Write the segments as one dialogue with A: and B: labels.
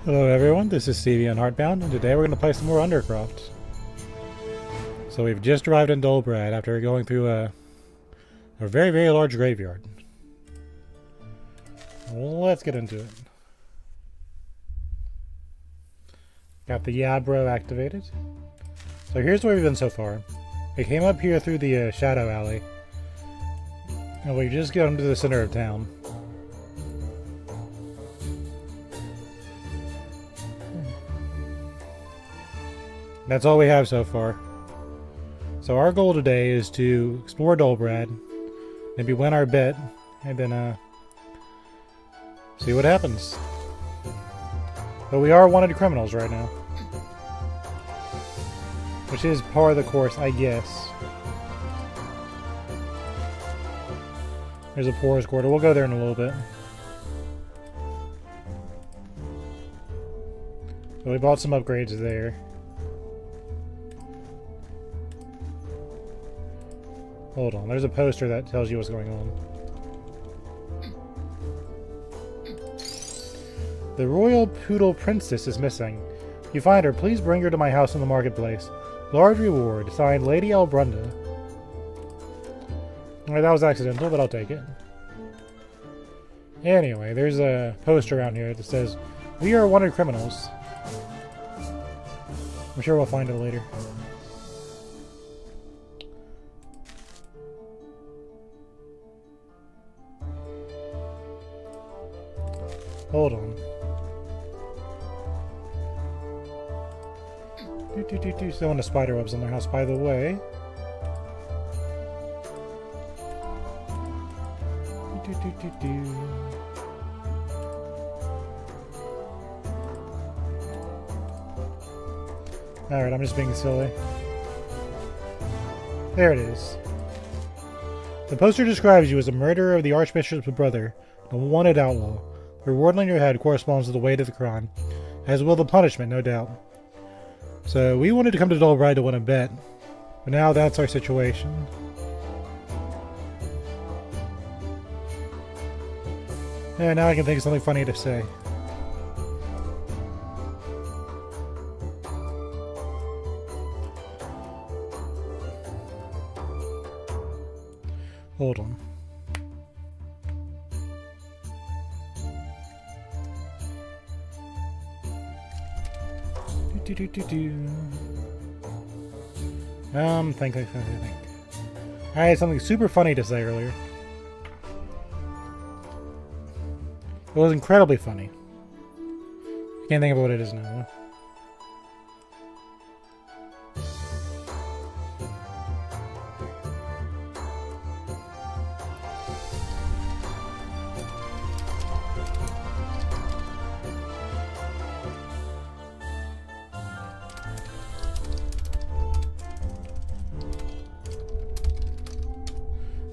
A: Hello everyone, this is Stevie on Heartbound, and today we're going to play some more Undercroft. So we've just arrived in Dolbrad after going through a very, very large graveyard. Let's get into it. Got the Yabro activated. So here's where we've been so far. We came up here through the Shadow Alley, and we just got into the center of town. That's all we have so far. So our goal today is to explore Dolbrad, maybe win our bet, and then see what happens. But we are wanted criminals right now, which is part of the course, I guess. There's a forest quarter. We'll go there in a little bit. So we bought some upgrades there. Hold on, there's a poster that tells you what's going on. The Royal Poodle Princess is missing. If you find her, please bring her to my house in the marketplace. Large reward, signed Lady Albrunda. Alright, that was accidental, but I'll take it. Anyway, there's a poster around here that says, "We are wanted criminals." I'm sure we'll find it later. Hold on. Still want the spider webs on their house, by the way. Alright, I'm just being silly. There it is. The poster describes you as a murderer of the Archbishop's brother, a wanted outlaw. The reward on your head corresponds to the weight of the crime, as will the punishment, no doubt. So, we wanted to come to Dolbrad to win a bet, but now that's our situation. Yeah, now I can think of something funny to say. Hold on. Think. I had something super funny to say earlier. It was incredibly funny. I can't think of what it is now.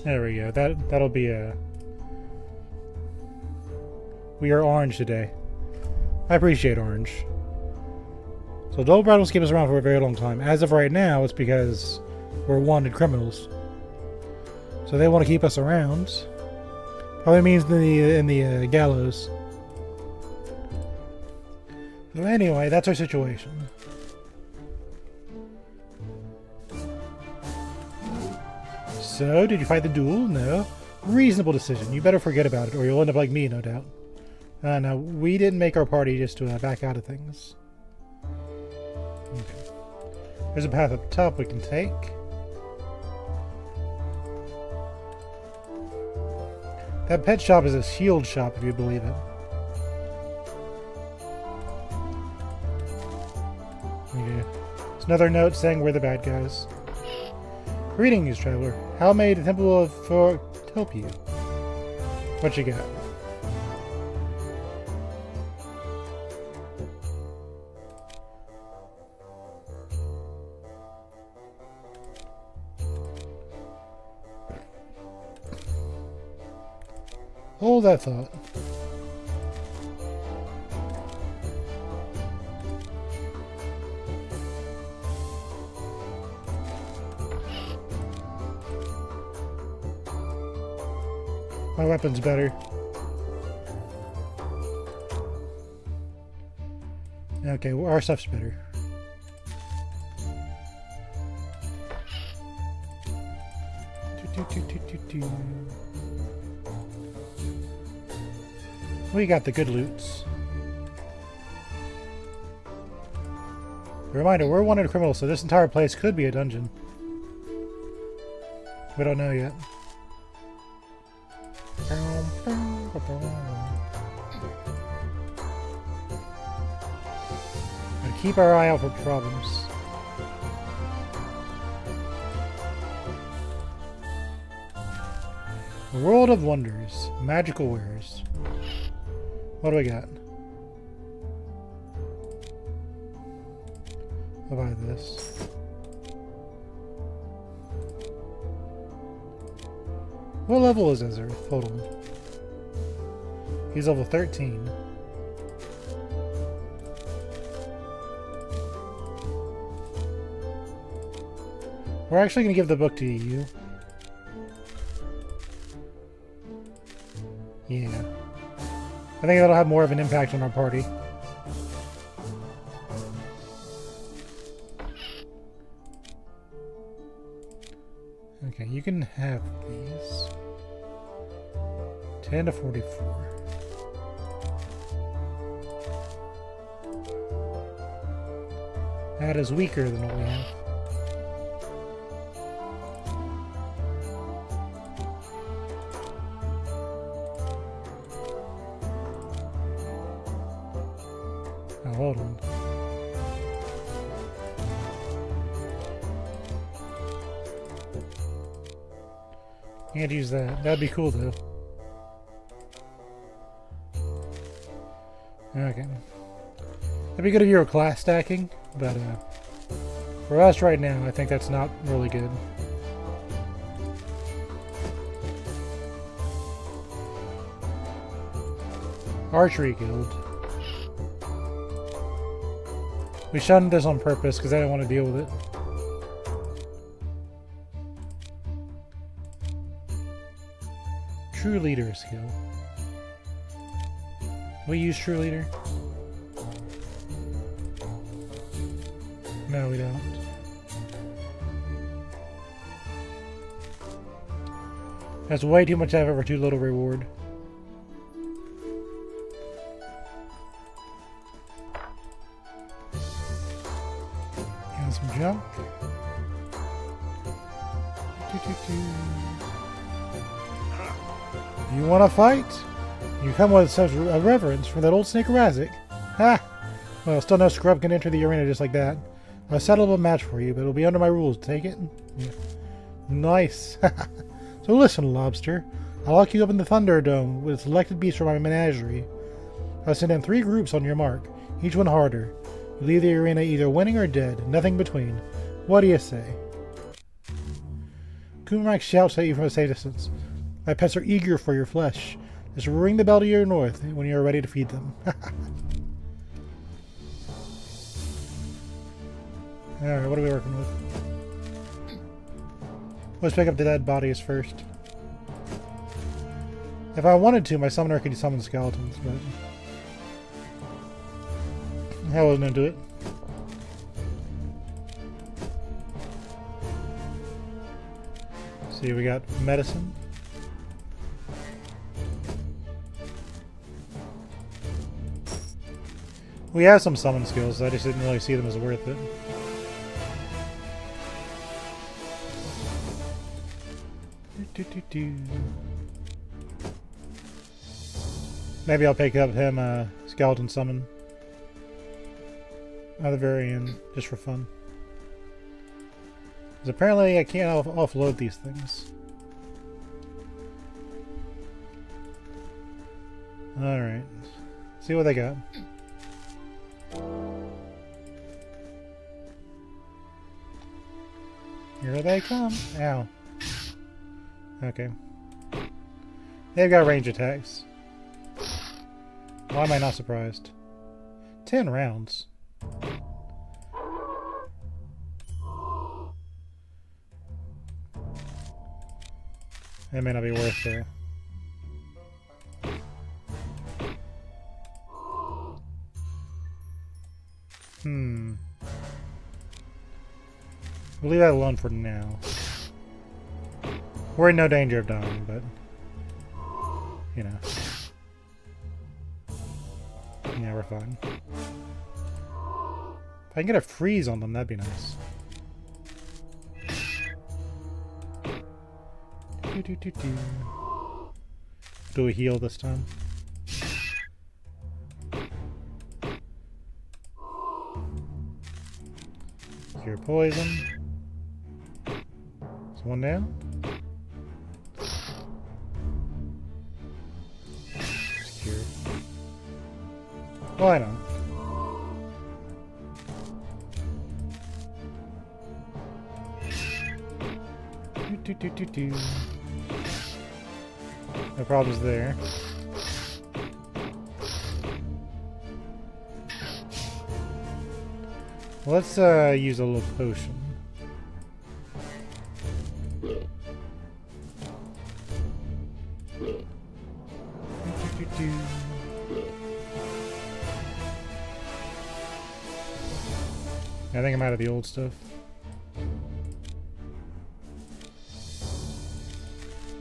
A: There we go. That'll be a... We are orange today. I appreciate orange. So Dolbrad will keep us around for a very long time. As of right now, it's because we're wanted criminals. So they want to keep us around. Probably means in the gallows. So anyway, that's our situation. So, did you fight the duel? No. Reasonable decision. You better forget about it, or you'll end up like me, no doubt. No, we didn't make our party just to back out of things. Okay. There's a path up top we can take. That pet shop is a shield shop, if you believe it. Okay. It's another note saying we're the bad guys. Greetings, traveler. How may the Temple of Thor help you? What you got? Hold that thought. My weapon's better. Okay, well, our stuff's better. We got the good loots. A reminder, we're wanted criminals, so this entire place could be a dungeon. We don't know yet. And keep our eye out for problems. World of Wonders. Magical wares. What do we got? I'll buy this. What level is Ezra? Hold on. He's level 13. We're actually going to give the book to you. Yeah. I think that'll have more of an impact on our party. Okay, you can have these. 10 to 44. That is weaker than what we have. Now hold on. Can't use that. That'd be cool though. Okay. That'd be good if you were class stacking, but for us right now, I think that's not really good. Archery Guild. We shunned this on purpose because I didn't want to deal with it. True Leader skill. We use True Leader? No, we don't. That's way too much effort for too little reward. And some junk. You want to fight? You come with such a reverence for that old snake Razik. Ha! Well, still no scrub can enter the arena just like that. I'll settle a match for you, but it'll be under my rules. Take it? Yeah. Nice. So listen, Lobster. I'll lock you up in the Thunderdome with selected beasts from my menagerie. I'll send in 3 groups on your mark, each one harder. You leave the arena either winning or dead, nothing between. What do you say? Kumrak shouts at you from a safe distance. My pets are eager for your flesh. Just ring the bell to your north when you are ready to feed them. Alright, what are we working with? Let's pick up the dead bodies first. If I wanted to, my summoner could summon skeletons, but I wasn't into it. See, we got medicine. We have some summon skills, I just didn't really see them as worth it. Maybe I'll pick up him skeleton summon at the very end, just for fun. Because apparently I can't offload these things. Alright. See what they got. Here they come. Ow. Okay. They've got range attacks. Why am I not surprised? 10 rounds. That may not be worth it. We'll leave that alone for now. We're in no danger of dying, but you know. Yeah, we're fine. If I can get a freeze on them, that'd be nice. Do we heal this time? Cure poison. Is one down? Secure. Why not? No problems there. Let's use a little potion. I think I'm out of the old stuff.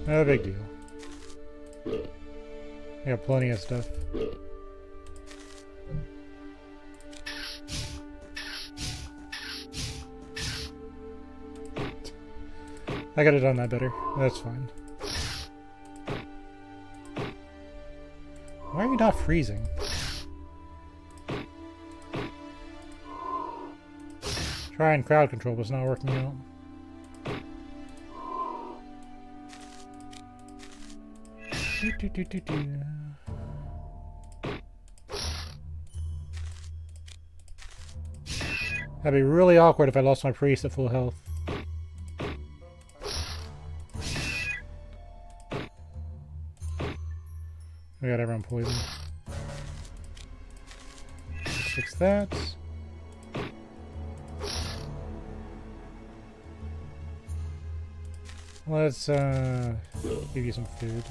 A: No big deal. I got plenty of stuff. I could have done that better. That's fine. Why are you not freezing? Trying crowd control, but it's not working out. That'd be really awkward if I lost my priest at full health. We got everyone poisoned. Let's fix that. Let's give you some food.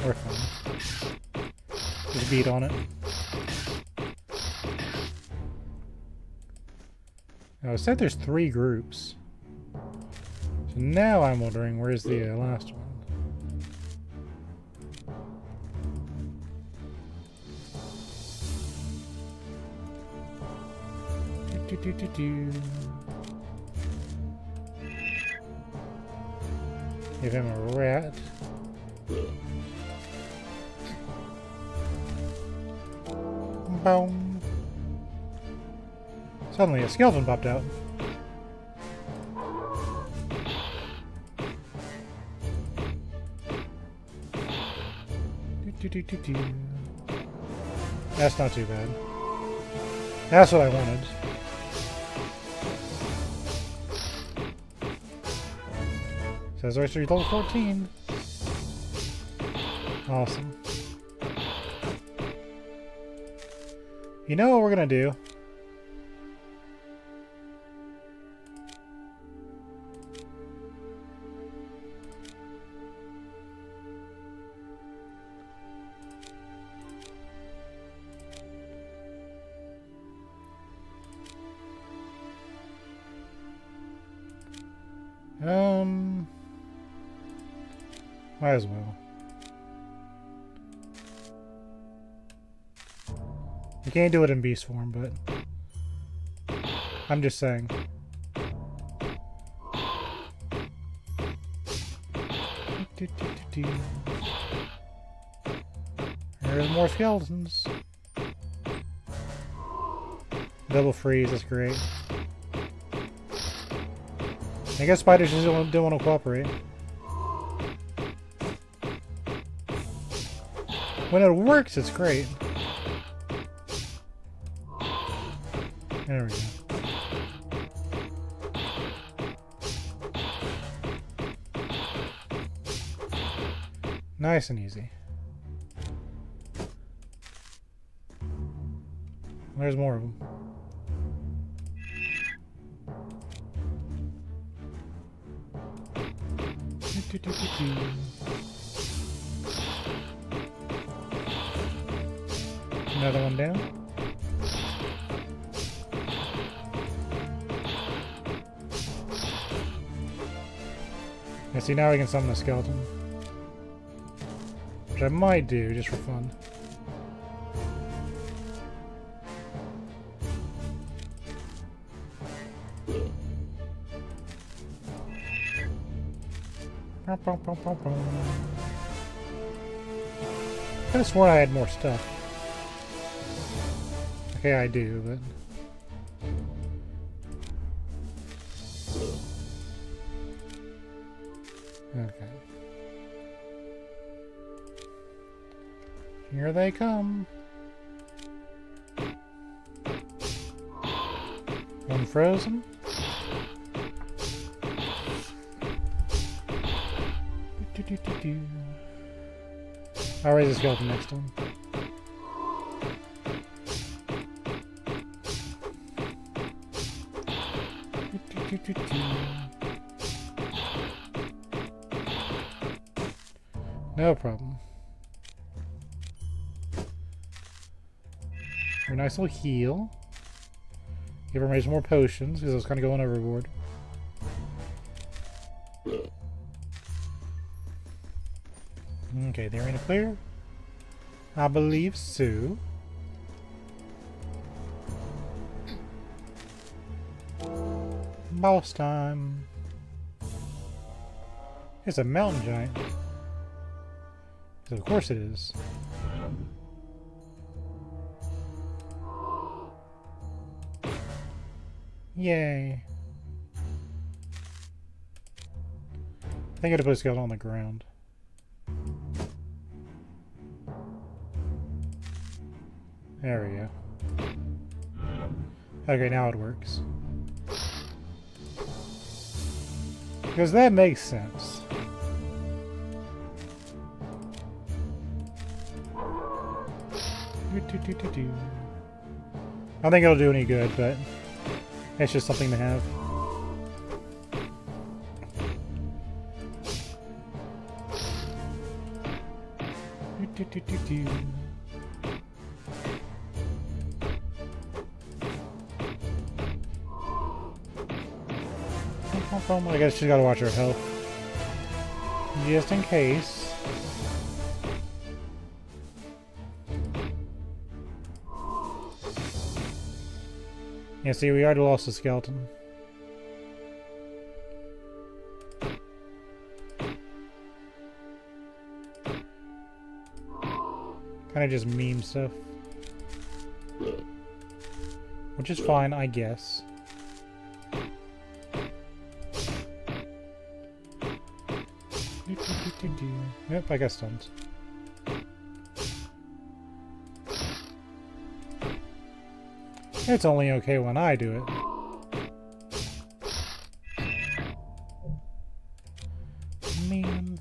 A: We're fine. Just beat on it. Now, it said there's 3 groups. So now I'm wondering where's the last one. Give him a rat. Boom. Suddenly a skeleton popped out. That's not too bad. That's what I wanted. Says oyster level 14. Awesome. You know what we're gonna do? Might as well. You can't do it in beast form, but I'm just saying. There's more skeletons. Double freeze, that's great. I guess spiders just don't want to cooperate. When it works, it's great. There we go. Nice and easy. There's more of them. Another one down. Yeah, see, now we can summon a skeleton. Which I might do, just for fun. I could have sworn I had more stuff. Okay, I do, but... Okay. Here they come. Unfrozen. I'll raise the skeleton next time. No problem. A nice little heal. Give everybody some more potions, because I was kind of going overboard. Okay, the arena clear? I believe so. Boss time. It's a mountain giant. Of course it is. Yay. I think I had to put a skeleton on the ground. There we go. Okay, now it works. Because that makes sense. I don't think it'll do any good, but it's just something to have. I guess she's gotta watch her health. Just in case. Yeah, see, we already lost the skeleton. Kinda just meme stuff. Which is fine, I guess. Yep, I got stunned. It's only okay when I do it. Man.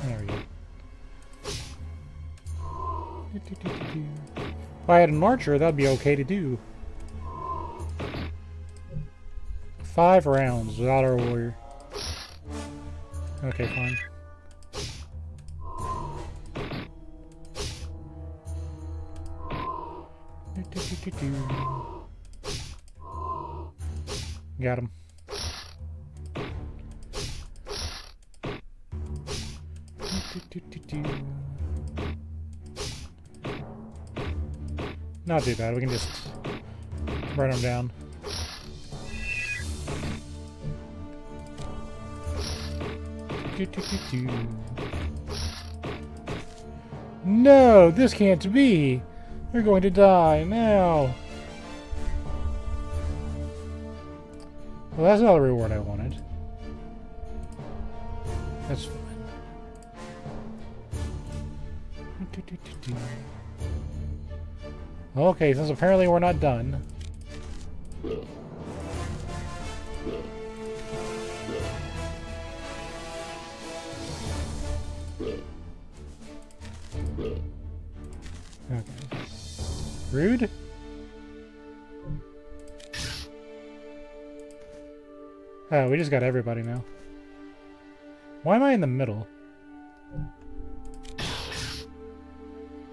A: There we go. If I had an archer, that'd be okay to do. 5 rounds without our warrior. Okay, fine. Got him. Not too bad, we can just burn him down. No, this can't be! You're going to die now! Well, that's not the reward I wanted. That's fine. Okay, since apparently we're not done. Okay. Rude? Oh, we just got everybody now. Why am I in the middle?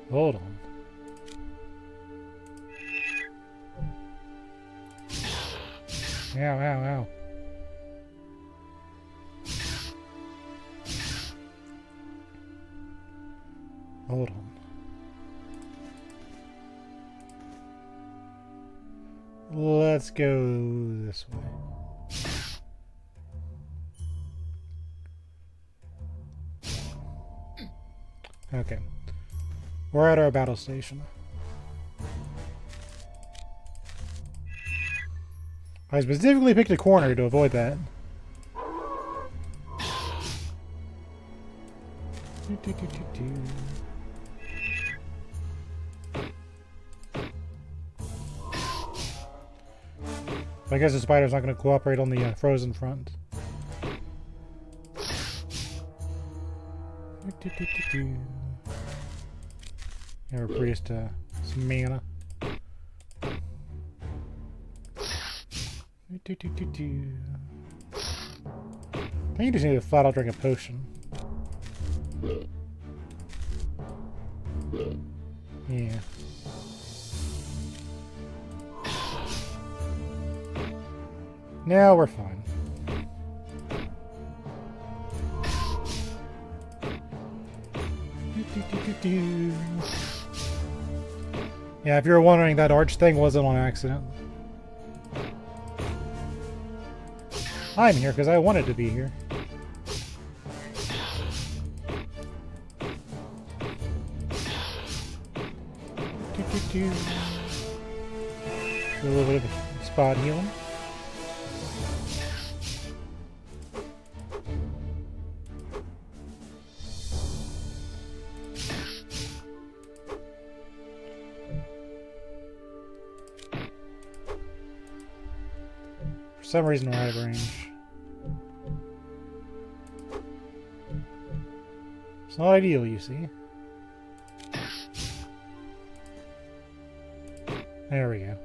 A: Hold on. Ow, ow, ow. Hold on. Let's go this way. Okay. We're at our battle station. I specifically picked a corner to avoid that. I guess the spider's not going to cooperate on the frozen front. Our priest, some mana. I think you just need to flat out drink a potion. Yeah. Now we're fine. Yeah, if you're wondering, that arch thing wasn't on accident. I'm here because I wanted to be here. Do a little bit of spot healing. For some reason we're out of range. It's not ideal, you see. There we go.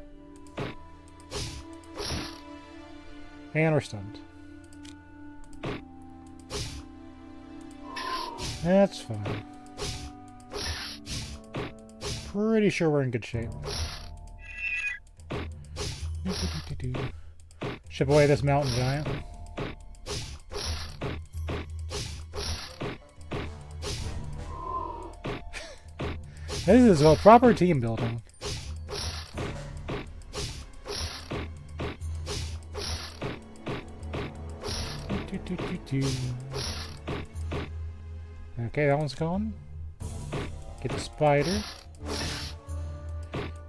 A: And we're stunned. That's fine. Pretty sure we're in good shape. Ship away this mountain giant. This is a proper team building. Okay, that one's gone. Get the spider.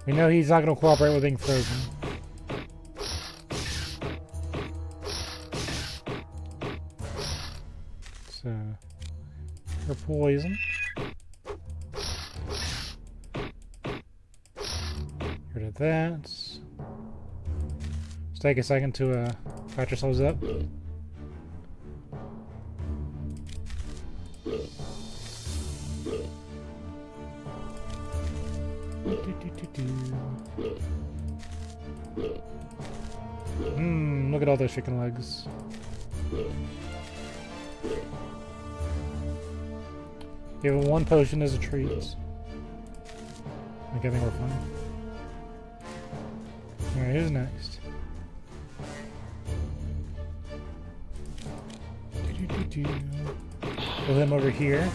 A: We know he's not going to cooperate with being frozen. So, for poison. Get rid of that. Let's take a second to patch ourselves up. Look at all those chicken legs. Give him one potion as a treat. Okay, I think we're fine. Alright, who's next? Put him over here.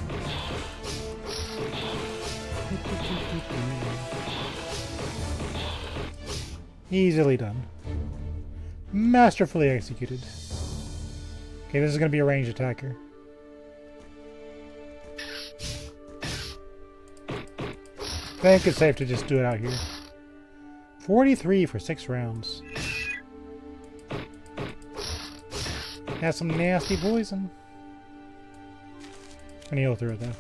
A: Easily done. Masterfully executed. Okay, this is going to be a ranged attacker. I think it's safe to just do it out here. 43 for 6 rounds. Has some nasty poison. I'm gonna heal through it though.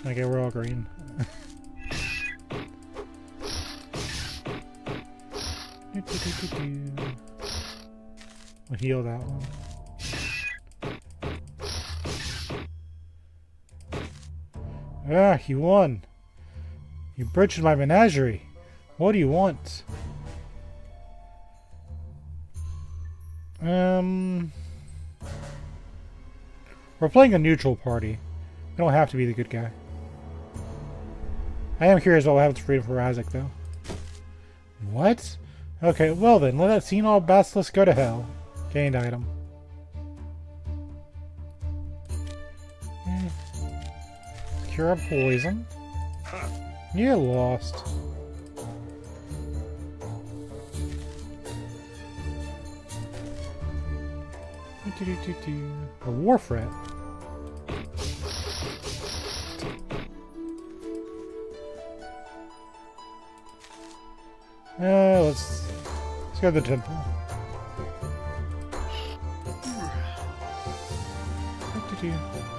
A: Okay, we're all green. We'll heal that one. Ah, you won. You butchered my menagerie. What do you want? We're playing a neutral party. We don't have to be the good guy. I am curious what happens to freedom for Isaac, though. What? Okay, well then, let that senile basilisk go to hell. Gained item. Cure poison. You lost. A war fret. Let's go to the temple.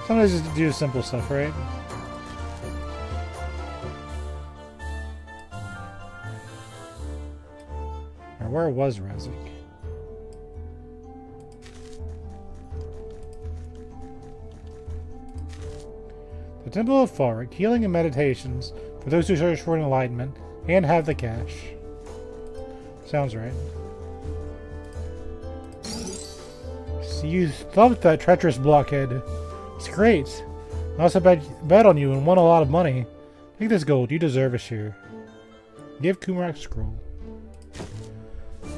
A: Sometimes just do simple stuff, right? Alright, where was Razik? The Temple of Farik, healing and meditations for those who search for enlightenment and have the cash. Sounds right. So you thumped that treacherous blockhead. It's great. I also bet on you and won a lot of money. Take this gold. You deserve a share. Give Kumrak scroll.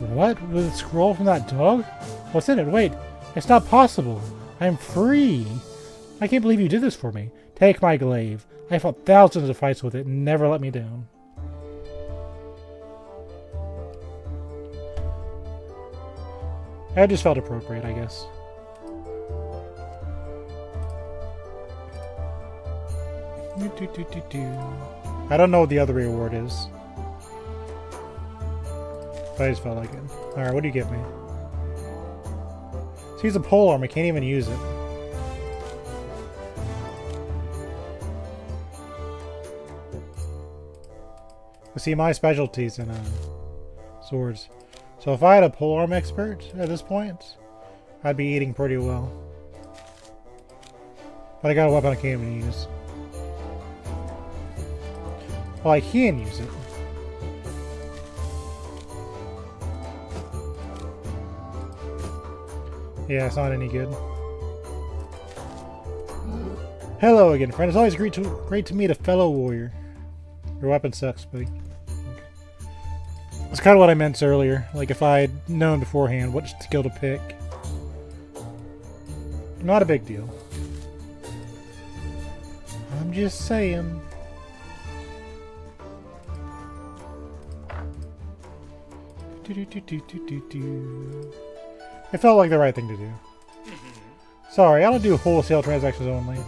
A: What? With a scroll from that dog? What's in it? Wait. It's not possible. I am free. I can't believe you did this for me. Take my glaive. I fought thousands of fights with it and never let me down. That just felt appropriate, I guess. I don't know what the other reward is. But I just felt like it. Alright, what do you give me? So he's a polearm, I can't even use it. See, my specialty's in swords. So if I had a polearm expert at this point, I'd be eating pretty well. But I got a weapon I can't even use. Well, I can use it. Yeah, it's not any good. Hello again, friend. It's always great to meet a fellow warrior. Your weapon sucks, buddy. That's kind of what I meant earlier. Like, if I had known beforehand what skill to pick. Not a big deal. I'm just saying. It felt like the right thing to do. Sorry, I don't do wholesale transactions only.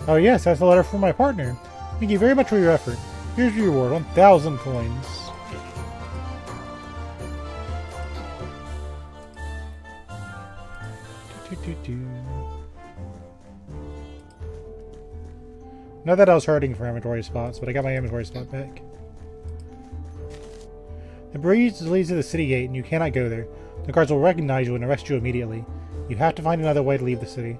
A: Oh yes, that's a letter from my partner. Thank you very much for your effort. Here's your reward, 1,000 coins. Not that I was hurting for inventory spots, but I got my inventory spot back. The bridge leads to the city gate, and you cannot go there. The guards will recognize you and arrest you immediately. You have to find another way to leave the city.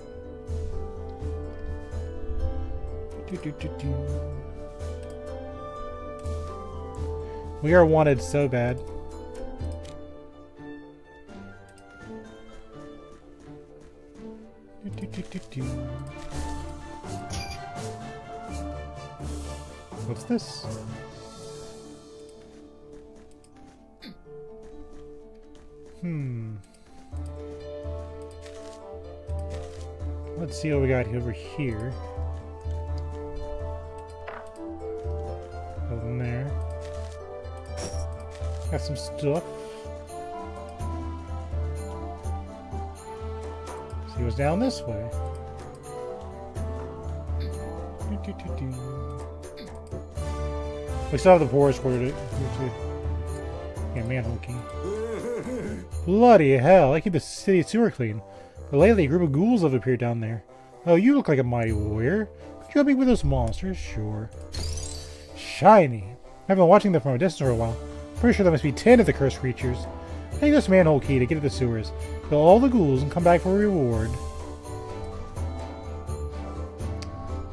A: We are wanted so bad. What's this? Let's see what we got over here. Over there. Got some stuff. See what's down this way. We still have the forest quarter to yeah, manhole key. Bloody hell, I keep the city sewer clean. But lately a group of ghouls have appeared down there. Oh, you look like a mighty warrior. Could you help me with those monsters? Sure. Shiny. I've been watching them from a distance for a while. Pretty sure there must be 10 of the cursed creatures. Take this manhole key to get to the sewers. Kill all the ghouls and come back for a reward.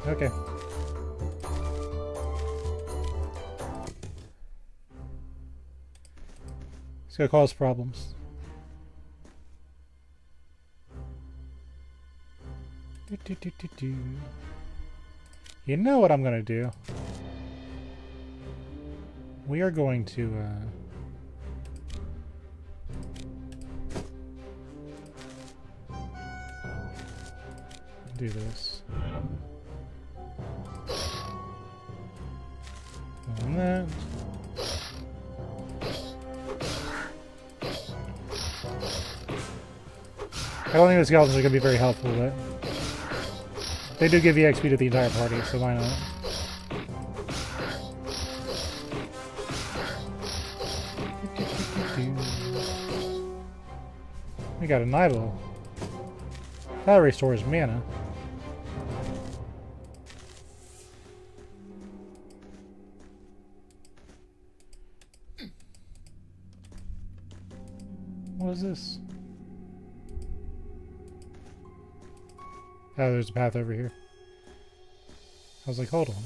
A: Okay. gonna cause problems. You know what I'm gonna do? We are going to do this. On that. I don't think the skeletons are going to be very helpful, but they do give EXP to the entire party, so why not? We got a Nibel. That restores mana. What is this? Oh, there's a path over here. I was like, hold on.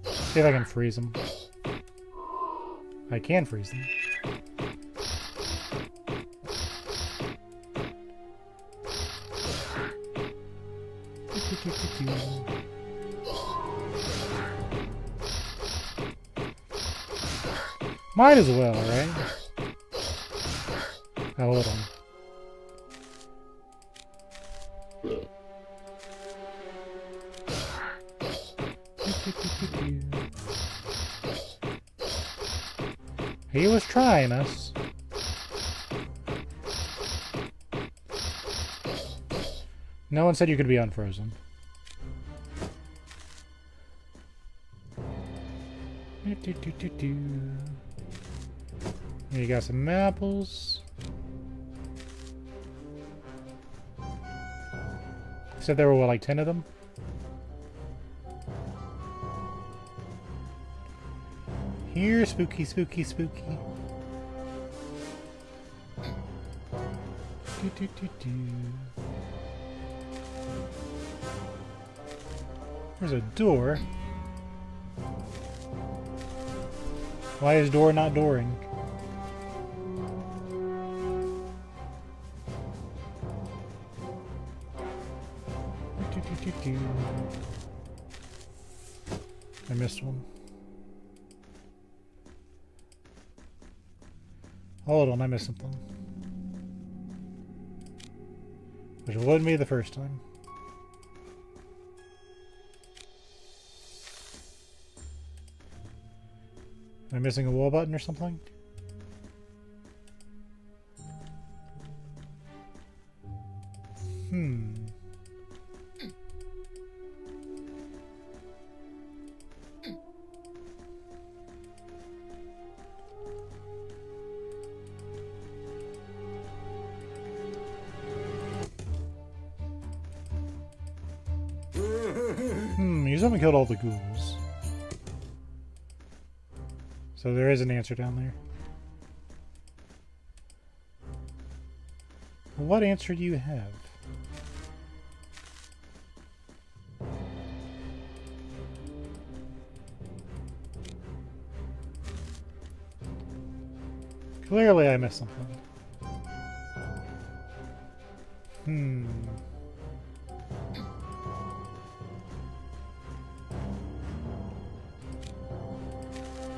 A: See if I can freeze them. I can freeze them. Might as well, right? Oh, hold on. He was trying us. No one said you could be unfrozen. You got some apples. Said there were, what, like 10 of them? Here, spooky, spooky, spooky. There's a door. Why is door not dooring? I missed one. Hold on, I missed something. Which wouldn't be the first time. Am I missing a wall button or something? You haven't killed all the ghouls. So there is an answer down there. What answer do you have? Clearly I missed something.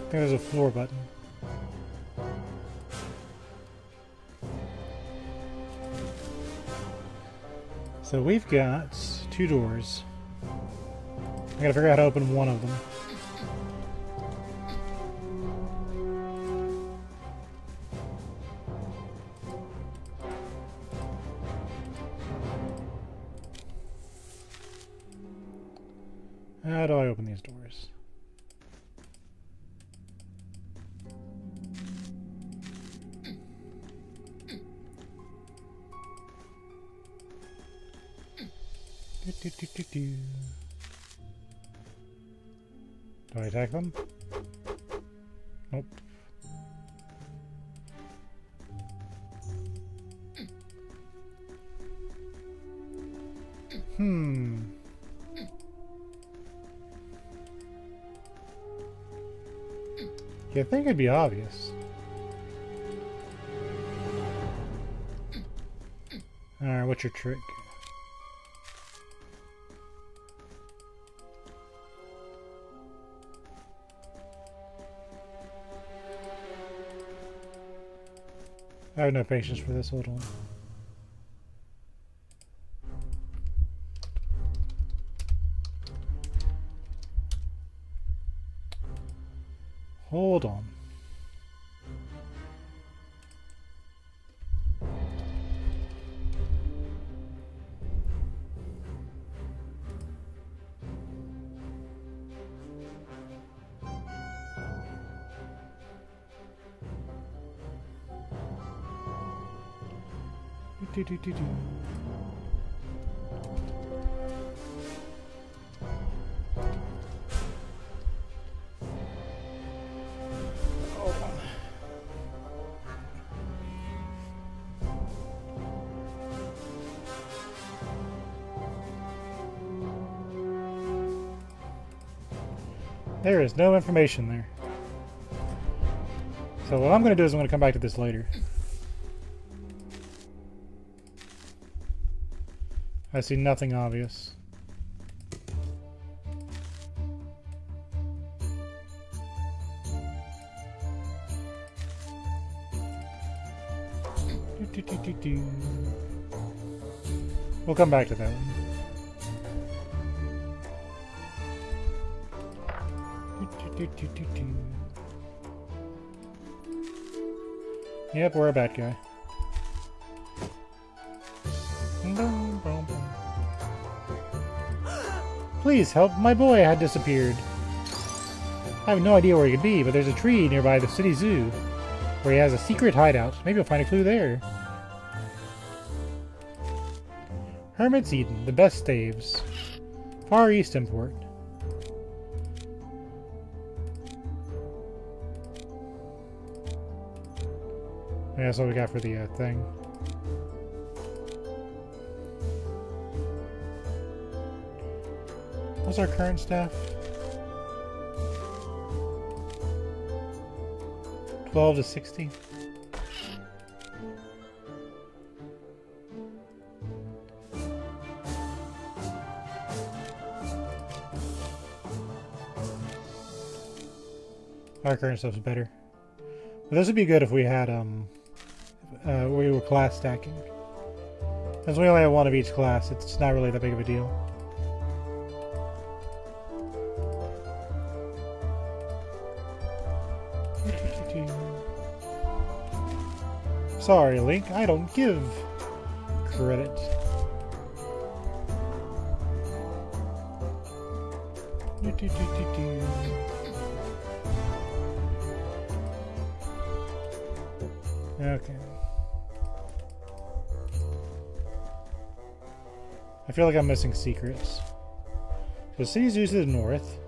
A: I think there's a floor button. So we've got 2 doors. I gotta figure out how to open one of them. How do I open these doors? Do I attack them? Nope. You think it'd be obvious. Alright, what's your trick? I have no patience for this. Hold on. Hold on. Do. Hold on. There is no information there. So what I'm going to do is I'm going to come back to this later. I see nothing obvious. We'll come back to that one. Yep, we're a bad guy. Please help, my boy had disappeared. I have no idea where he could be, but there's a tree nearby the city zoo where he has a secret hideout. Maybe we'll find a clue there. Hermit's Eden, the best staves. Far East import. Yeah, that's what we got for the thing. What's our current staff? 12 to 60. Our current stuff's better. But this would be good if we had we were class stacking. Since we only have one of each class, it's not really that big of a deal. Sorry, Link, I don't give credit. Okay. I feel like I'm missing secrets. So City Zoo's to the north,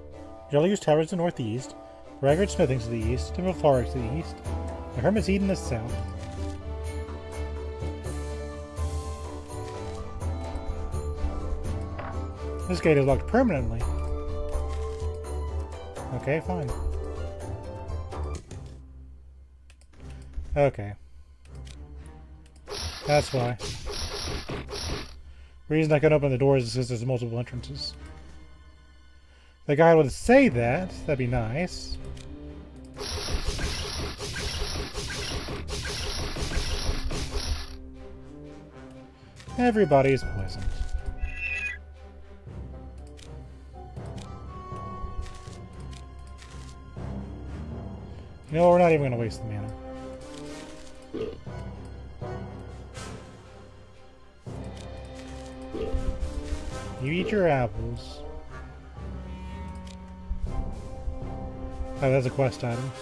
A: Jellygoose Tower's to the northeast, Braggart Smithing's to the east, Timber Forest to the east, the Hermit's Eden to the south. This gate is locked permanently. Okay, fine. Okay. That's why. The reason I couldn't open the doors is because there's multiple entrances. The guy would say that. That'd be nice. Everybody's poisoned. You know, we're not even going to waste the mana. You eat your apples. Oh, that's a quest item.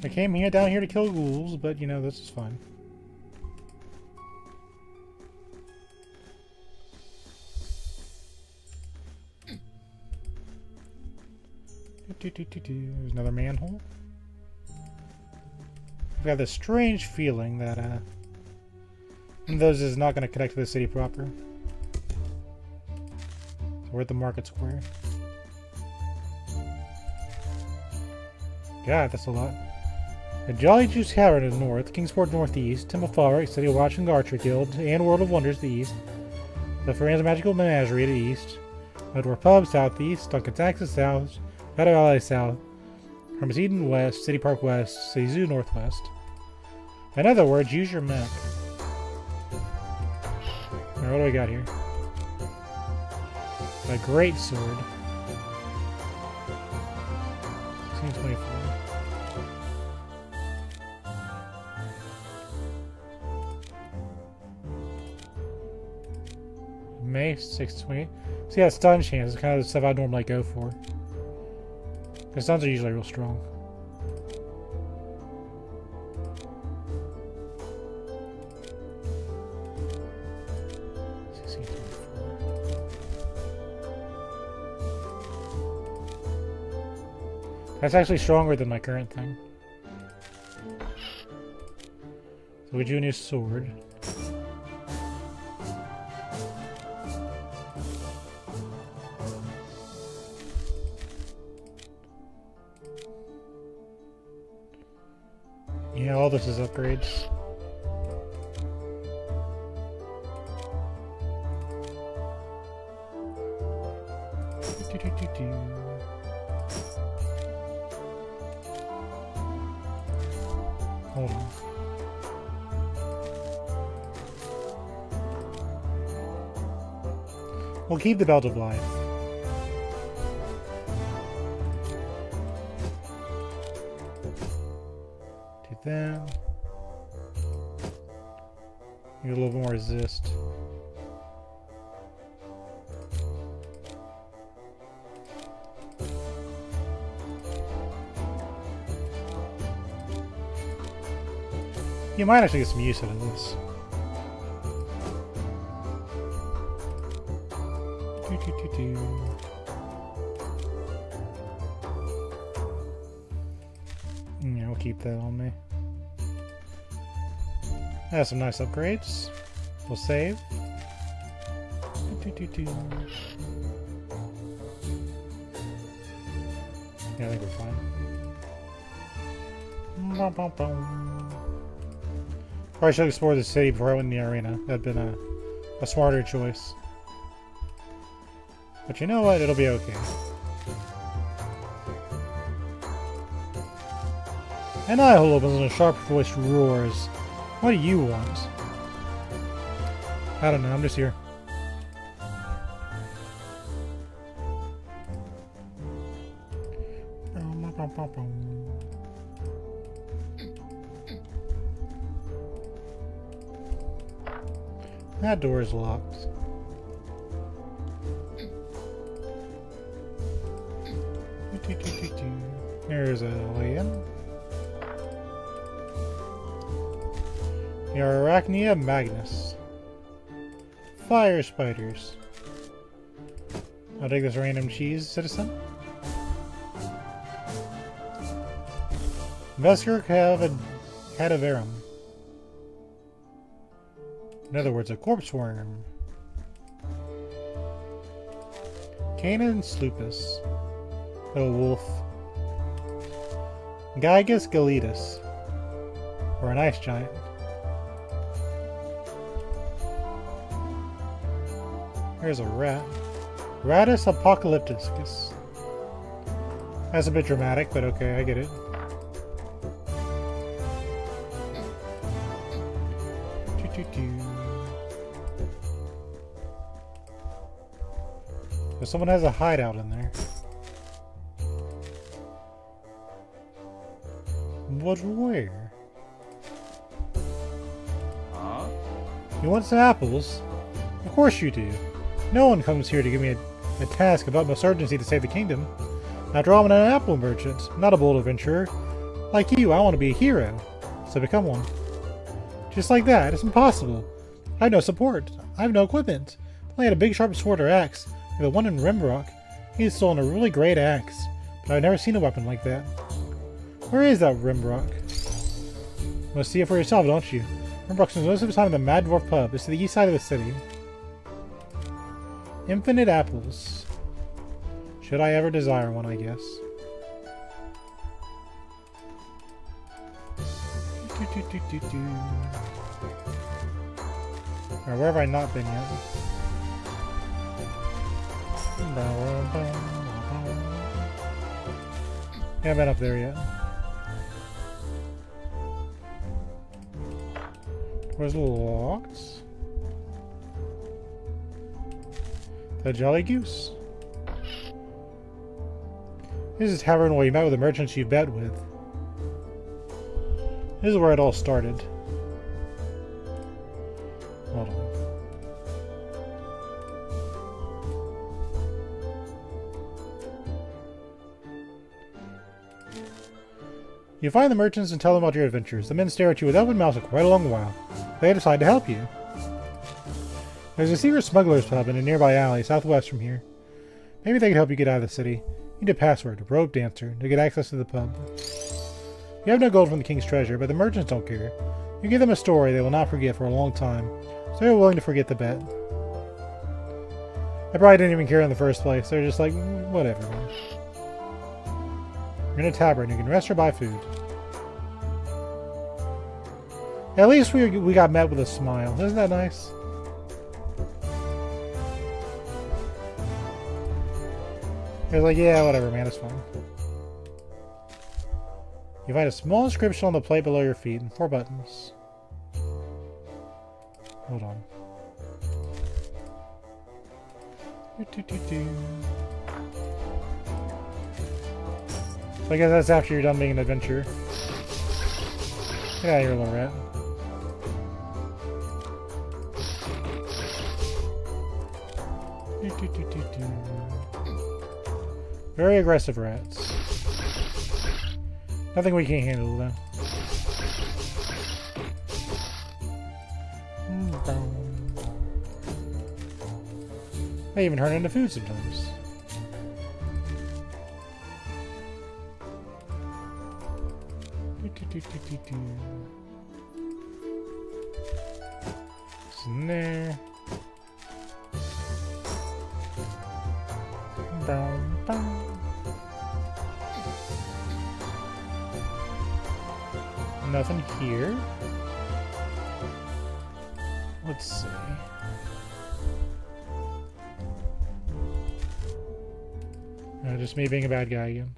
A: I came here down here to kill ghouls, but you know, this is fine. There's another manhole. I've got this strange feeling that one of those is not going to connect to the city proper. So we're at the market square. God, that's a lot. A Jolly Juice Tavern in the north, Kingsport northeast, Temple Falric, City Watch and Archer Guild, and World of Wonders to the east, the Firenze Magical Menagerie to the east, Outdoor Pub southeast, Duncan's Axis south, Shadow Alley south, Hermes Eden west, City Park west, City Zoo northwest. In other words, use your map. Alright, what do we got here? A great sword. 1624. May 620. So yeah, stun chance is kind of the stuff I normally go for. Because stuns are usually real strong. That's actually stronger than my current thing. So we do a new sword. Yeah, all this is upgrades. Hold on. We'll keep the Belt of Life. Do that. Need a little more resist. You might actually get some use out of this. Yeah, we'll keep that on me. That's some nice upgrades. We'll save. Yeah, I think we're fine. Probably should have explored the city before I went in the arena. That'd been a smarter choice. But you know what? It'll be okay. And I hold opens and a sharp voice roars. What do you want? I don't know, I'm just here. That door is locked. There's a way in. The Arachnia Magnus. Fire spiders. I'll take this random cheese, citizen. Vescur Cadaverum. In other words, a corpse worm. Canon Slupus. A wolf. Gygus Galetus. Or an ice giant. Here's a rat. Ratus Apocalypticus. That's a bit dramatic, but okay, I get it. So someone has a hideout in there. But where? Huh? You want some apples? Of course you do. No one comes here to give me a task of utmost urgency to save the kingdom. After all, I'm an apple merchant, not a bold adventurer. Like you, I want to be a hero, so become one. Just like that, it's impossible. I have no support. I have no equipment. I only had a big sharp sword or axe, like the one in Rimrock. He's stolen a really great axe, But I've never seen a weapon like that. Where is that Rimrock? You must see it for yourself, don't you? Rimrock spends most of his time in the Mad Dwarf Pub. It's to the east side of the city. Infinite apples. Should I ever desire one, I guess. Or where have I not been yet? Yeah, I've been up there yet. Where's locked? The Jolly Goose. This is a tavern where you met with the merchants you bet with. This is where it all started. Hold on. You find the merchants and tell them about your adventures. The men stare at you with open mouths for quite a long while. They decide to help you. There's a secret smuggler's pub in a nearby alley southwest from here. Maybe they can help you get out of the city. You need a password, a rope dancer, to get access to the pub. You have no gold from the king's treasure, but the merchants don't care. You give them a story they will not forget for a long time, so they're willing to forget the bet. They probably didn't even care in the first place. They're just like, whatever, man. You're in a tavern. You can rest or buy food. At least we got met with a smile. Isn't that nice? It was like, yeah, whatever, man. It's fine. You find a small inscription on the plate below your feet and 4 buttons. Hold on. So I guess that's after you're done being an adventurer. Get out of here, little rat. Very aggressive rats. Nothing we can't handle, though. They even turn into food sometimes. It's in there. Nothing here. Let's see. Just me being a bad guy again.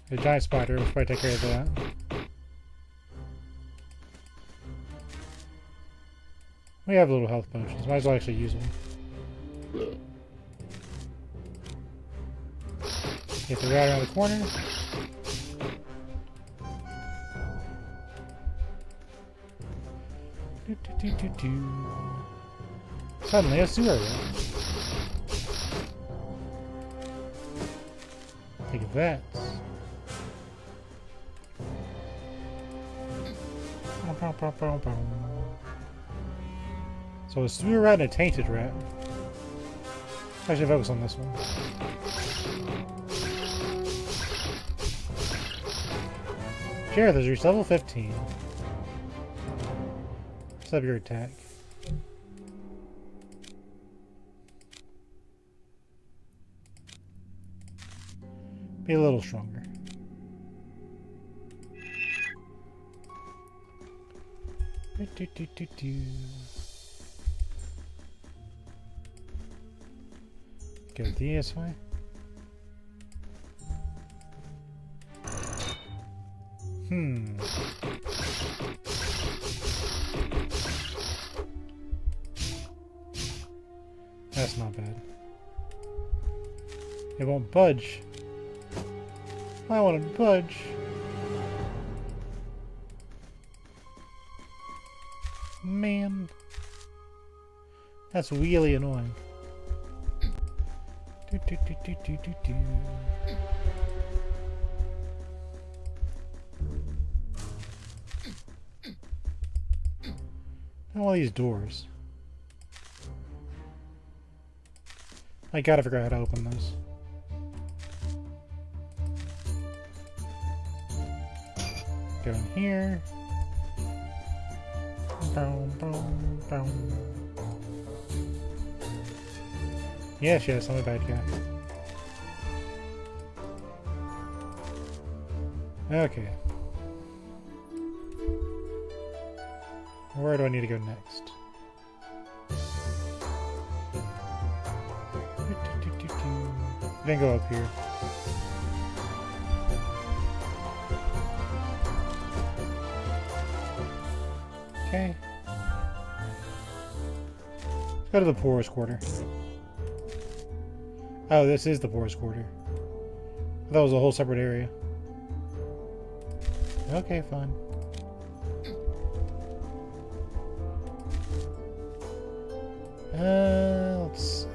A: A giant spider. Let's probably take care of that. We have little health potions. Might as well actually use them. Get the rat around the corner. Suddenly a sewer rat. Look at that. So a sewer rat and a tainted rat. I should focus on this one. Jareth has reached level 15. Let's up your attack. Be a little stronger. Go this way. That's not bad. It won't budge. I want to budge. Man. That's really annoying. All these doors. I gotta figure out how to open those. Go in here. Boom, boom, boom. Yes, yes, I'm a bad guy. Okay. Where do I need to go next? Then go up here. Okay. Let's go to the poorest quarter. Oh, this is the poorest quarter. I thought it was a whole separate area. Okay, fine. Let's see.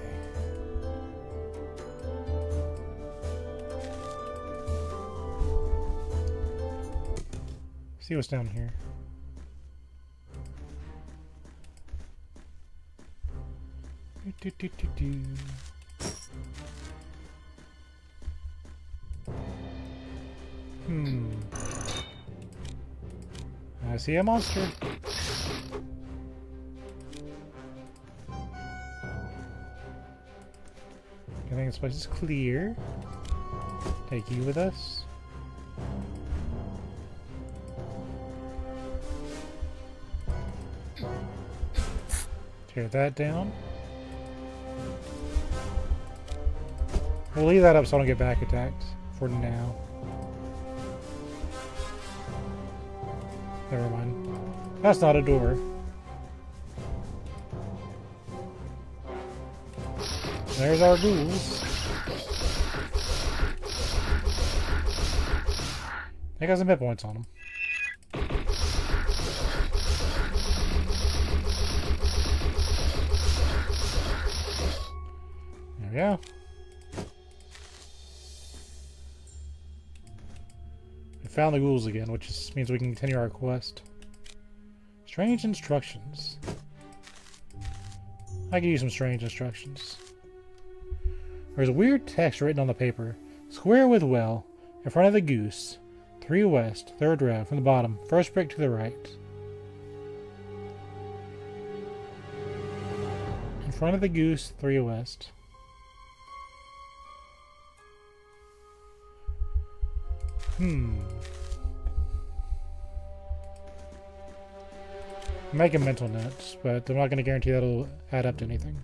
A: See what's down here. I see a monster. I think this place is clear. Take you with us. Tear that down. We'll leave that up so I don't get back attacked for now. Never mind. That's not a door. There's our ghouls. They got some hit points on them. There we go. We found the ghouls again, which means we can continue our quest. Strange instructions. I could use some strange instructions. There's weird text written on the paper. Square with well, in front of the goose. 3 west, 3rd row, from the bottom. First brick to the right. In front of the goose, 3 west. I'm making mental notes, but I'm not going to guarantee that'll add up to anything.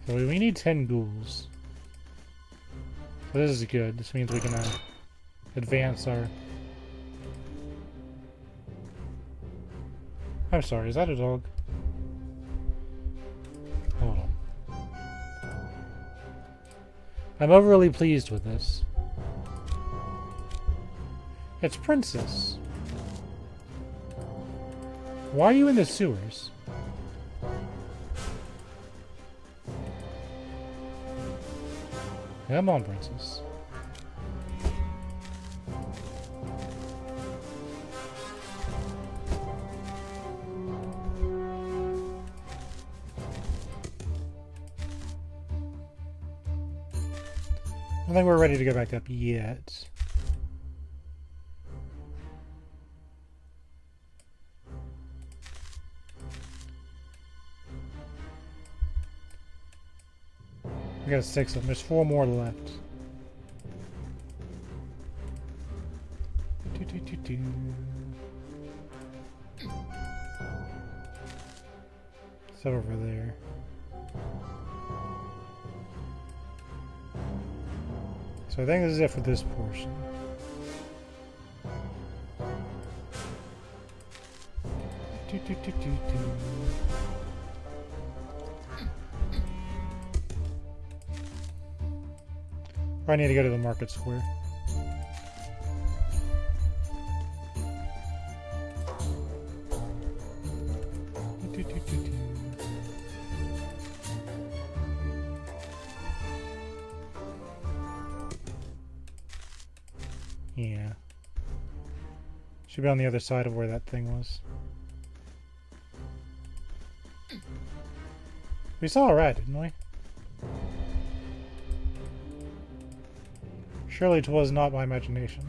A: So we need 10 ghouls. So this is good. This means we can advance our... I'm sorry, is that a dog? Hold on. I'm overly pleased with this. It's Princess. Why are you in the sewers? Come on, Princess. I don't think we're ready to go back up yet. We got 6 of them. There's 4 more left. It's over there. So I think this is it for this portion. I need to go to the market square. Yeah. Should be on the other side of where that thing was. We saw a rat, didn't we? Surely it was not my imagination.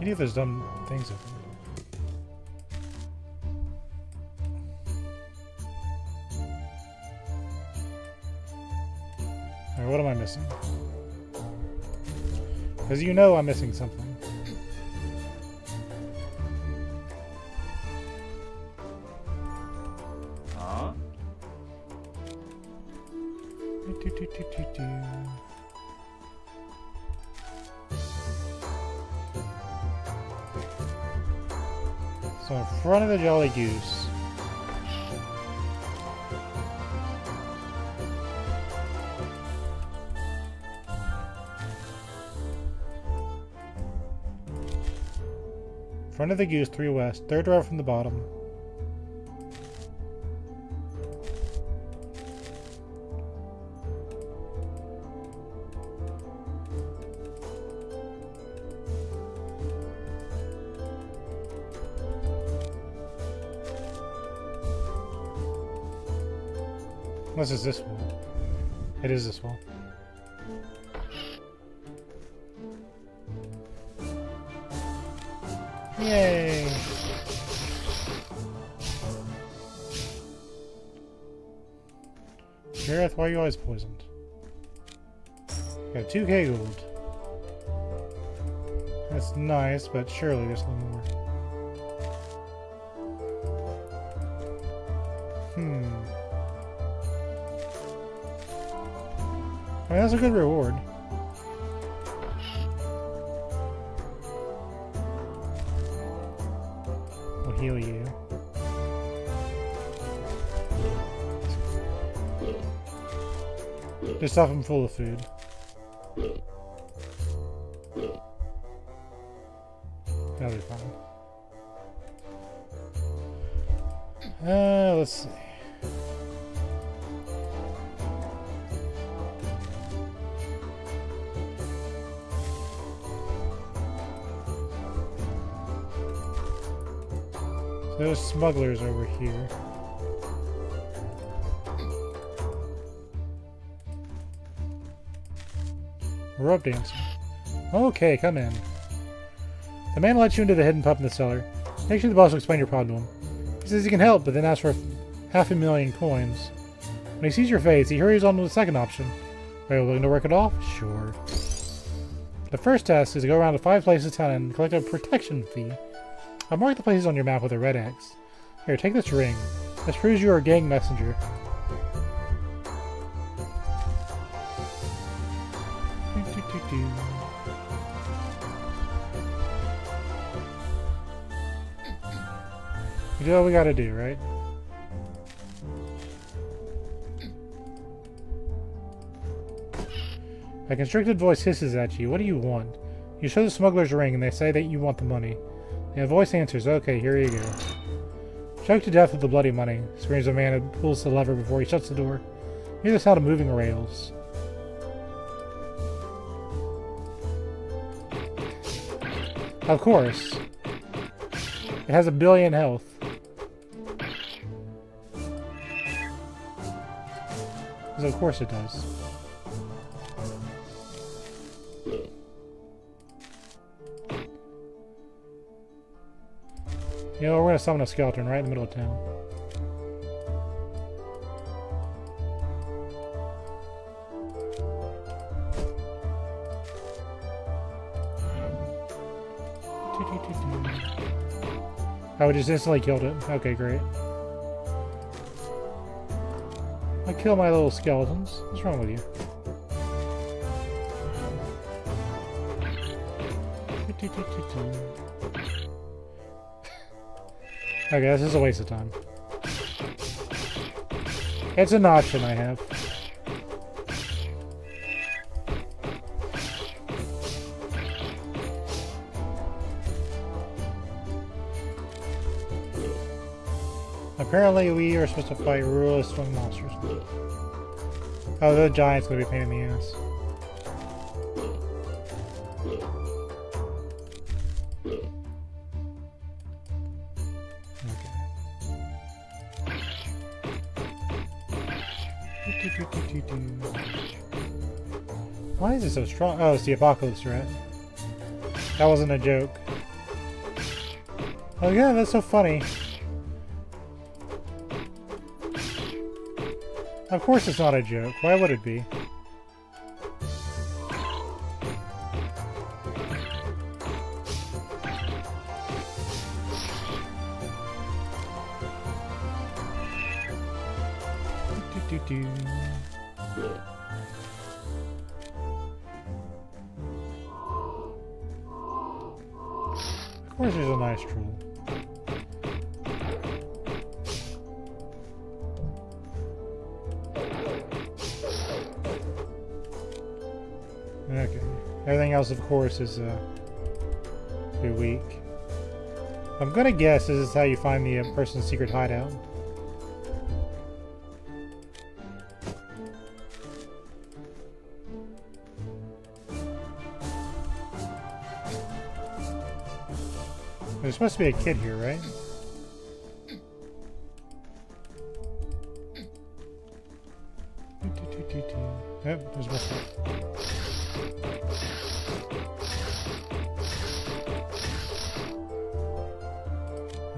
A: Any of those dumb things open. Alright, what am I missing? Because you know I'm missing something.
B: Huh?
A: So in front of the Jolly Goose. Front of the Goose, 3 west, third row from the bottom. Unless it's this one. It is this one. Yay! Gareth, why are you always poisoned? Got 2k gold. That's nice, but surely there's something more. I mean, that's a good reward. We'll heal you. Just stuff him full of food. That'll be fine. Let's see. Those smugglers over here. Rope dancing. Okay, come in. The man lets you into the hidden pub in the cellar. Make sure the boss will explain your problem to him. He says he can help, but then asks for 500,000 coins. When he sees your face, he hurries on to the second option. Are you willing to work it off? Sure. The first task is to go around to 5 places in town and collect a protection fee. I'll mark the places on your map with a red X. Here, take this ring. This proves you are a gang messenger. You do what we gotta do, right? A constricted voice hisses at you. What do you want? You show the smuggler's ring and they say that you want the money. The voice answers, okay, here you go. Choked to death with the bloody money, screams a man and pulls the lever before he shuts the door. Hear the sound of moving rails. Of course. It has 1 billion health. So of course it does. You know, we're gonna summon a skeleton right in the middle of town. Oh, it just instantly killed it. Okay, great. I kill my little skeletons. What's wrong with you? Okay, this is a waste of time. It's an option I have. Apparently we are supposed to fight ruralist swing monsters. Oh, the giant's gonna be a pain in the ass. Why is it so strong? Oh, it's the apocalypse rat. That wasn't a joke. Oh yeah, that's so funny. Of course it's not a joke. Why would it be? Of course there's a nice troll. Okay. Everything else, of course, is pretty weak. I'm gonna guess this is how you find the person's secret hideout. There's supposed to be a kid here, right? Yep, there's one.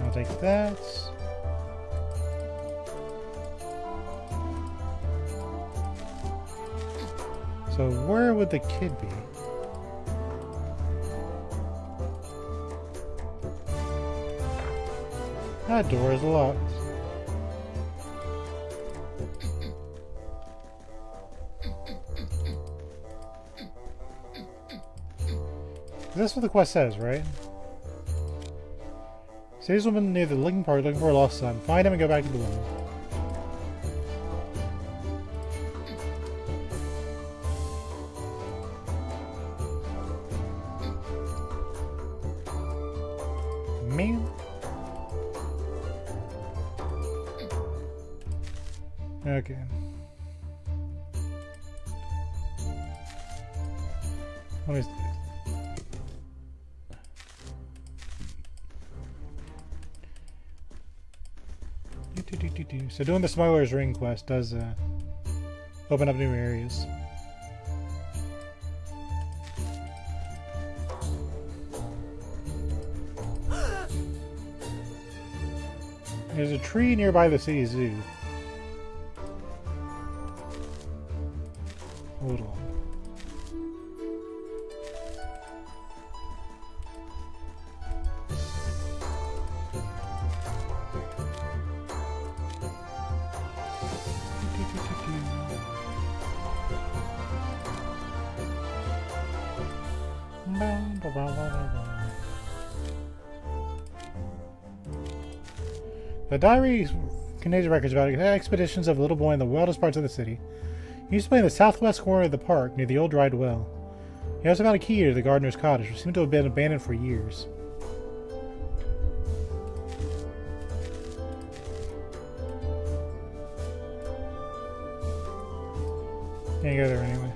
A: I'll take that. So where would the kid be? That door is locked. That's what the quest says, right? Saves woman near the Lincoln Park looking for a lost son. Find him and go back to the woman. Man. Okay. What is this? So doing the Smuggler's Ring quest does open up new areas. There's a tree nearby the city zoo. Hold on. The diary contains records about expeditions of a little boy in the wildest parts of the city. He used to play in the southwest corner of the park near the old dried well. He also found a key to the gardener's cottage, which seemed to have been abandoned for years. Can't go there anyway.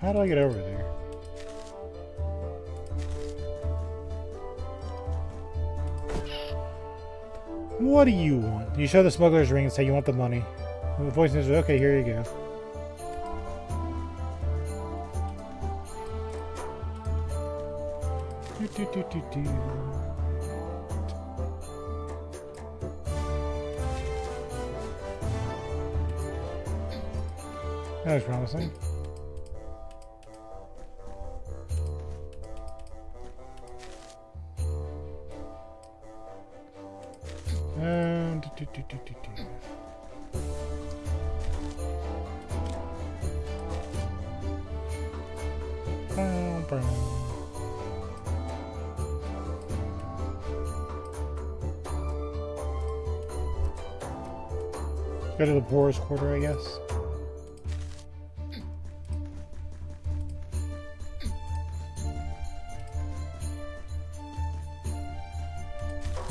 A: How do I get over there? What do you want? You show the smuggler's ring and say you want the money. And the voice says, okay, here you go. That was promising. Go to the poorest quarter, I guess.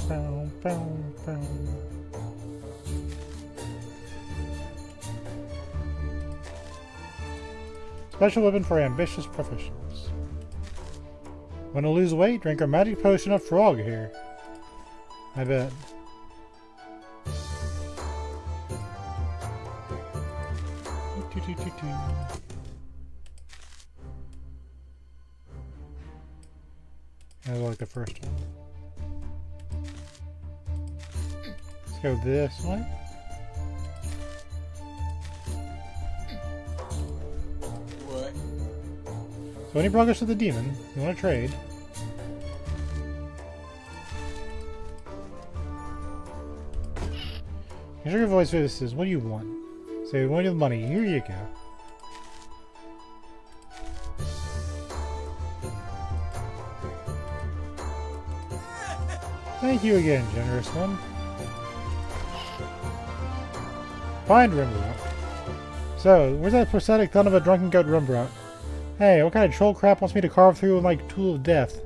A: Bow, bow, bow. Special weapon for ambitious professionals. Want to lose weight? Drink our magic potion of frog hair. I bet. I like the first one. Let's go this way.
B: What?
A: So any progress with the demon? You want to trade? Here's your voice services. What do you want? Say, we want your money. Here you go. Thank you again, generous one. Find Rimrock. So, where's that prosthetic son of a drunken goat Rimrock? Hey, what kind of troll crap wants me to carve through with my tool of death?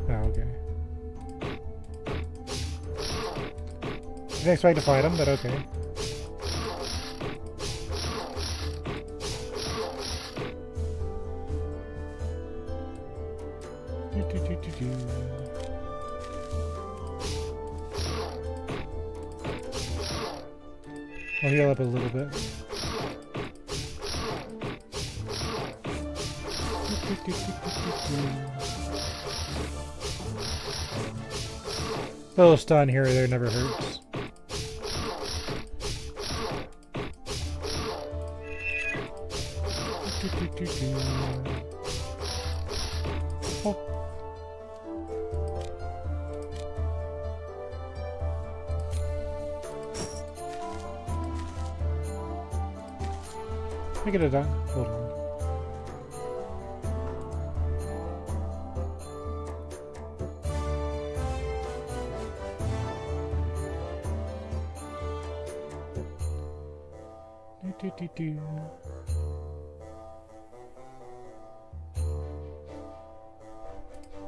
A: Oh, okay. Didn't expect to fight him, but okay. I'll heal up a little bit. A little stun here or there never hurts. Oh. I get it done. Hold on. Do.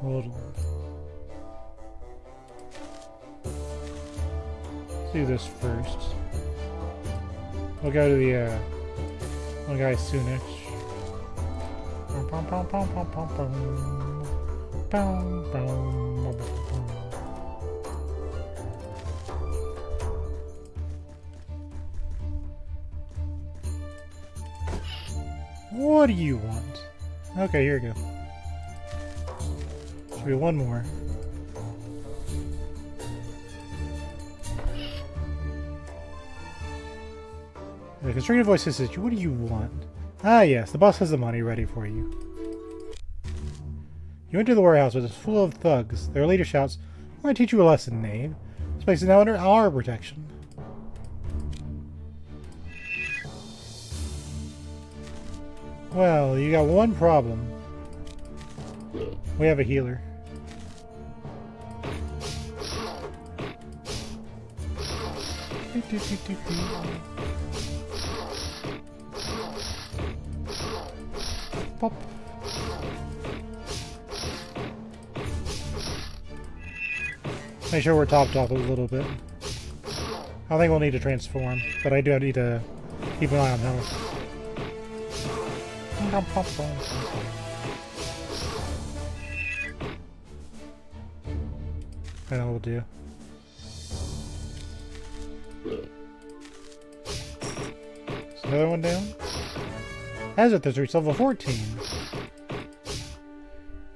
A: Hold on. Let's do this first. We'll go to the one guy soonish. What do you want? Okay, here we go. Should be one more. The constrained voice says, "What do you want?" Ah, yes, the boss has the money ready for you. You enter the warehouse, which is full of thugs. Their leader shouts, "I'm going to teach you a lesson, knave. This place is now under our protection." Well, you got one problem. We have a healer. Pop. Make sure we're topped off a little bit. I think we'll need to transform, but I do need to keep an eye on health. I know what we'll do. Is another one down? As it, reached level 14.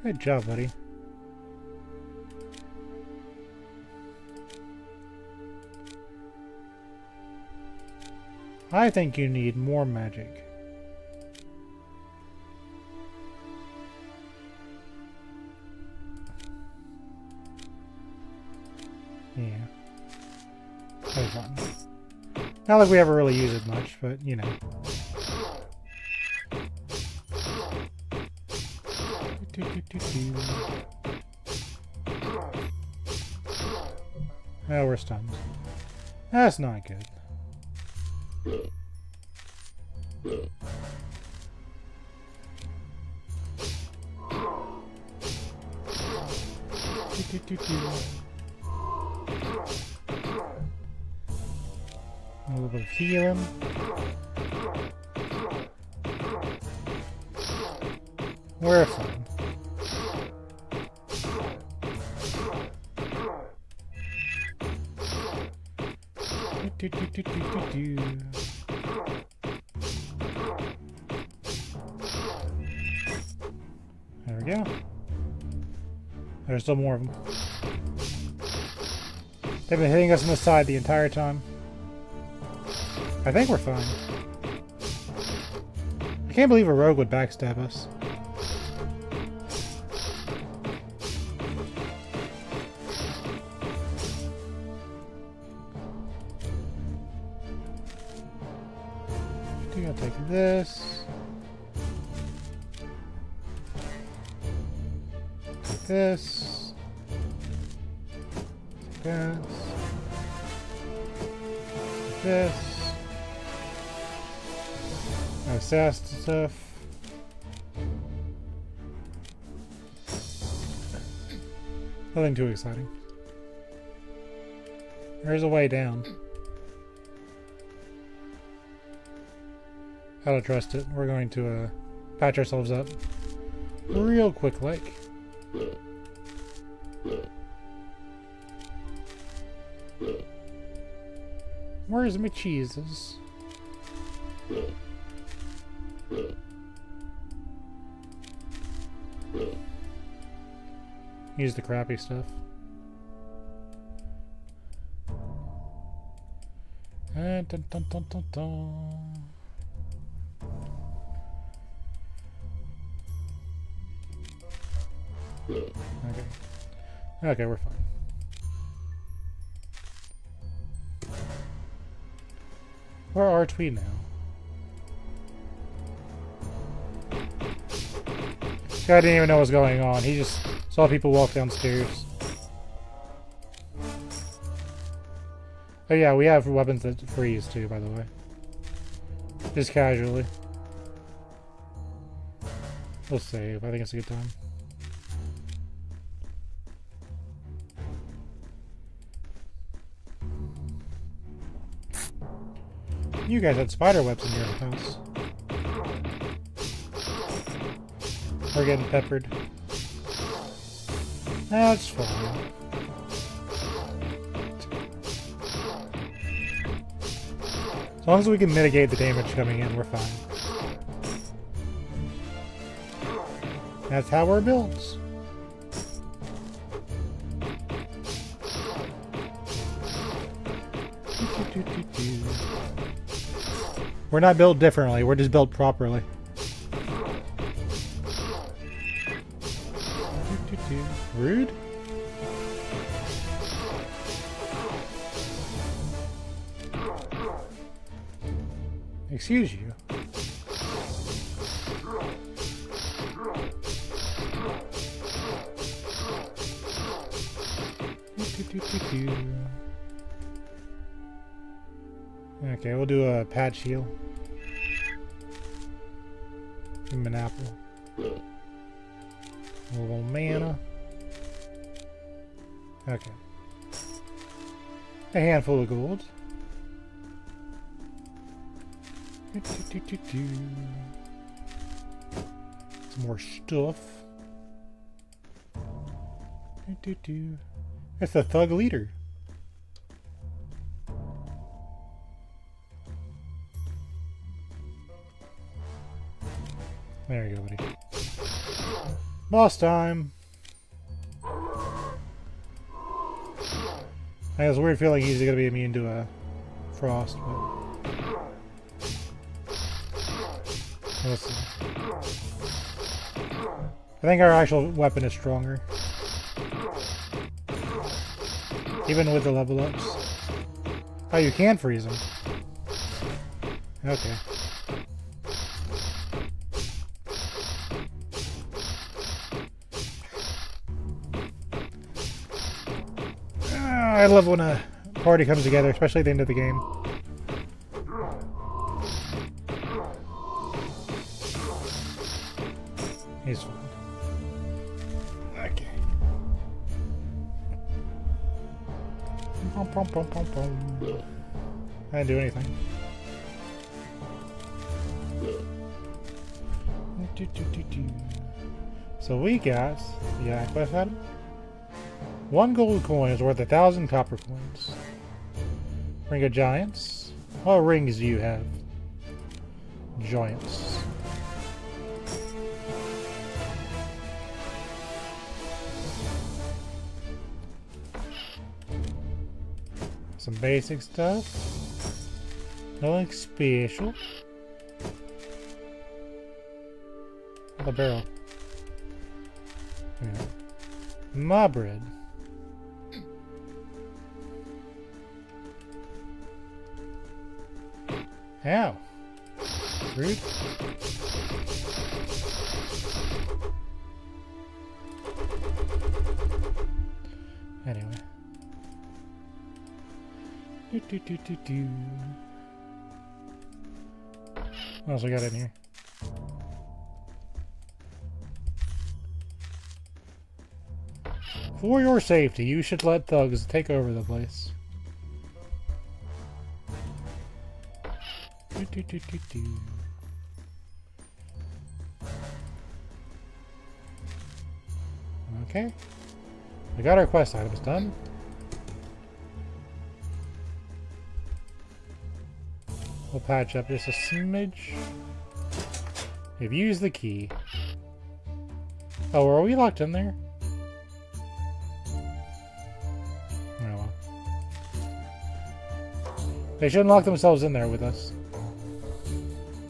A: Good job, buddy. I think you need more magic. Yeah. That was fun. Not like we ever really use it much, but you know. Oh, we're stunned. That's not good. A little bit of healing. We're fine. There we go. There's still more of them. They've been hitting us on the side the entire time. I think we're fine. I can't believe a rogue would backstab us. I think I'll take this. Take this. Take this. Take this. Assassin stuff. Nothing too exciting. There's a way down. I don't trust it. We're going to patch ourselves up real quick like. Where's my cheeses? Use the crappy stuff. Dun, dun, dun, dun, dun. Okay. Okay, we're fine. Where are we now? Guy didn't even know what was going on. He just saw people walk downstairs. Oh yeah, we have weapons that freeze too, by the way. Just casually. We'll save. I think it's a good time. You guys had spider webs in your house. We're getting peppered. That's fine. As long as we can mitigate the damage coming in, we're fine. That's how we're built. We're not built differently, we're just built properly. Rude? Excuse you. Okay, we'll do a patch heal. Give him an apple. A little mana. Okay. A handful of gold. Some more stuff. It's the thug leader. There you go, buddy. Boss time. I have a weird feeling he's gonna be immune to a frost, but let's see. I think our actual weapon is stronger, even with the level ups. Oh, you can freeze them. Okay. I love when a party comes together, especially at the end of the game. He's fine. Okay. I didn't do anything. So we got, yeah, quest item. 1 gold coin is worth 1,000 copper coins. Ring of Giants. What rings do you have? Giants. Some basic stuff. Nothing special. The barrel. Yeah. My bread. Ow. Rude. Anyway. Do. What else we got in here? For your safety, you should let thugs take over the place. Do. Okay. We got our quest items done. We'll patch up just a smidge. We've used the key. Oh, are we locked in there? Oh well. They shouldn't lock themselves in there with us.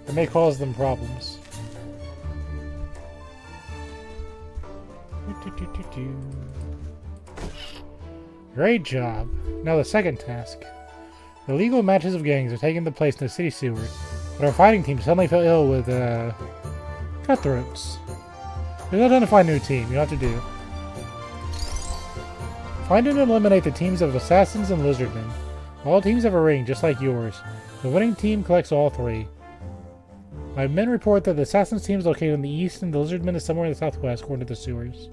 A: It may cause them problems. Great job. Now the second task. The illegal matches of gangs are taking the place in the city sewer, but our fighting team suddenly fell ill with cutthroats. We'll identify a new team. You have to do. Find and eliminate the teams of assassins and lizardmen. All teams have a ring, just like yours. The winning team collects all 3. My men report that the assassins team is located in the east and the lizardmen is somewhere in the southwest, according to the sewers.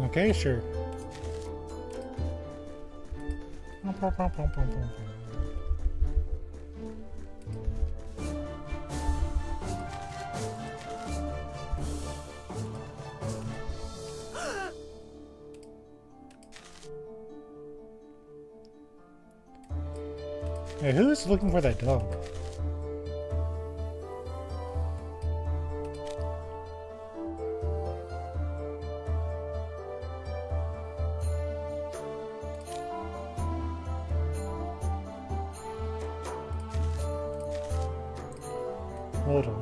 A: Okay, sure. Hey, who's looking for that dog? Hold on.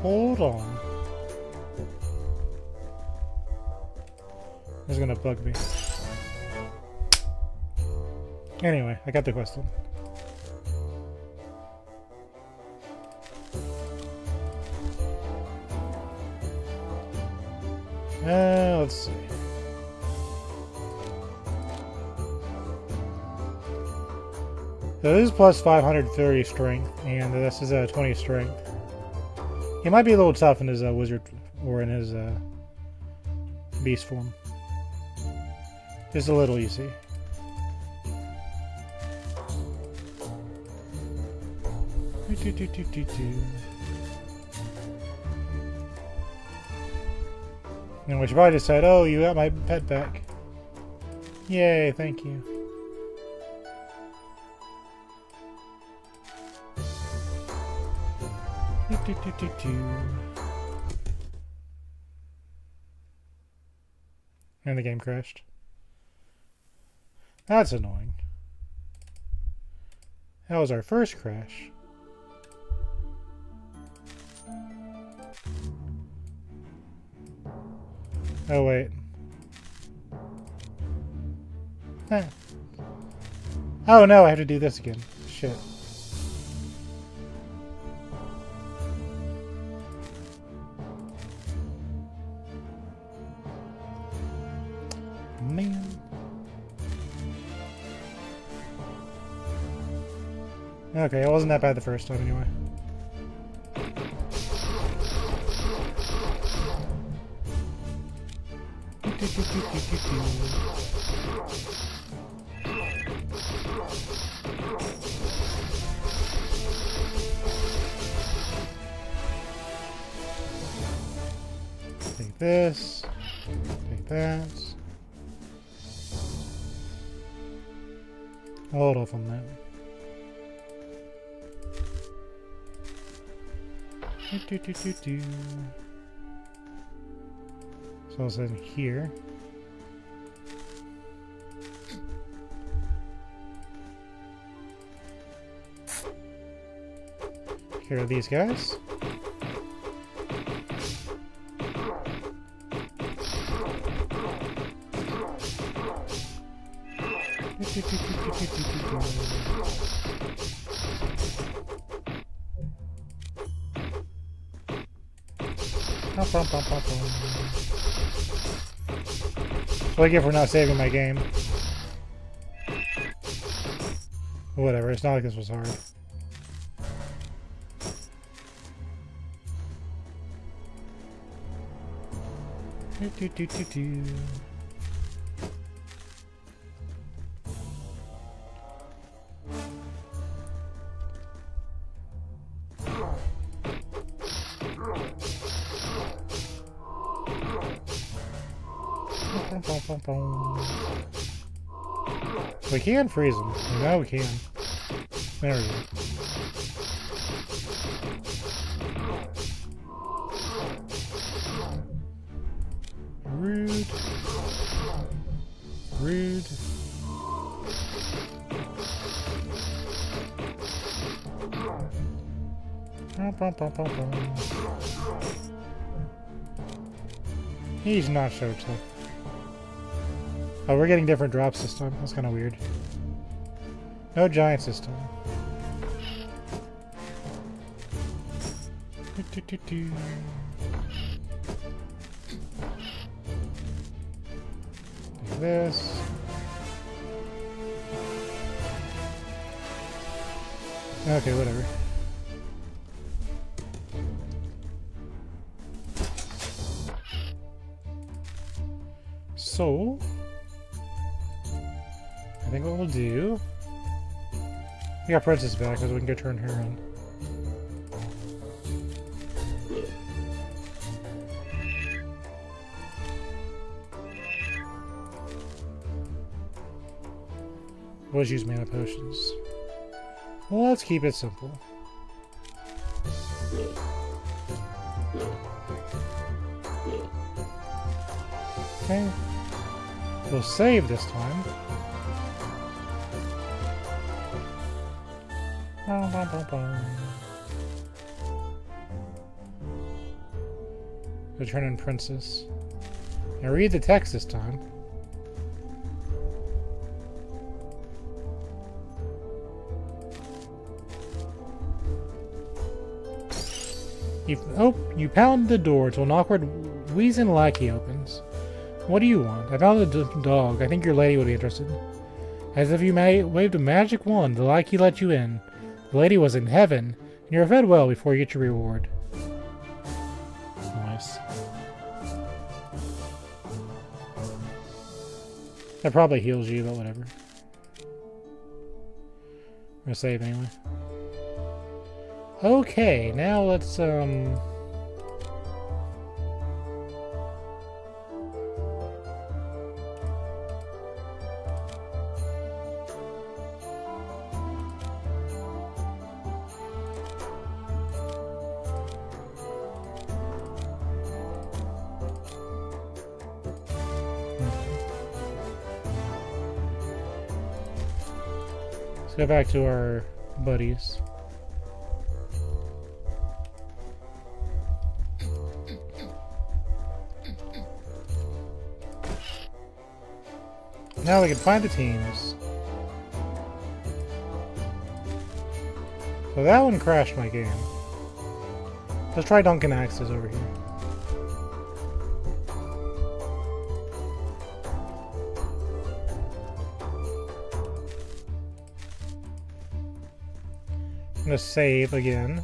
A: Hold on. This is gonna bug me. Anyway, I got the question. Let's see. So this is plus 530 strength, and this is 20 strength. He might be a little tough in his wizard or in his beast form. Just a little, you see. And we should probably just said, "Oh, you got my pet back! Yay! Thank you." And the game crashed. That's annoying. That was our first crash. Oh, wait. Huh. Oh, no, I have to do this again. Shit. Man. Okay, it wasn't that bad the first time anyway. Take this. Take that. Hold off on that. So it's in here. Here are these guys. What I get for not saving my game. Whatever, it's not like this was hard. We can freeze them. No, we can. There we go. Rude. Rude. He's not so tough. Oh, we're getting different drops this time. That's kind of weird. No giants this time. Do. Do this. Okay, whatever. So, I think what we'll do... We got Princess back, so we can go turn her in. We'll just use mana potions. Well, let's keep it simple. Okay. We'll save this time. Return in Princess. Now read the text this time. You pound the door till an awkward wheezing lackey opens. What do you want? I found a dog. I think your lady would be interested. As if you waved a magic wand, the lackey let you in. The lady was in heaven, and you're fed well before you get your reward. Nice. That probably heals you, but whatever. I'm gonna save anyway. Okay, now let's, let's go back to our buddies. Now we can find the teams. So that one crashed my game. Let's try Duncan Axes over here. I'm gonna save again.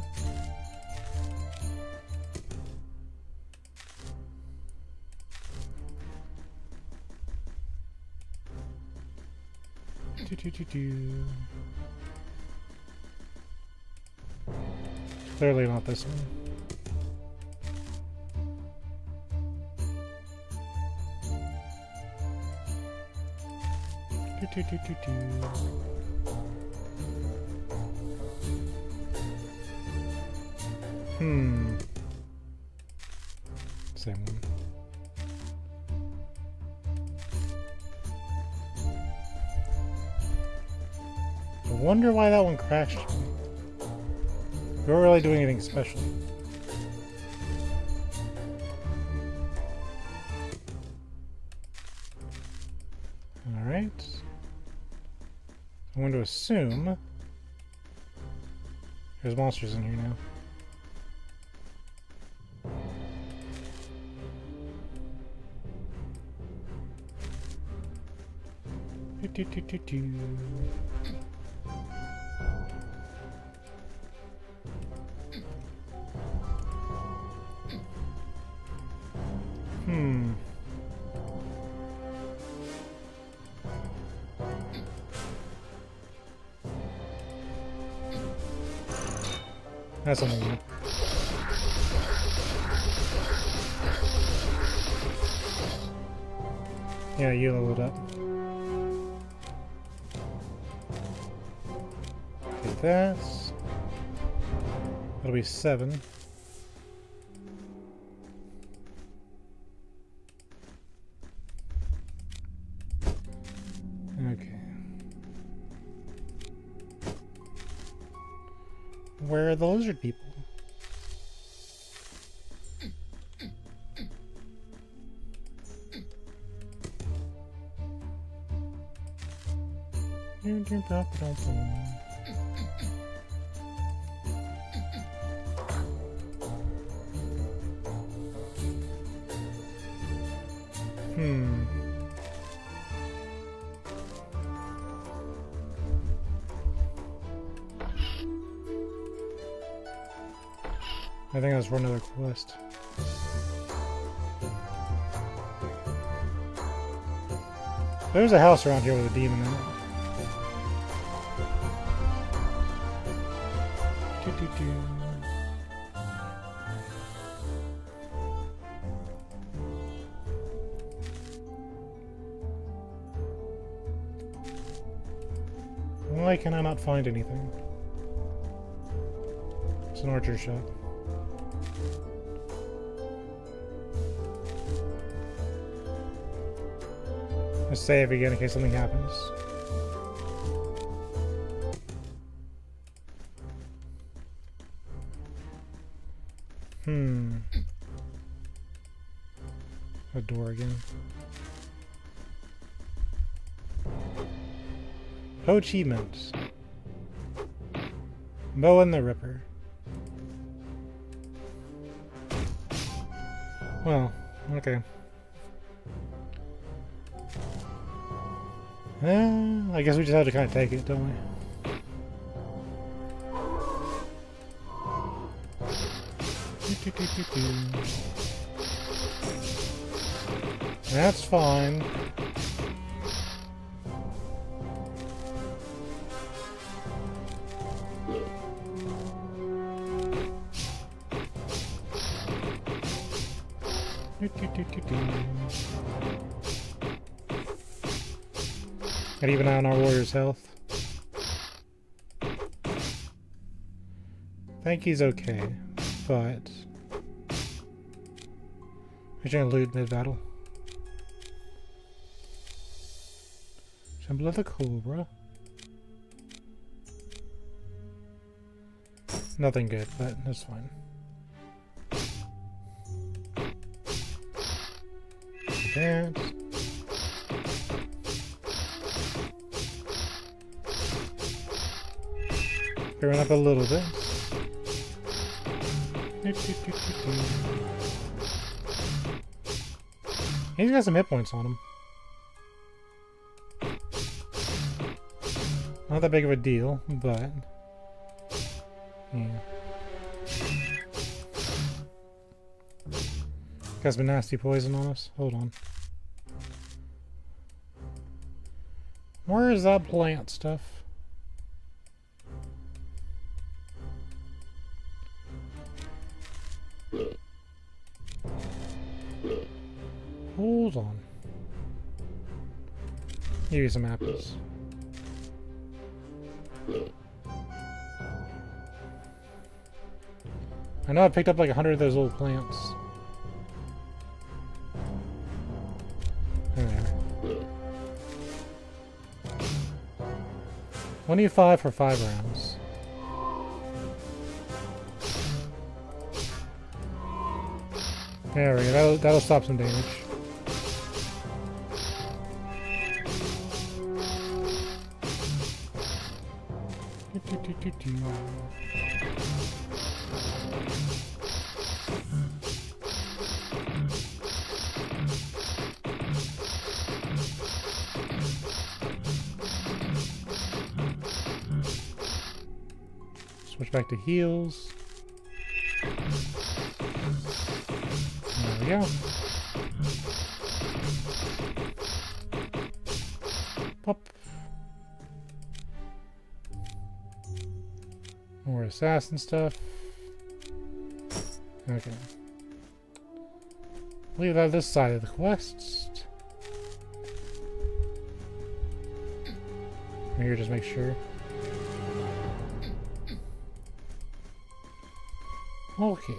A: Clearly not this one. Same one. I wonder why that one crashed. We weren't really doing anything special. Alright. I'm going to assume there's monsters in here now. That's something new. Yeah, you leveled up. Okay, that's... That'll be 7. Okay. Where are the lizard people? I think that's for another quest. There's a house around here with a demon in it. Why can I not find anything? It's an archer shot. Let's save again in case something happens. A door again. Achievements. Moen the Ripper. Well, okay. I guess we just have to kind of take it, don't we? That's fine. Gotta even eye on our warrior's health. I think he's okay, but we're trying to loot mid-battle. Symbol of the Cobra. Nothing good, but that's fine. That. Clearing up a little bit. He's got some hit points on him. Not that big of a deal, but... yeah. Got some nasty poison on us. Hold on. Where is that plant stuff? Hold on. Give you some apples. I know I picked up like 100 of those little plants. There. 25 for 5 rounds. There we go. That'll stop some damage. Switch back to heals. There we go. Pop. More assassin stuff. Okay. Leave that this side of the quest. Here, just make sure. Okay.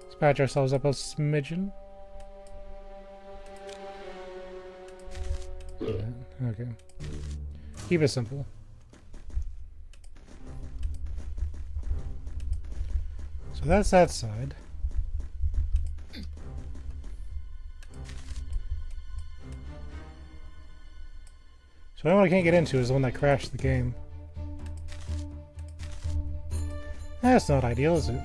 A: Let's patch ourselves up a smidgen. Okay. Keep it simple. So that's that side. So the one I can't get into is the one that crashed the game. That's not ideal, is it?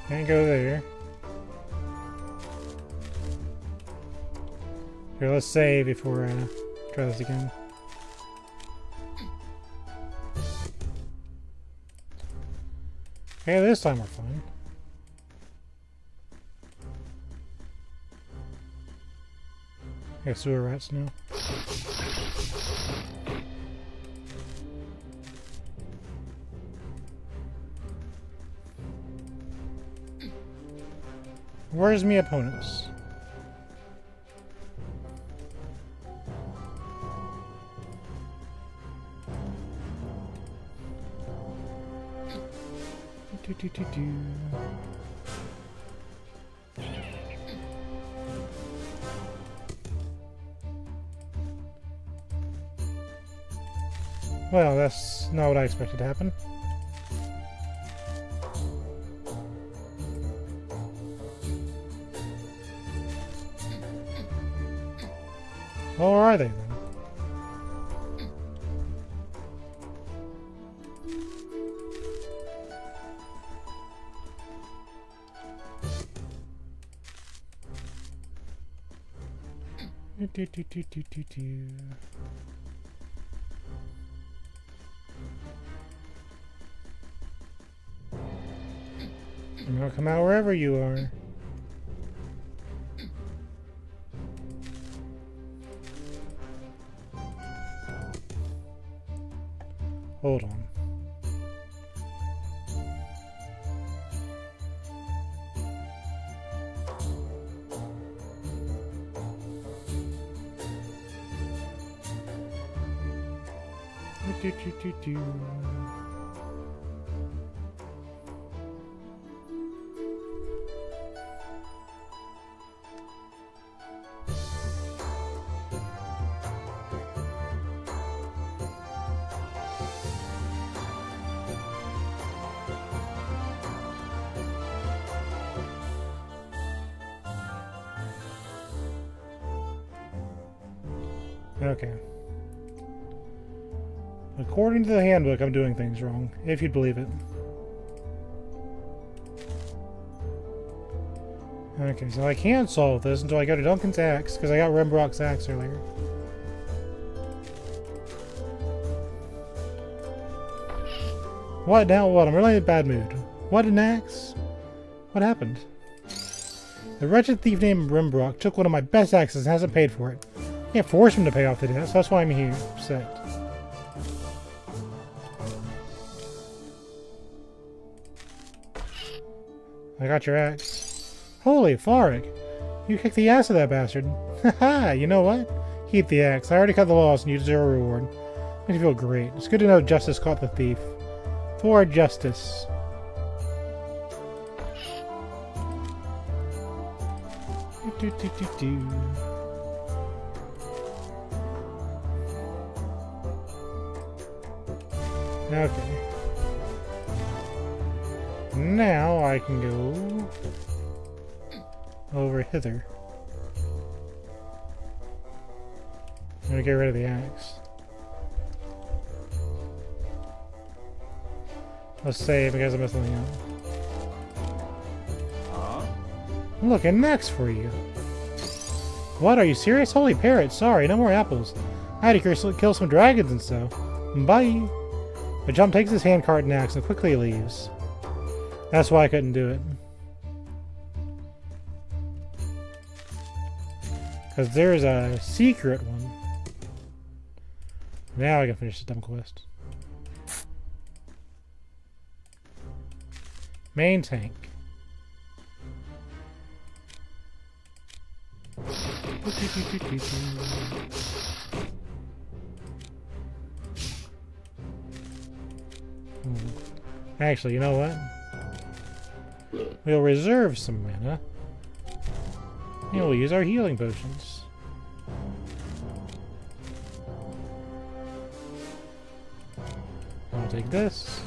A: Can't go there. Here, let's save before try this again. Okay, this time we're fine. I got sewer rats now. Where's me opponents? Well, that's not what I expected to happen. Or are they then? I'm gonna come out wherever you are. Hold on. Okay. According to the handbook, I'm doing things wrong, if you'd believe it. Okay, so I can't solve this until I go to Duncan's axe, because I got Rembrock's axe earlier. What now? What? I'm really in a bad mood. What, an axe? What happened? The wretched thief named Rembrock took one of my best axes and hasn't paid for it. I can't force him to pay off the debt, so that's why I'm here, upset. I got your axe. Holy Farik! You kicked the ass of that bastard. Haha, you know what? Keep the axe. I already cut the loss and you deserve a reward. Makes me feel great. It's good to know justice caught the thief. For justice. Okay. Now I can go over hither. I'm gonna get rid of the axe. Let's save because I messed something up. Look, an axe for you. What, are you serious? Holy parrot, sorry, no more apples. I had to kill some dragons and so. Bye! The Jump takes his handcart and axe and quickly leaves. That's why I couldn't do it. Because there's a secret one. Now I can finish the dumb quest. Main tank. Actually, you know what? We'll reserve some mana. And we'll use our healing potions. I'll take this.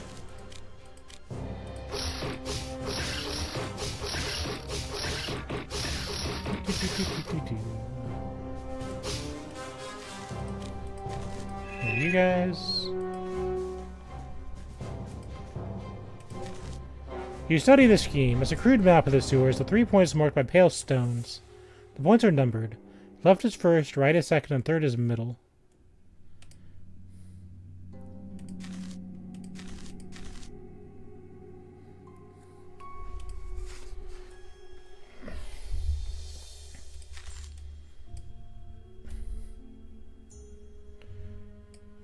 A: You guys. You study the scheme. It's a crude map of the sewers. The 3 points marked by pale stones. The points are numbered. Left is first, right is second, and third is middle.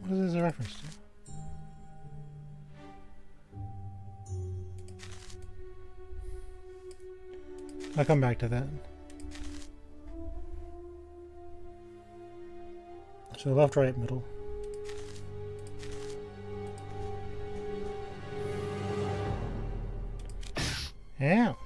A: What is this a reference to? I'll come back to that. So left, right, middle. Ow.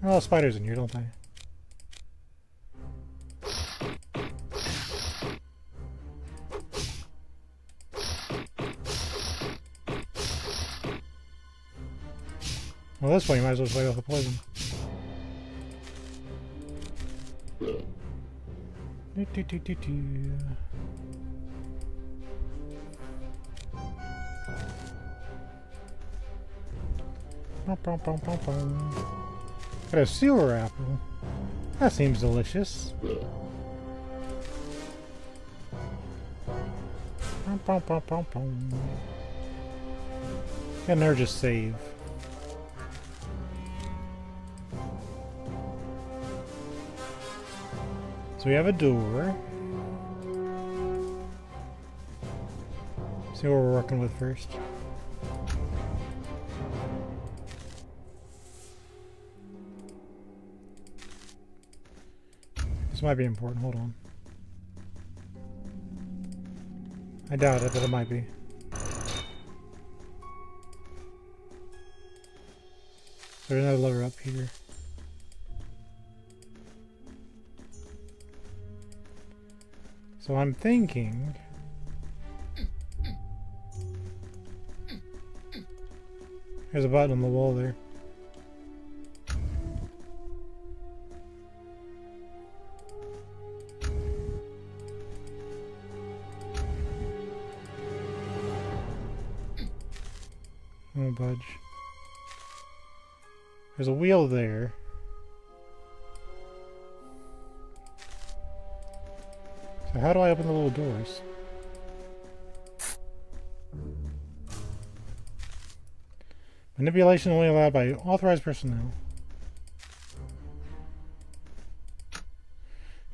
A: Oh, spiders in here, don't they? Well, this way you might as well fight off the poison. Got a sewer apple. That seems delicious. Can never just save. So we have a door. See what we're working with first. This might be important. Hold on. I doubt it, but it might be. There's another lever up here. So I'm thinking There's a button on the wall there. No budge. There's a wheel there. So how do I open the little doors? Manipulation only allowed by authorized personnel.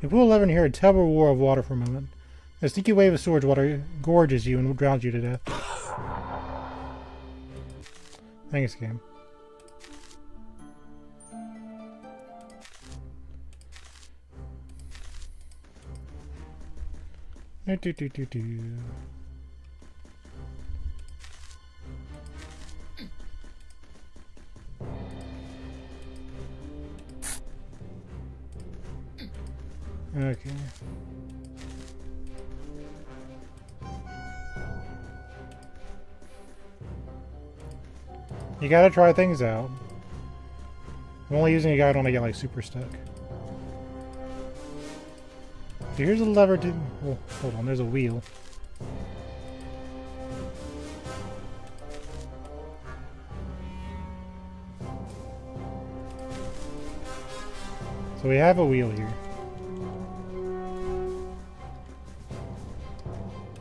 A: You pull a lever and hear a tub or roar of water for a moment. A sneaky wave of sewage water gorges you and drowns you to death. Thanks, game. Do. Okay. You gotta try things out. I'm only using a guide when I get like super stuck. So here's a lever to... Oh, hold on, there's a wheel. So we have a wheel here.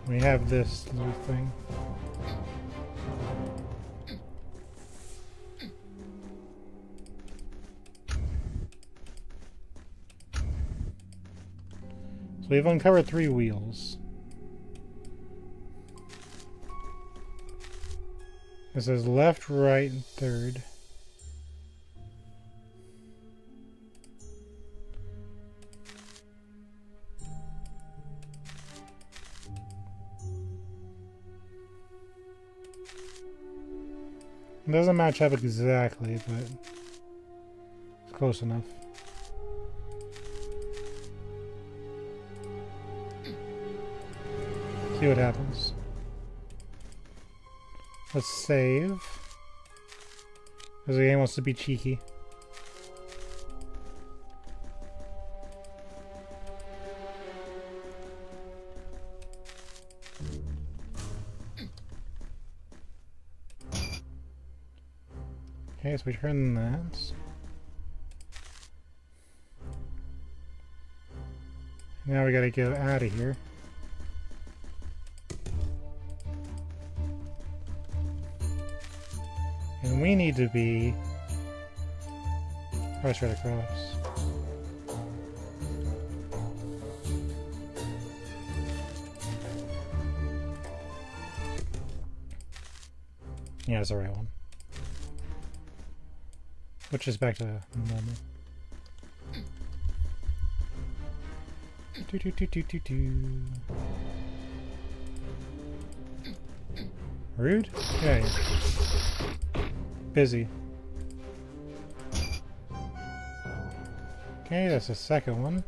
A: We have this little thing. So we've uncovered 3 wheels. It says left, right, and third. It doesn't match up exactly, but it's close enough. See what happens. Let's save. Because the game wants to be cheeky. Okay, so we turn that. Now we gotta get out of here. And we need to be right across. Yeah, it's the right one. Which is back to normal. Rude? Yeah. Busy. Okay, that's the second one.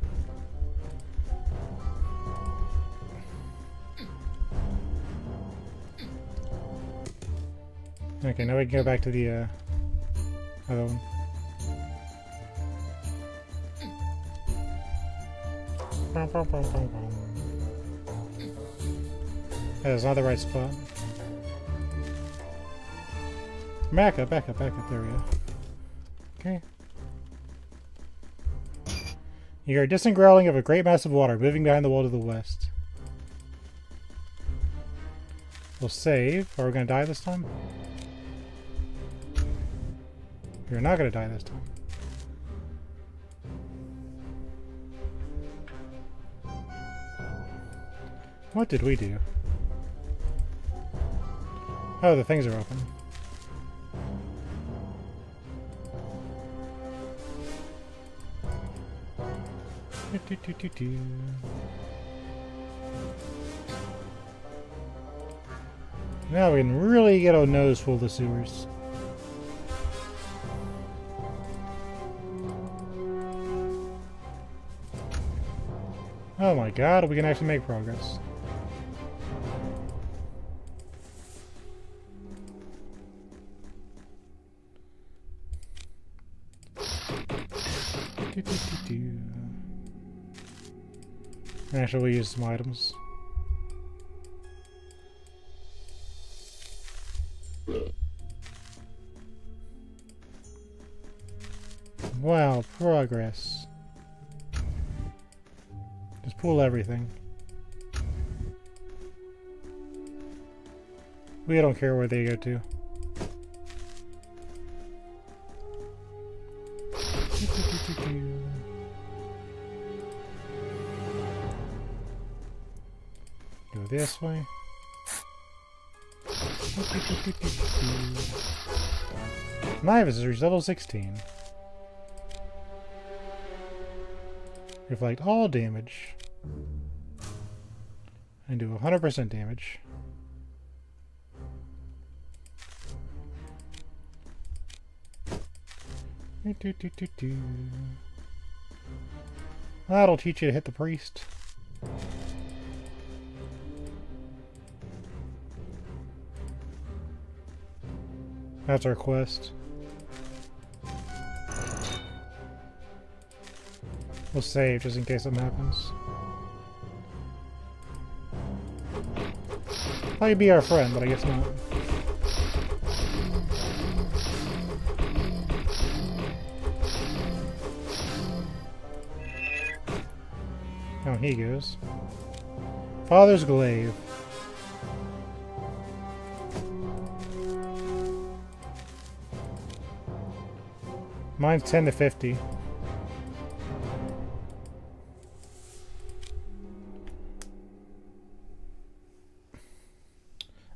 A: Okay, now we can go back to the other one. That's not the right spot. Back up, back up, back up. There we go. Okay. You hear a distant growling of a great mass of water moving behind the wall to the west. We'll save. Are we going to die this time? You're not going to die this time. What did we do? Oh, the things are open. Now we can really get a nose full of the sewers. Oh my god, we can actually make progress. Actually, we'll use some items. Wow, progress. Just pull everything. We don't care where they go to. Go this way. Mavis has reached level 16. Reflect all damage. And do 100% damage. That'll teach you to hit the priest. That's our quest. We'll save just in case something happens. Thought you'd be our friend, but I guess not. Oh, he goes. Father's glaive. Mine's 10 to 50.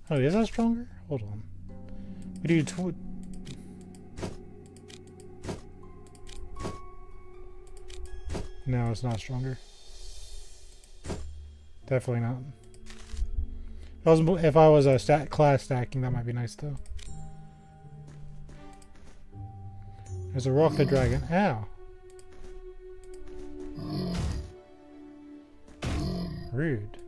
A: Oh, is that stronger? Hold on. We do No, it's not stronger. Definitely not. If I was a class stacking, that might be nice though. There's a rock the dragon. Ow. Rude.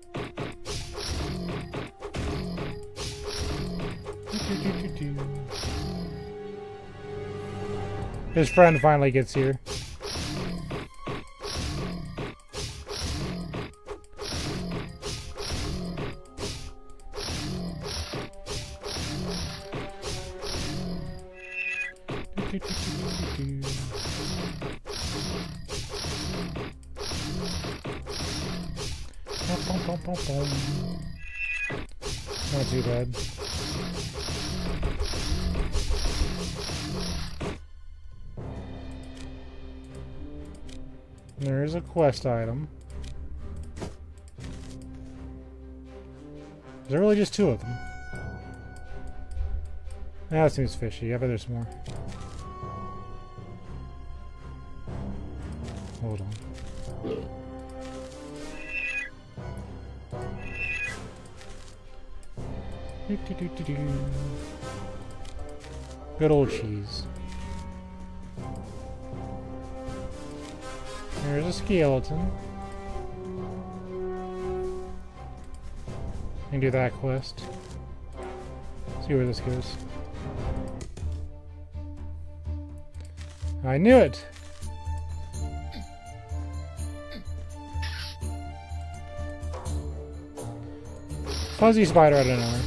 A: His friend finally gets here. Not too bad. There is a quest item. Is there really just two of them? That seems fishy. I bet there's more. Hold on. Good old cheese. There's a skeleton. And do that quest. See where this goes. I knew it! Fuzzy spider out of nowhere.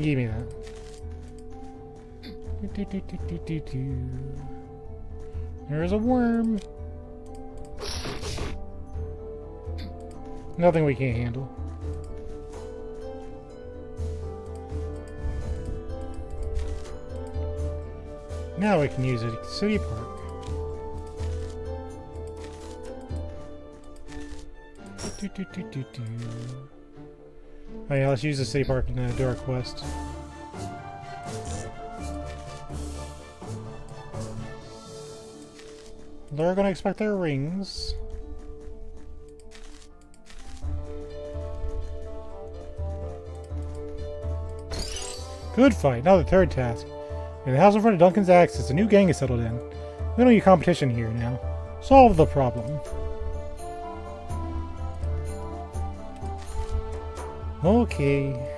A: Give me that. There's a worm. Nothing we can't handle. Now we can use it at City Park. Oh yeah, let's use the City Park and do our quest. They're gonna expect their rings. Good fight. Now the third task. In the house in front of Duncan's axis, a new gang is settled in. We don't need competition here now. Solve the problem. Okay.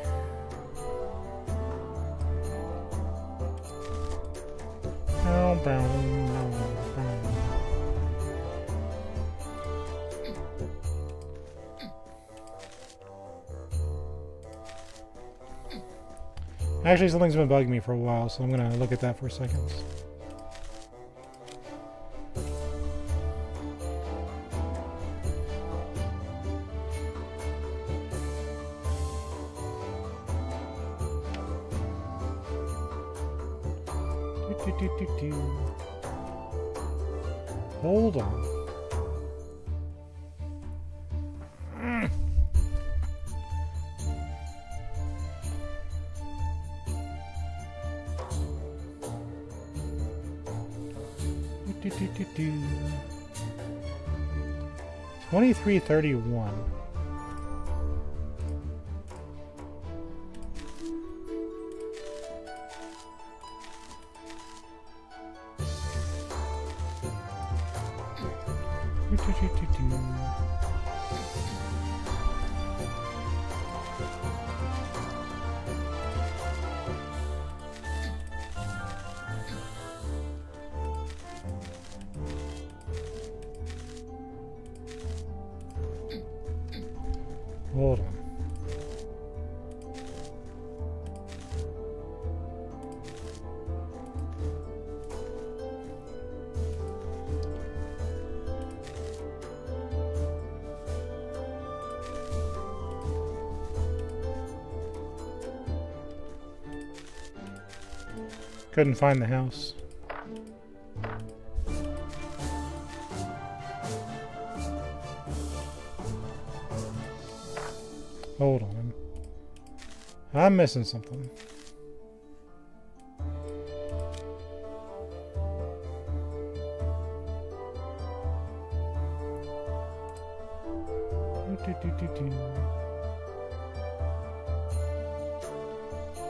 A: Actually, something's been bugging me for a while, so I'm gonna look at that for a second. Hold on. Do, do, do, do. 2331. Do, do, do, do, do. Hold on. Couldn't find the house. Hold on. I'm missing something.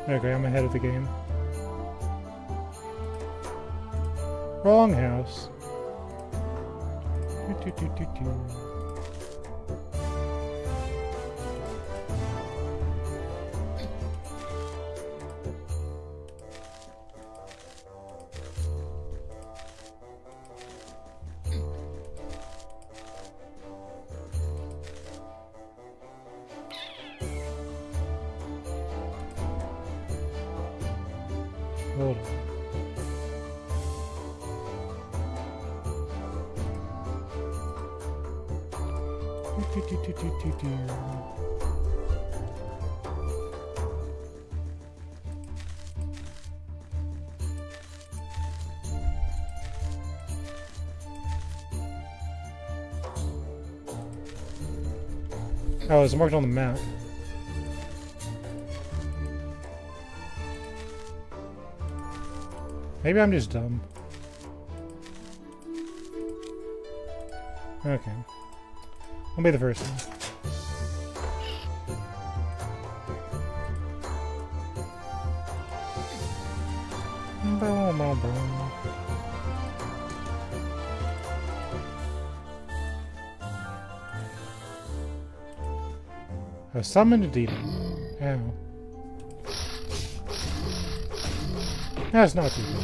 A: Okay, I'm ahead of the game. Wrong house. Hold on. Oh, it's marked on the map. Maybe I'm just dumb. Okay. I'll be the first one. Boom, boom, boom. I summoned a demon. Ow. That's not too bad.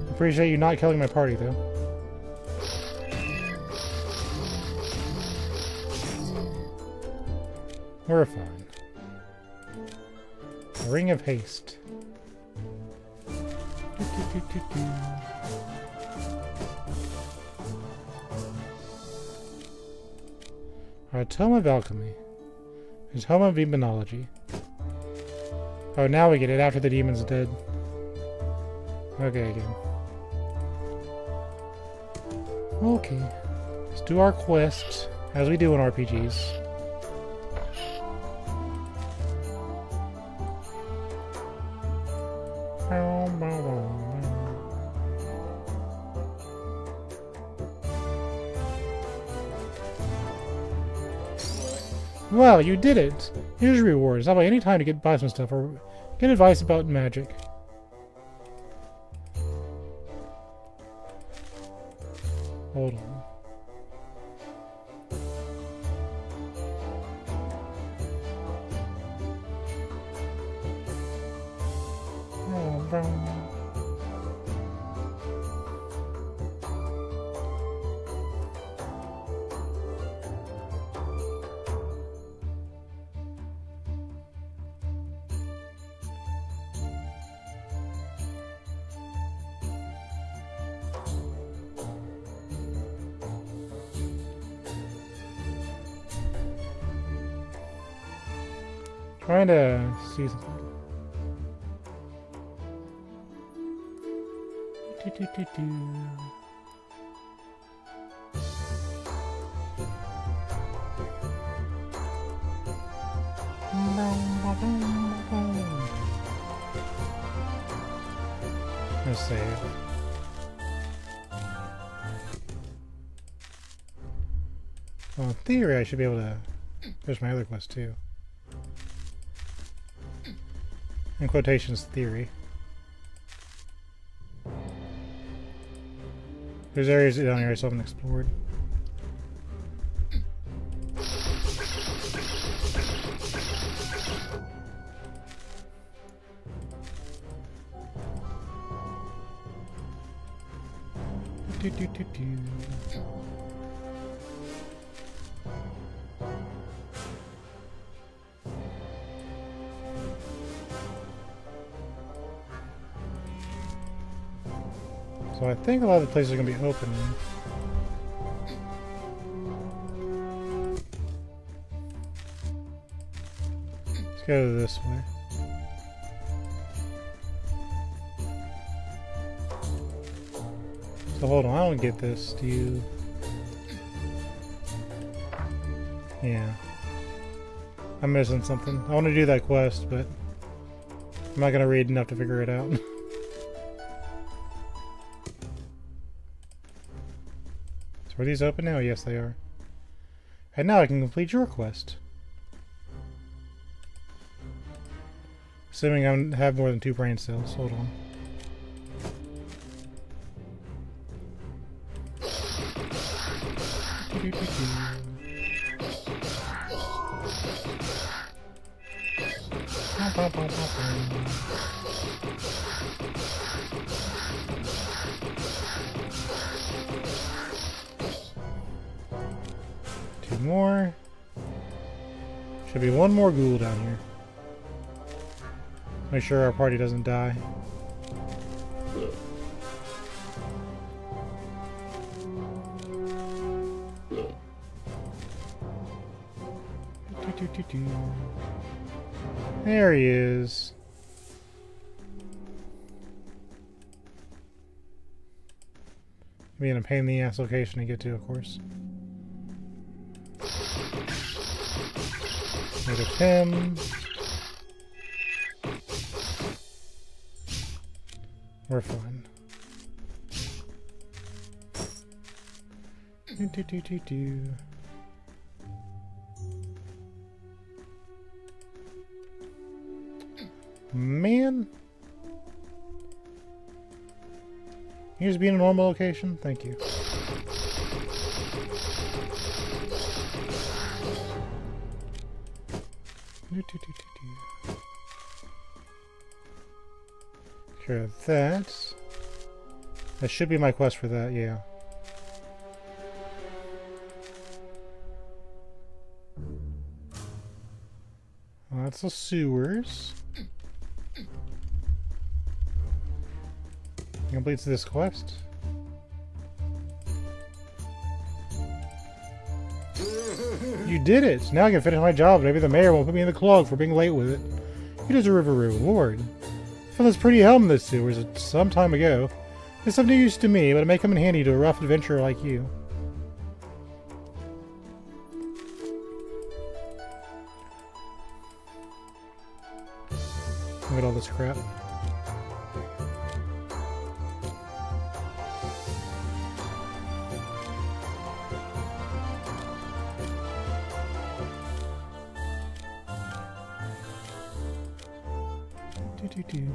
A: Appreciate you not killing my party, though. We're fine. A ring of haste. Our tome of alchemy. His tome of demonology. Oh, now we get it after the demon's dead. Okay, again. Okay. Let's do our quest, as we do in RPGs. Well, you did it! Here's your reward. Stop by any time to buy some stuff or get advice about magic. Hold on. Trying to see something. Let's save. Well, in theory, I should be able to finish my other quest too. In quotations, theory. There's areas down here I still haven't explored. So I think a lot of the places are going to be open. Let's go this way. So hold on, I don't get this. Do you... Yeah. I'm missing something. I want to do that quest, but I'm not going to read enough to figure it out. Are these open now? Yes, they are. And now I can complete your quest. Assuming I have more than 2 brain cells. Hold on. More. Should be one more ghoul down here. Make sure our party doesn't die. There he is. Being a pain in the ass location to get to, of course. Rid of him. We're fine. Man. Can you just be in a normal location? Thank you. Sure, that should be my quest for that, yeah. Well, that's the sewers. Completes this quest. You did it! Now I can finish my job. Maybe the mayor won't put me in the clog for being late with it. You deserve a reward. I found this pretty helm in the sewers some time ago. It's of no use to me, but it may come in handy to a rough adventurer like you. Look at all this crap. Do-do-do.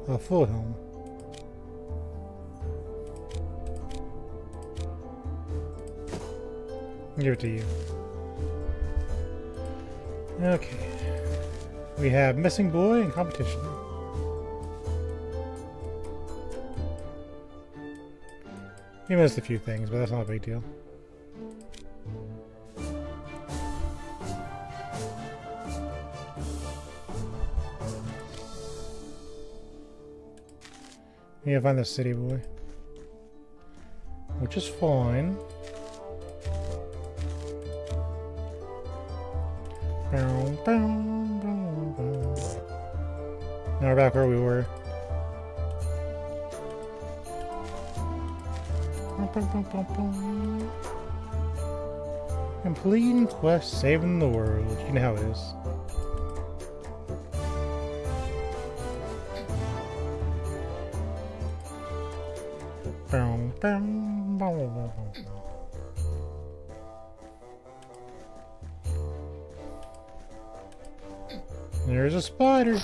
A: A full helm. Give it to you. Okay. We have Missing Boy and Competition. We missed a few things, but that's not a big deal. We gotta find the city boy. Which is fine. Now we're back where we were. Completing quest, saving the world. You know how it is. There's a spider.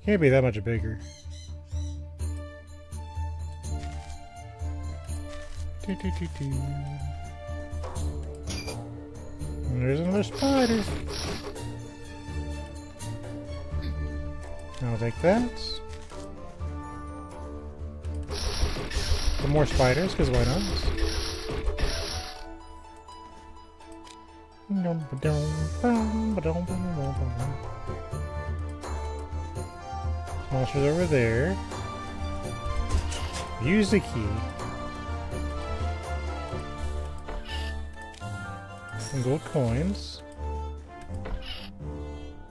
A: Can't be that much bigger. And there's another spider. I'll take that. Some more spiders, because why not? Monsters over there. Use the key. Some gold coins.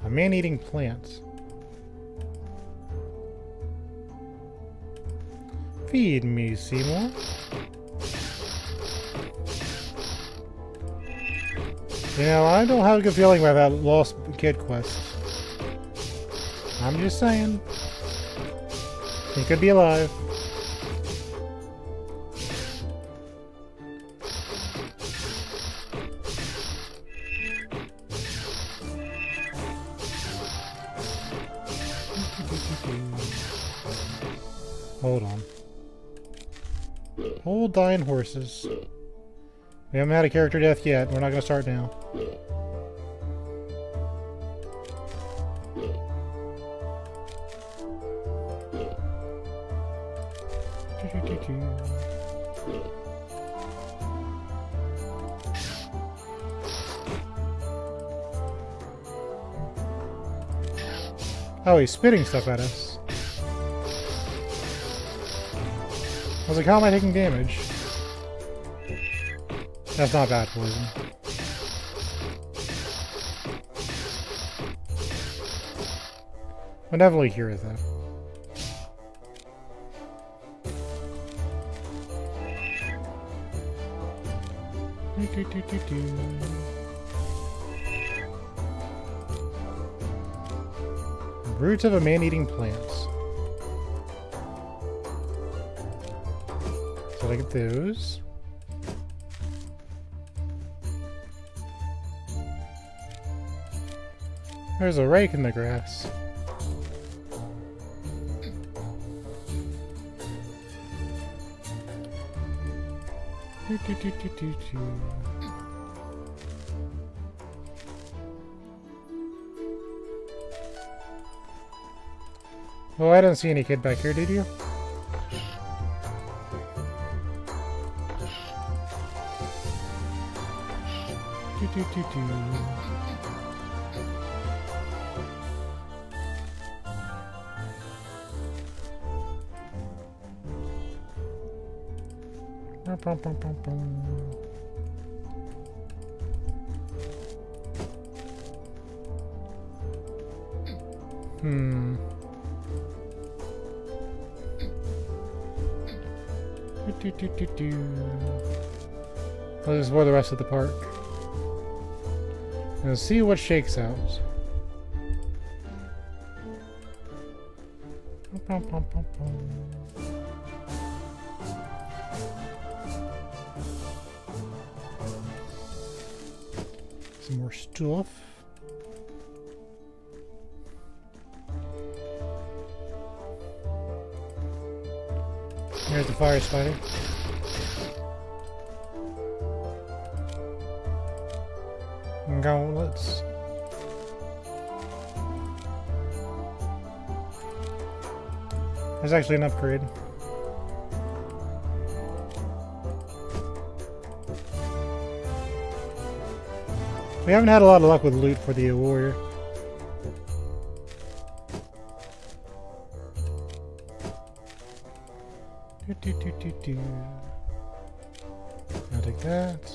A: A man-eating plant. Feed me, Seymour. You know, I don't have a good feeling about that lost kid quest. I'm just saying. He could be alive. Hold on. Hold dying horses. We haven't had a character death yet. We're not going to start now. Oh, he's spitting stuff at us. I was like, how am I taking damage? That's not bad poison. I'll definitely hear it though. Roots of a man-eating plant. So I get those. There's a rake in the grass. Oh, I don't see any kid back here, did you? Let's explore the rest of the park. And see what shakes out. Some more stuff. Here's the fire spider. And gauntlets. There's actually an upgrade. We haven't had a lot of luck with loot for the warrior. I'll take that.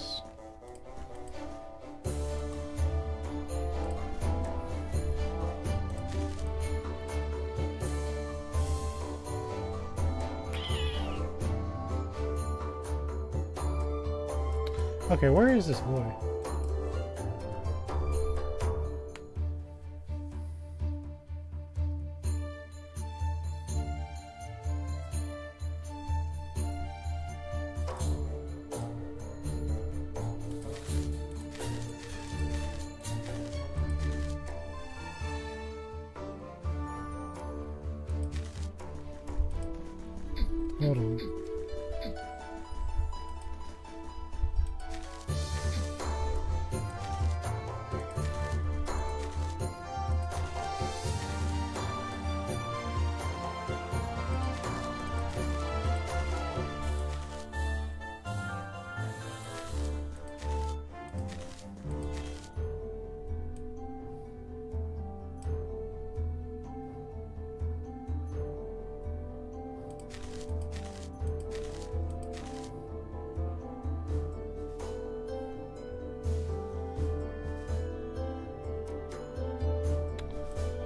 A: Okay, where is this boy? Hold on.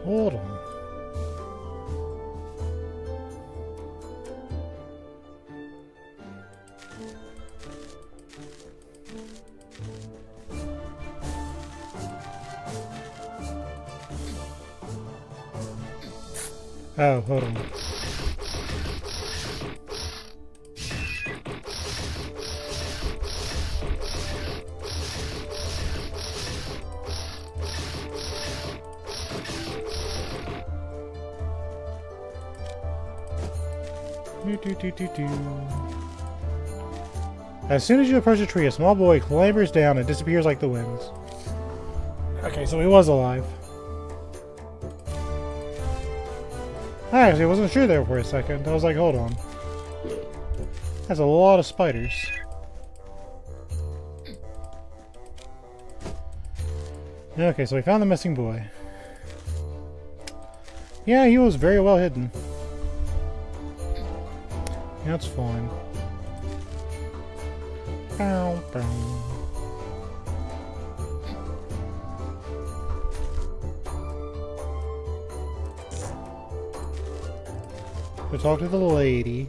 A: Hold on. Oh, hold on. As soon as you approach the tree, a small boy clambers down and disappears like the wind. Okay, so he was alive. I actually wasn't sure there for a second. I was like, hold on. That's a lot of spiders. Okay, so we found the missing boy. Yeah, he was very well hidden. That's fine. Bow, bow. Go talk to the lady.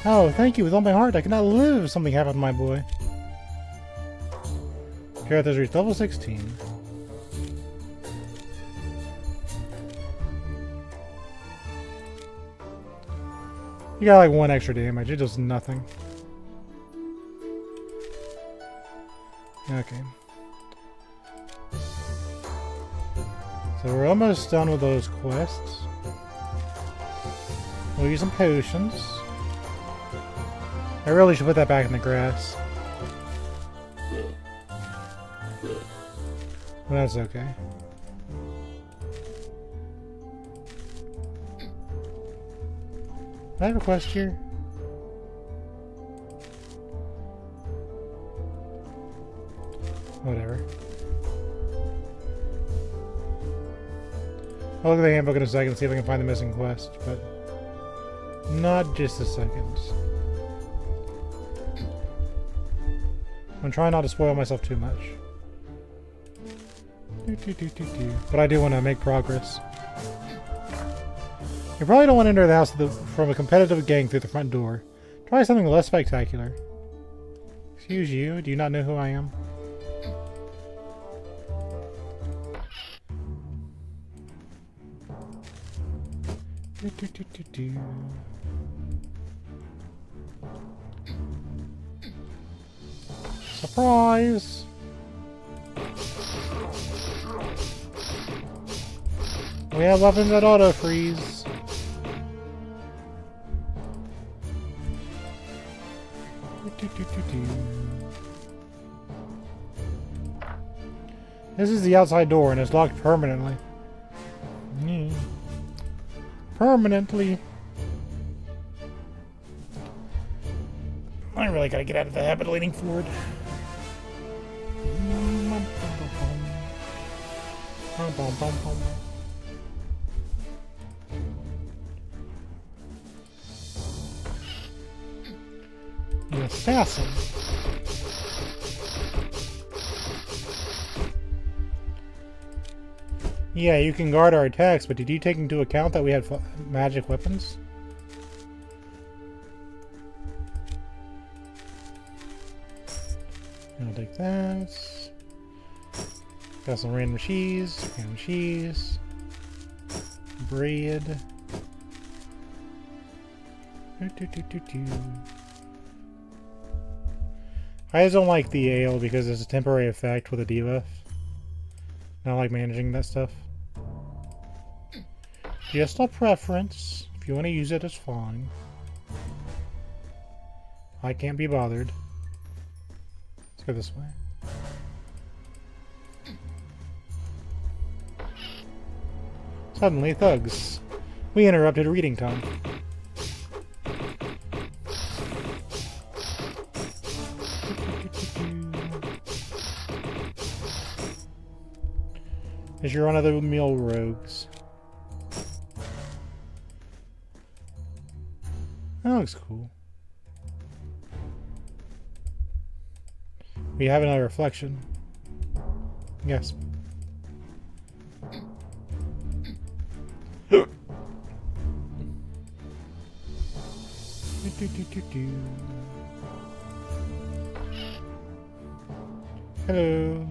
A: Oh, thank you with all my heart. I cannot live if something happened to my boy. Character has reached level 16. You got like 1 extra damage, it does nothing. Okay. So we're almost done with those quests. We'll use some potions. I really should put that back in the grass. But that's okay. Do I have a quest here? Whatever. I'll look at the handbook in a second and see if I can find the missing quest, but not just a second. I'm trying not to spoil myself too much. But I do want to make progress. You probably don't want to enter the house from a competitive gang through the front door. Try something less spectacular. Excuse you, do you not know who I am? Surprise! We have weapons that auto freeze. This is the outside door and it's locked permanently. Permanently. I really gotta get out of the habit of leaning forward. An assassin. Yeah, you can guard our attacks, but did you take into account that we had magic weapons? I'll take that. Got some random cheese, bread. I just don't like the ale because it's a temporary effect with a debuff. I don't like managing that stuff. Just a preference. If you want to use it, it's fine. I can't be bothered. Let's go this way. Suddenly, thugs. We interrupted reading time. As you're one of the meal rogues. That looks cool. We have another reflection. Yes. Hello.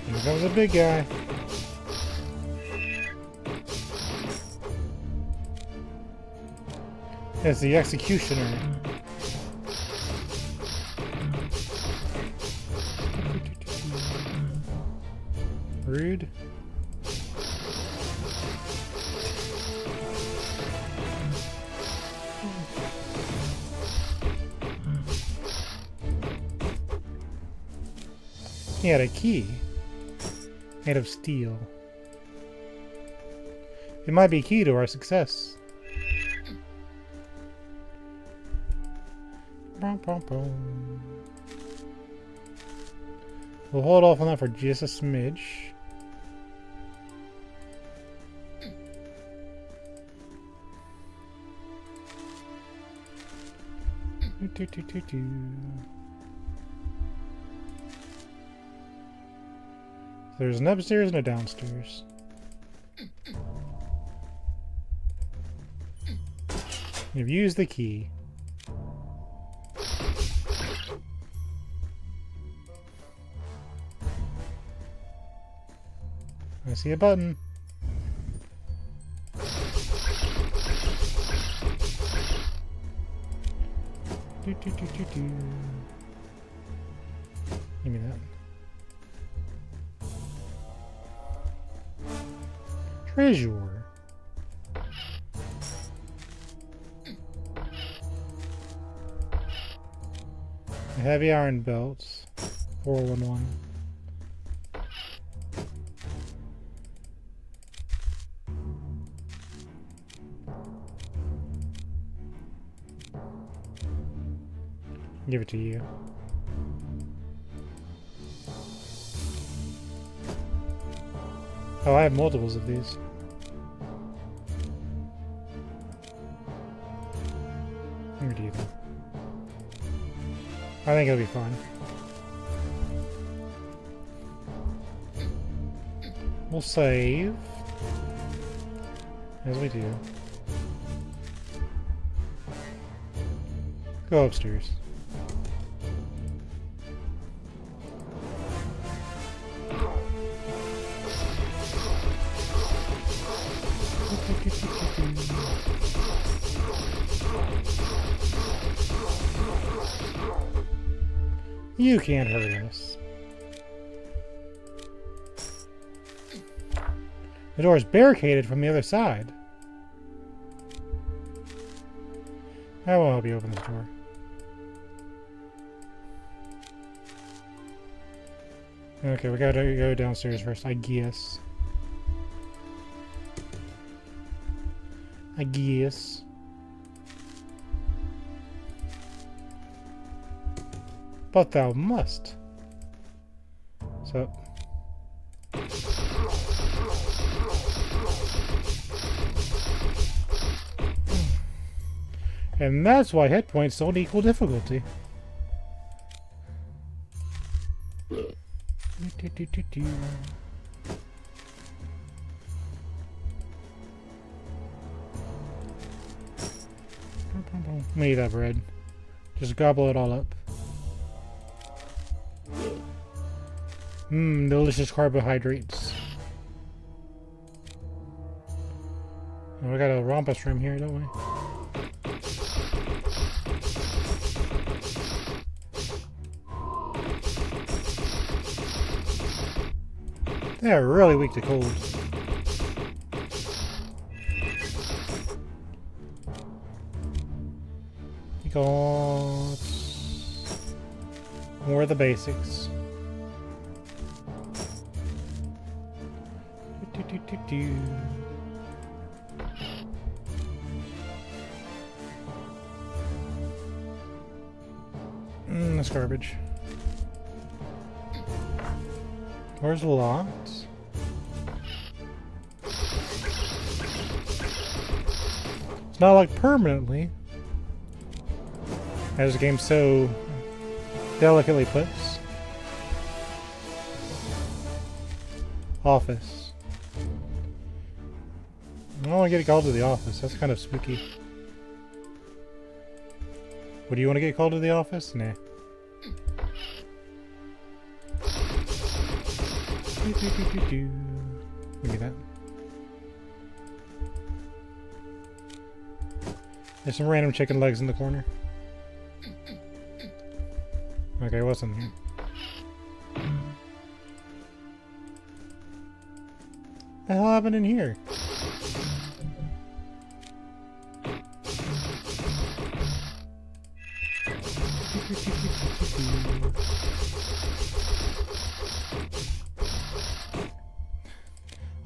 A: Here comes a big guy. It's the executioner. Rude. He had a key. Made of steel. It might be key to our success. We'll hold off on that for just a smidge. There's an upstairs and a downstairs. You've used the key. I see a button. Give me that. Treasure. A heavy iron belt. 411. Give it to you. Oh, I have multiples of these. Give it to you then. I think it'll be fine. We'll save. As we do. Go upstairs. You can't hurt us. The door is barricaded from the other side. I will help you open this door. Okay, we gotta go downstairs first, I guess. I guess. But thou must. So. And that's why hit points don't equal difficulty. Let me eat that bread. Just gobble it all up. Mmm, delicious carbohydrates. Oh, we got a rumpus room here, don't we? They're really weak to cold. Because more of the basics. That's garbage. Where's the locked? It's not locked permanently, as the game so delicately puts. Office. I don't want to get called to the office. That's kind of spooky. Would you want to get called to the office? Nah. Give me that. There's some random chicken legs in the corner. Okay, what's in here? What the hell happened in here?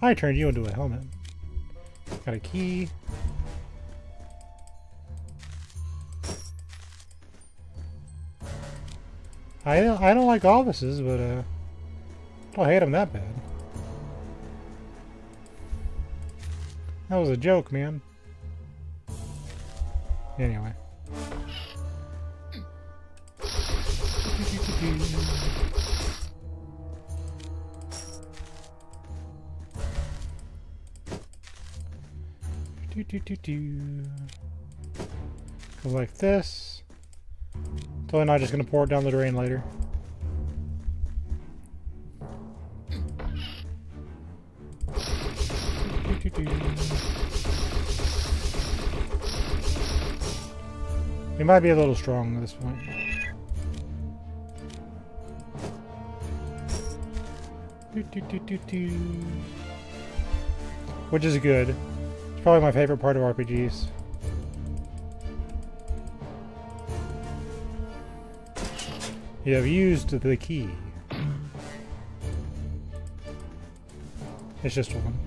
A: I turned you into a helmet. Got a key. I don't like offices, but I don't hate them that bad. That was a joke, man. Anyway. Go like this. Totally not just gonna pour it down the drain later. He might be a little strong at this point. Which is good. It's probably my favorite part of RPGs. You have used the key. It's just one.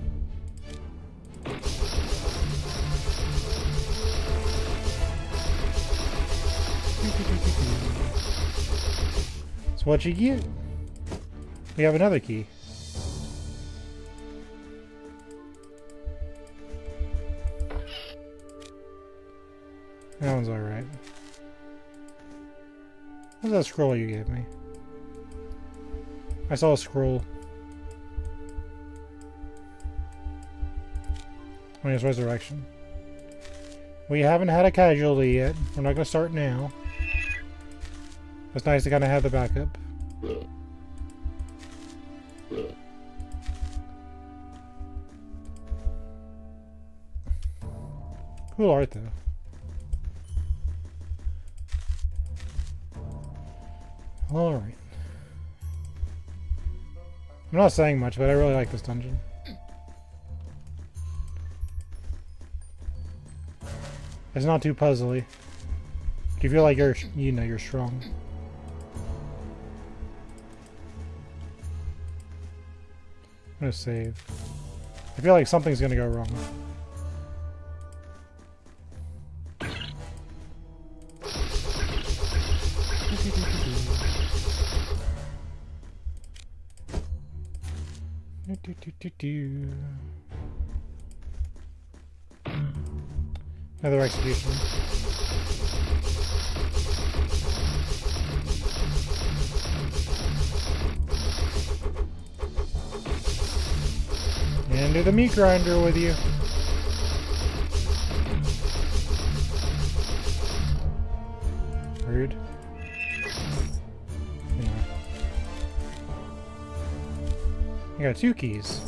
A: So what you get? We have another key. That one's alright. What's that scroll you gave me? I saw a scroll. I mean, it's resurrection. We haven't had a casualty yet. We're not going to start now. It's nice to kind of have the backup. Cool art, though. Alright. I'm not saying much, but I really like this dungeon. It's not too puzzly. You feel like you're strong. I'm gonna save. I feel like something's gonna go wrong. Another execution. And do the meat grinder with you. Rude. Yeah. I got 2 keys.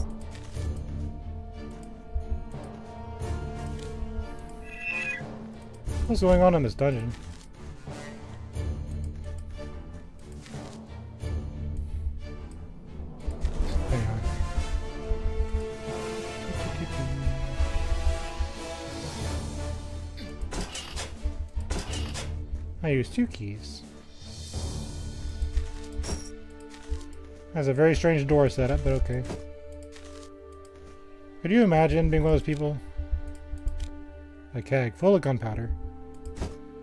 A: What's going on in this dungeon? Hang on. I used 2 keys. That's a very strange door setup, but okay. Could you imagine being one of those people? A keg full of gunpowder.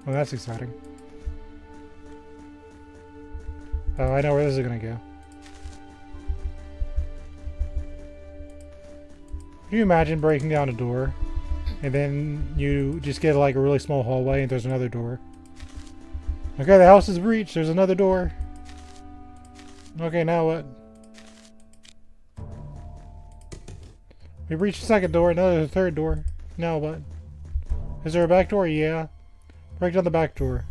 A: Oh, that's exciting. Oh, I know where this is gonna go. Can you imagine breaking down a door, and then you just get like a really small hallway and there's another door? Okay, the house is breached, there's another door. Okay, now what? We breached the second door, now there's a third door. Now what? Is there a back door? Yeah. Break down the back door.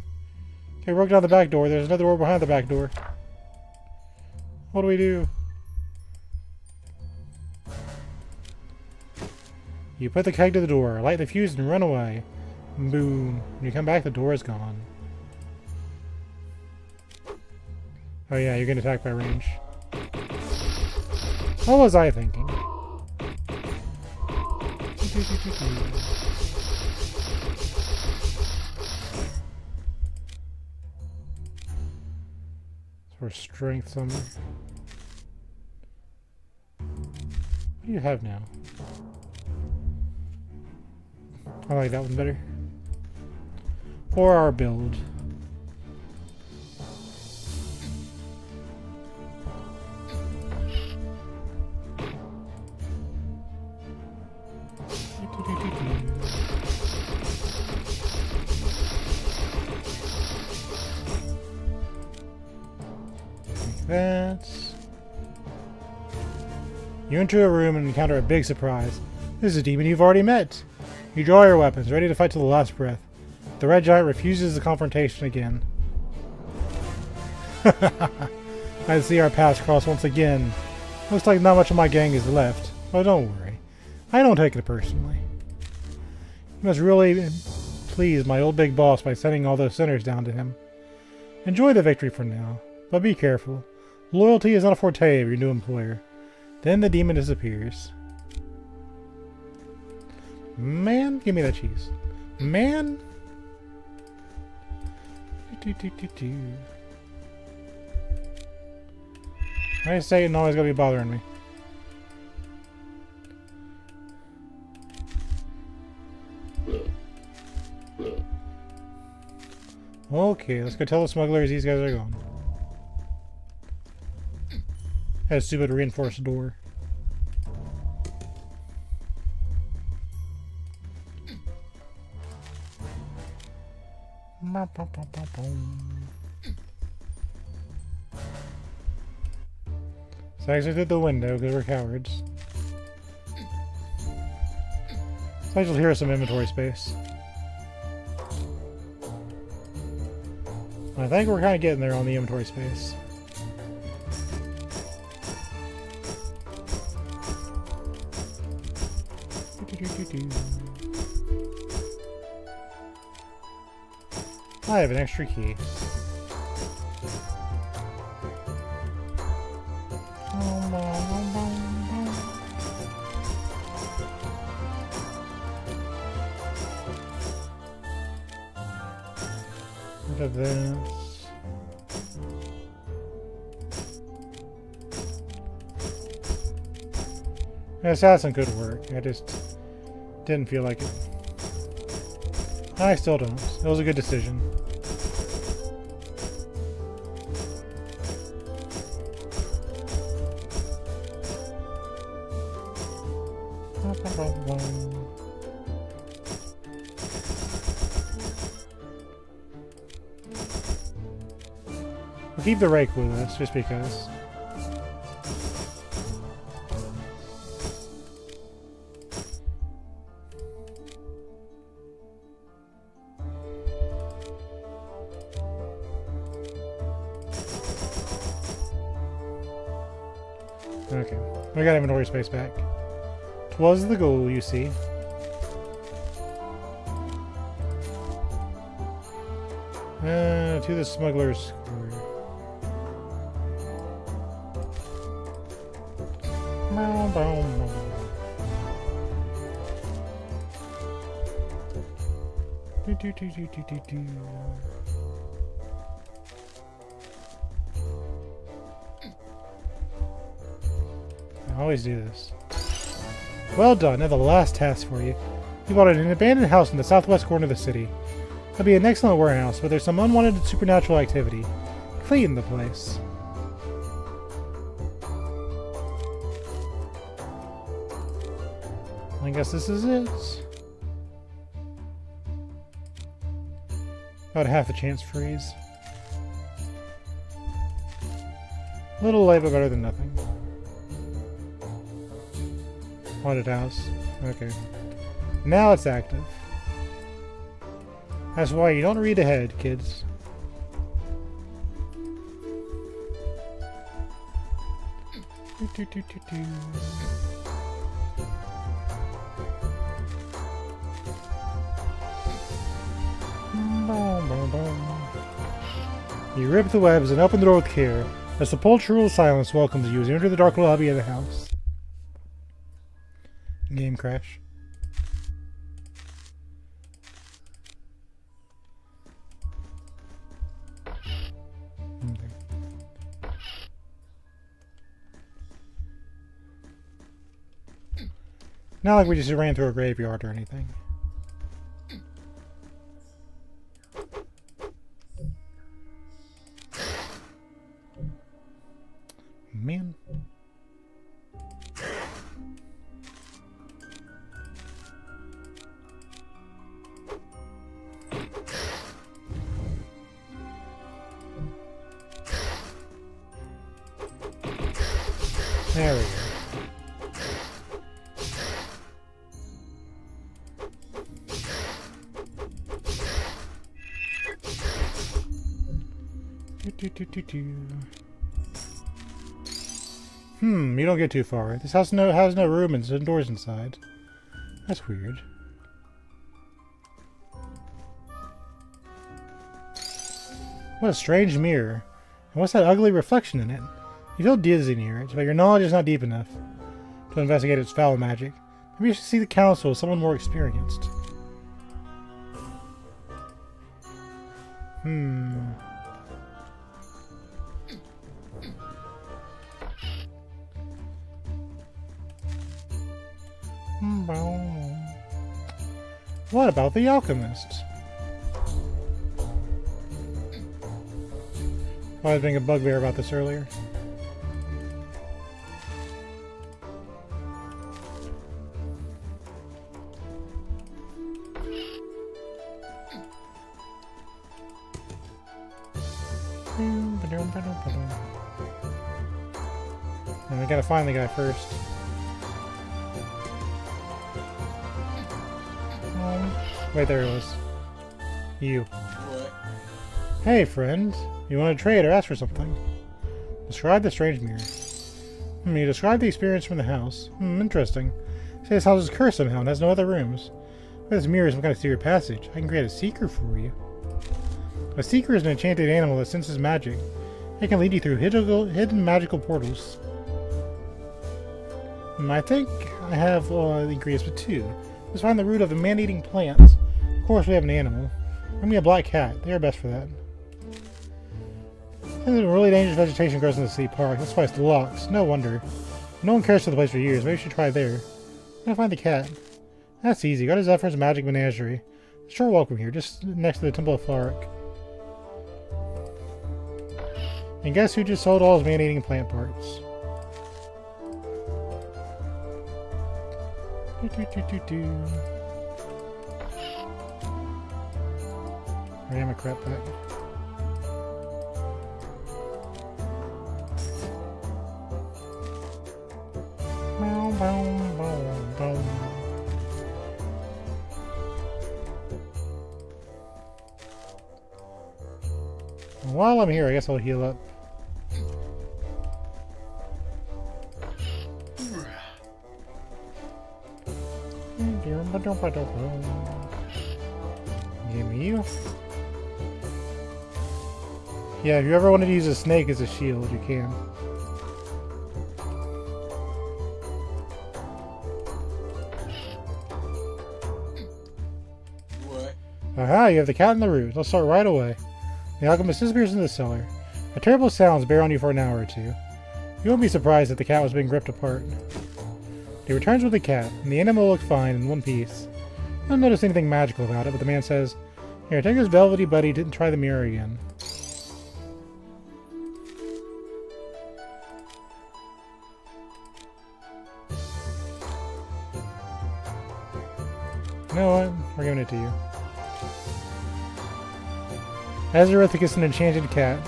A: Okay, broke down the back door. There's another door behind the back door. What do we do? You put the keg to the door, light the fuse, and run away. Boom. When you come back, the door is gone. Oh yeah, you're getting attacked by range. What was I thinking? For strength somewhere. What do you have now? I like that one better. For our build. That. You enter a room and encounter a big surprise. This is a demon you've already met. You draw your weapons, ready to fight to the last breath. The red giant refuses the confrontation again. I see our paths cross once again. Looks like not much of my gang is left. But don't worry. I don't take it personally. You must really please my old big boss by sending all those sinners down to him. Enjoy the victory for now, but be careful. Loyalty is not a forte of your new employer. Then the demon disappears. Man, give me that cheese. Man! I say it always gonna be bothering me. Okay, let's go tell the smugglers these guys are gone. Had a stupid reinforced door. So I exited the window because we're cowards. So here is some inventory space. I think we're kind of getting there on the inventory space. I have an extra key. What of this? Assassin could work. I just didn't feel like it. I still don't. It was a good decision. We'll keep the Rake with us, just because. Okay, we got inventory space back. 'Twas the goal, you see. To the smuggler's quarter. I always do this. Well done. Now the last task for you. You bought an abandoned house in the southwest corner of the city. It'll be an excellent warehouse, but there's some unwanted supernatural activity. Clean the place. I guess this is it. About half a chance freeze. Little late, but better than nothing. Haunted house. Okay. Now it's active. That's why you don't read ahead, kids. You rip the webs and open the door with care. A sepulchral silence welcomes you as you enter the dark lobby of the house. Game crash. Okay. Not like we just ran through a graveyard or anything. Man. There we go. You don't get too far. This house has no room and doors inside. That's weird. What a strange mirror. And what's that ugly reflection in it? You feel dizzy near it, but your knowledge is not deep enough to investigate its foul magic. Maybe you should see the council, someone more experienced. What about the alchemist? I was being a bugbear about this earlier. And we gotta find the guy first. Wait, there it was. You.
B: What?
A: Hey, friend. You want to trade or ask for something? Describe the strange mirror. You described the experience from the house. Interesting. Say this house is cursed somehow and has no other rooms. This mirror is some kind of secret passage. I can create a seeker for you. A seeker is an enchanted animal that senses magic. It can lead you through hidden magical portals. I think I have the ingredients for 2. Let's find the root of a man-eating plant. Of course, we have an animal. Bring me a black cat. They are best for that. There's a really dangerous vegetation grows in the city park. That's why it's locked. No wonder. No one cares for the place for years. Maybe we should try there. I'm gonna find the cat. That's easy. Go to Zephyr's Magic Menagerie. Sure, welcome here, just next to the Temple of Farak. And guess who just sold all his man-eating plant parts? I am a crap pack. Bow, bow, bow, bow. While I'm here, I guess I'll heal up. Give me you. Yeah, if you ever wanted to use a snake as a shield, you can.
B: What?
A: Aha, you have the cat in the root. Let's start right away. The alchemist disappears into the cellar. A terrible sounds bear on you for an hour or 2. You won't be surprised that the cat was being ripped apart. He returns with the cat, and the animal looks fine in one piece. You don't notice anything magical about it, but the man says, "Here, take this velvety buddy and try the mirror again." You know what? We're giving it to you. Azareth is an enchanted cat.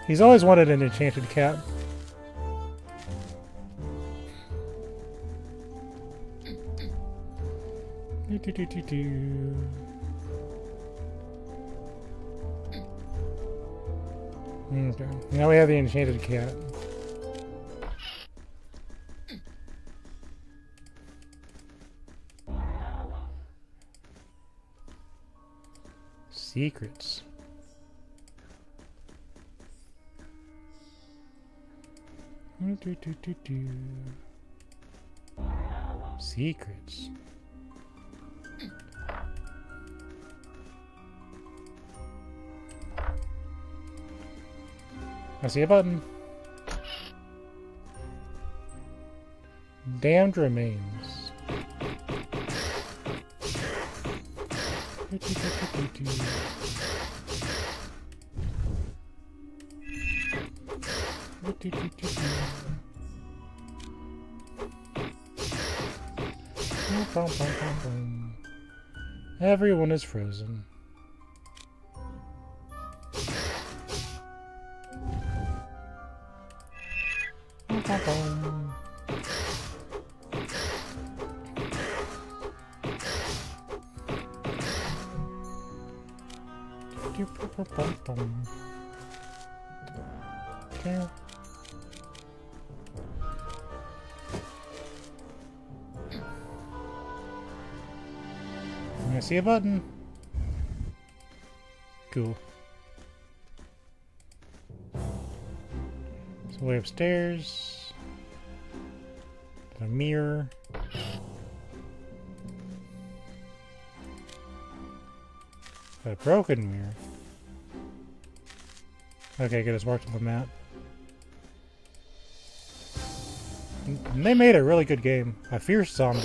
A: He's always wanted an enchanted cat. Okay. Now we have the enchanted cat. Secrets. Secrets. I see a button. Damned remains. Everyone is frozen. Okay. I see a button. Cool. So way upstairs. A mirror. A broken mirror. Okay, good. It's marked on the map. And they made a really good game. A fierce zombie.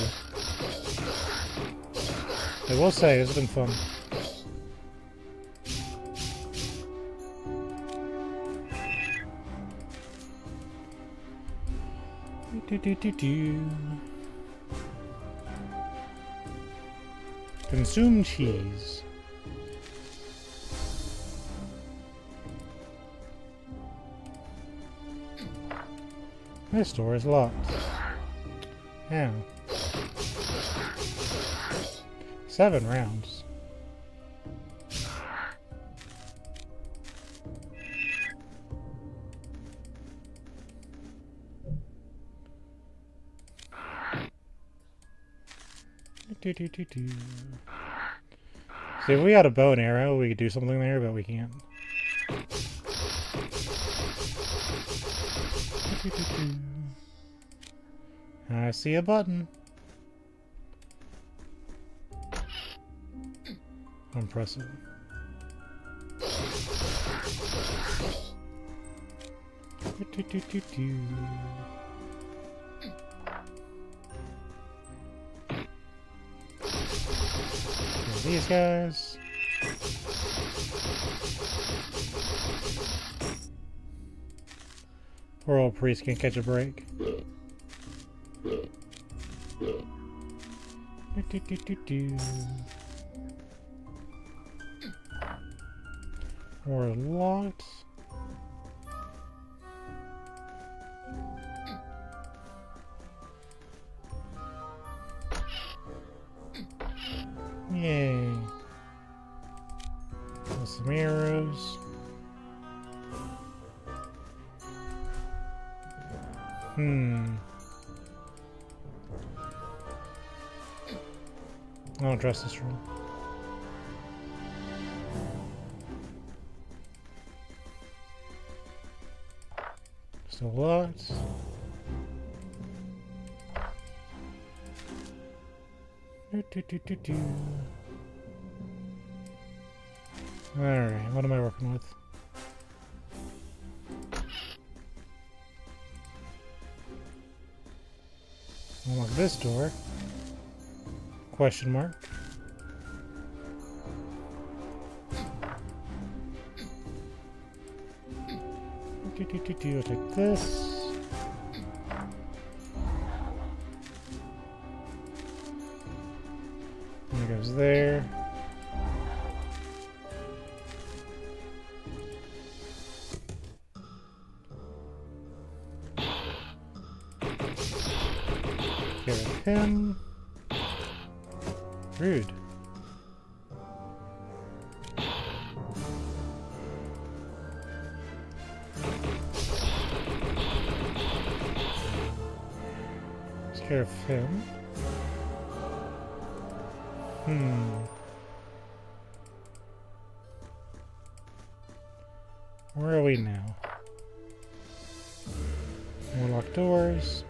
A: I will say, it's been fun. Consume cheese. This door is locked. How? 7 rounds. See, if we had a bow and arrow, we could do something there, but we can't. I see a button. Don't press it. These guys. Poor old priest can't catch a break. We're locked. Yay. With some arrows. I don't trust this room. Still locked. Alright, what am I working with? Unlock this door. Question mark. I'll take this. And it goes there. Get rid of him. Rude. Take care of him. Where are we now? More locked doors.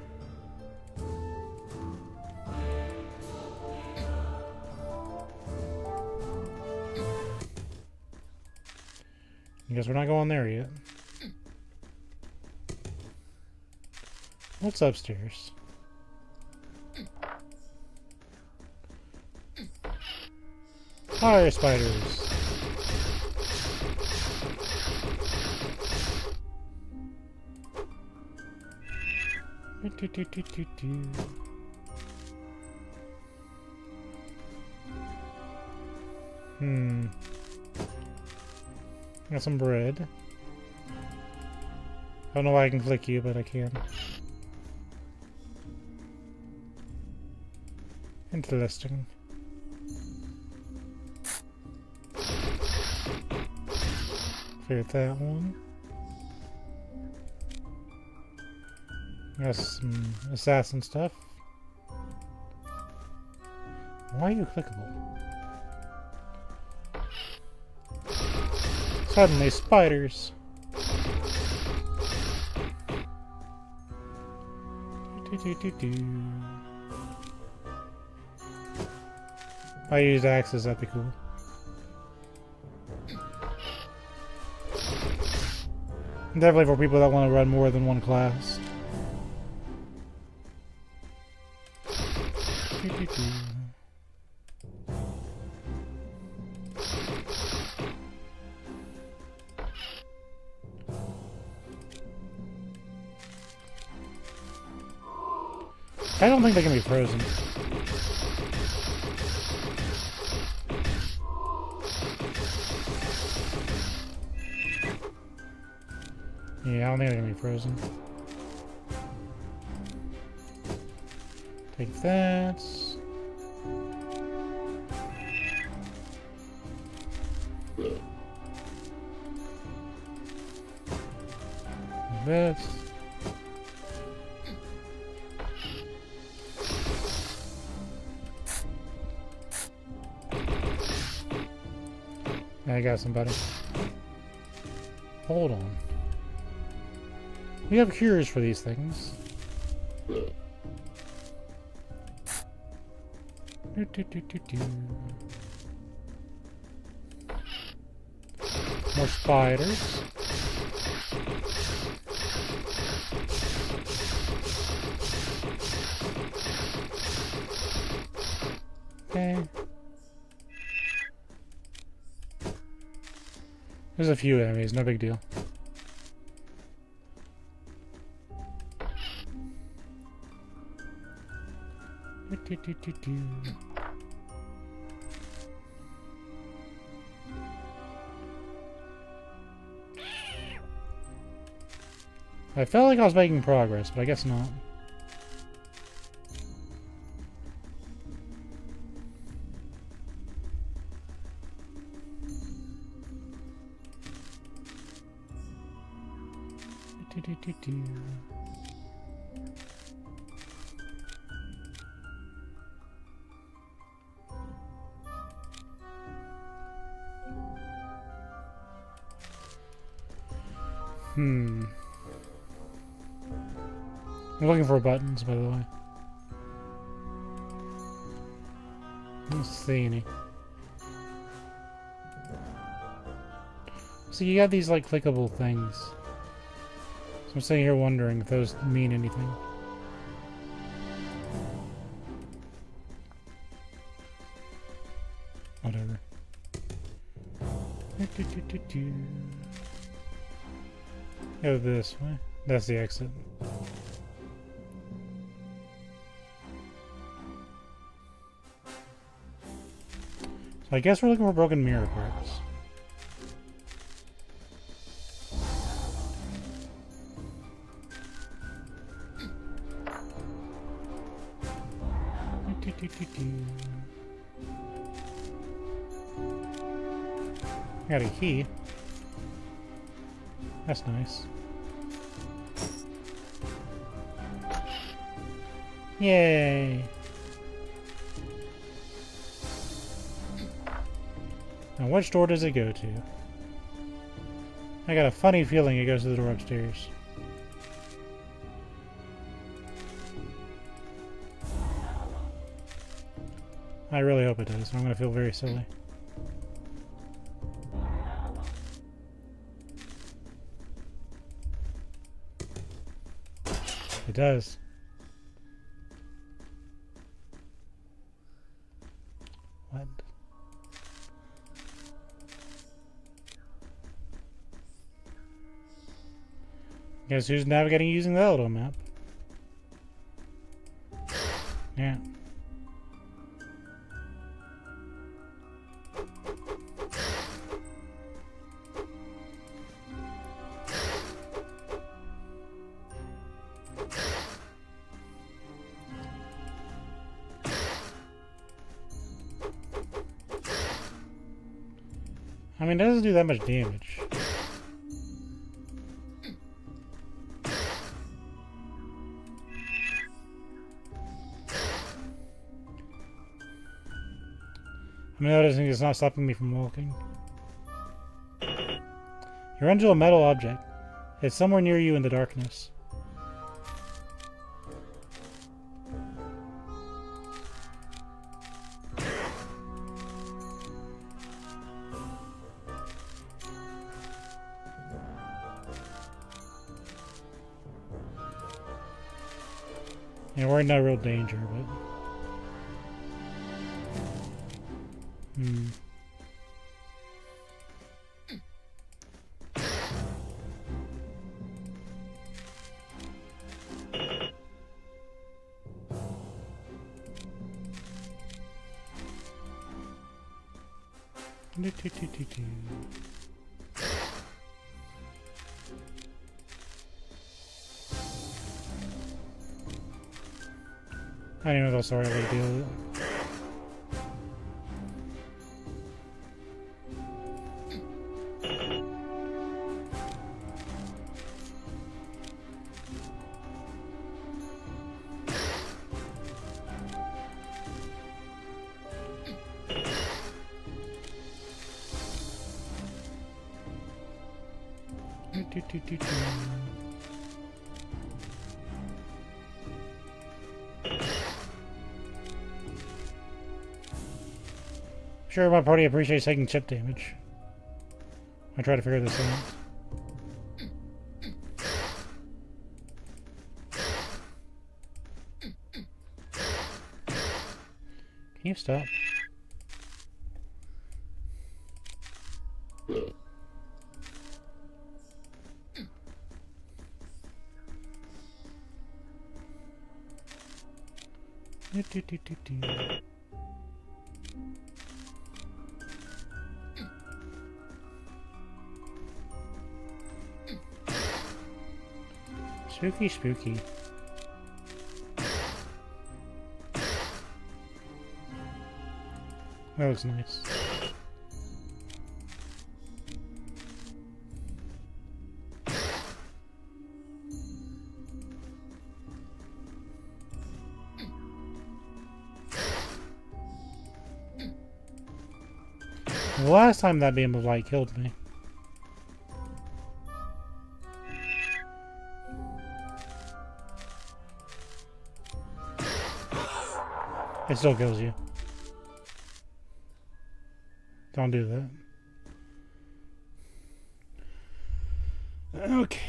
A: I guess we're not going there yet. What's upstairs? Fire spiders! Got some bread. I don't know why I can click you, but I can. Interesting. Cleared that one. Got some assassin stuff. Why are you clickable? Suddenly, spiders. If I use axes, that'd be cool. Definitely for people that want to run more than one class. I don't think they can be frozen. Yeah, I don't think they're gonna be frozen. Take that. this. I got somebody. Hold on. We have cures for these things. More spiders. Okay. There's a few enemies, no big deal. I felt like I was making progress, but I guess not. I'm looking for buttons, by the way. I don't see any. So you got these, like, clickable things. So I'm sitting here wondering if those mean anything. Whatever. Go this way. That's the exit. So I guess we're looking for broken mirror parts. Got a key. That's nice. Yay! Now, which door does it go to? I got a funny feeling it goes to the door upstairs. I really hope it does. I'm going to feel very silly. It does. What? Guess who's navigating using the auto map? Yeah. I mean, it doesn't do that much damage. I'm noticing it's not stopping me from walking. You run into a metal object. It's somewhere near you in the darkness. Yeah, we're in no real danger, but... I didn't know that's the right way to deal with it. Sure, my party appreciates taking chip damage. I try to figure this out. Can you stop? Spooky, spooky. That looks nice. The last time that beam of light killed me. It still kills you. Don't do that. Okay.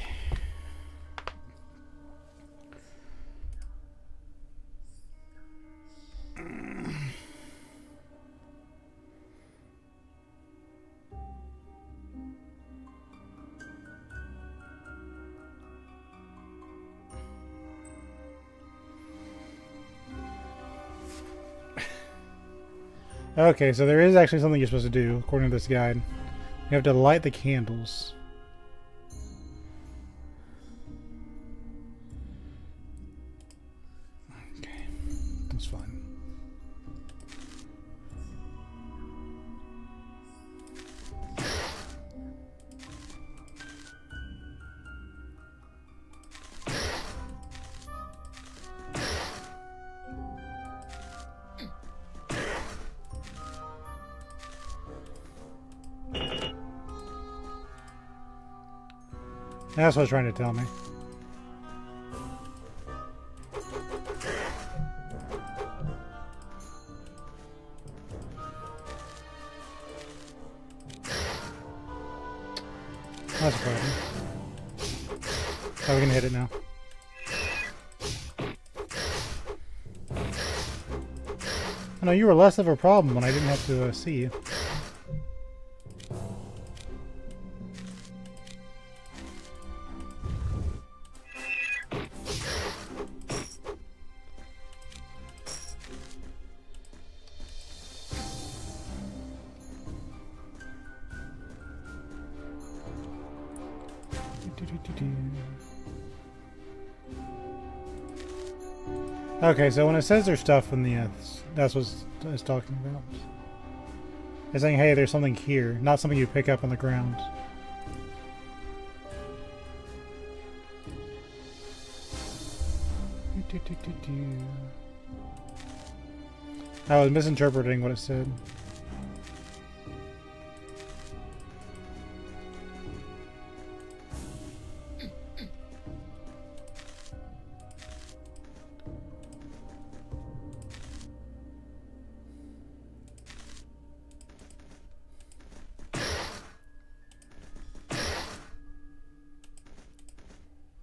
A: Okay, so there is actually something you're supposed to do, according to this guide. You have to light the candles. Okay, that's fine. That's what I was trying to tell me. That's a problem. How are we gonna hit it now? I know you were less of a problem when I didn't have to see you. Okay, so when it says there's stuff in the that's what it's talking about. It's saying, hey, there's something here, not something you pick up on the ground. I was misinterpreting what it said.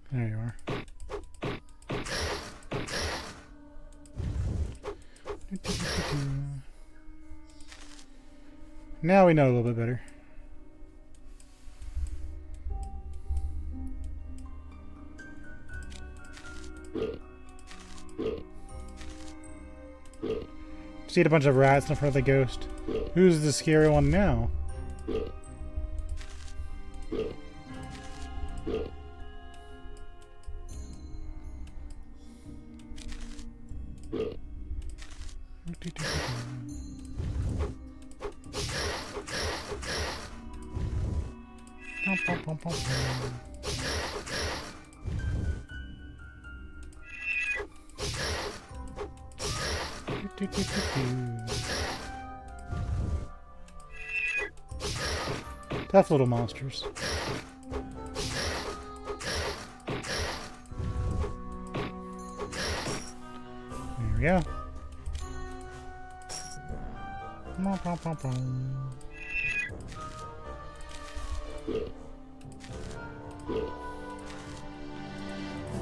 A: There you are. Now we know a little bit better. See a bunch of rats in front of the ghost. Who's the scary one now? Tough little monsters. go.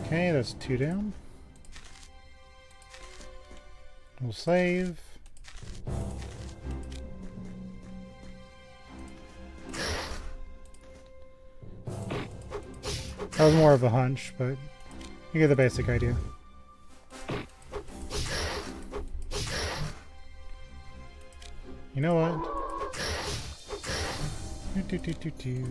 A: Okay, that's 2 down. We'll save. That was more of a hunch, but you get the basic idea. You know what? Do.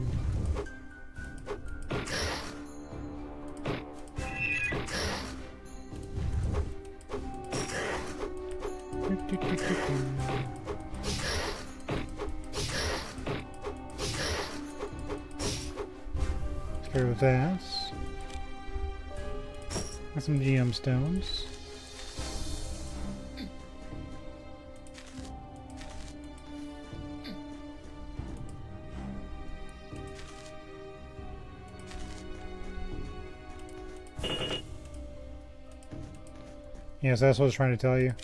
A: Let's go with that. Got some GM stones. Yes, that's what I was trying to tell you.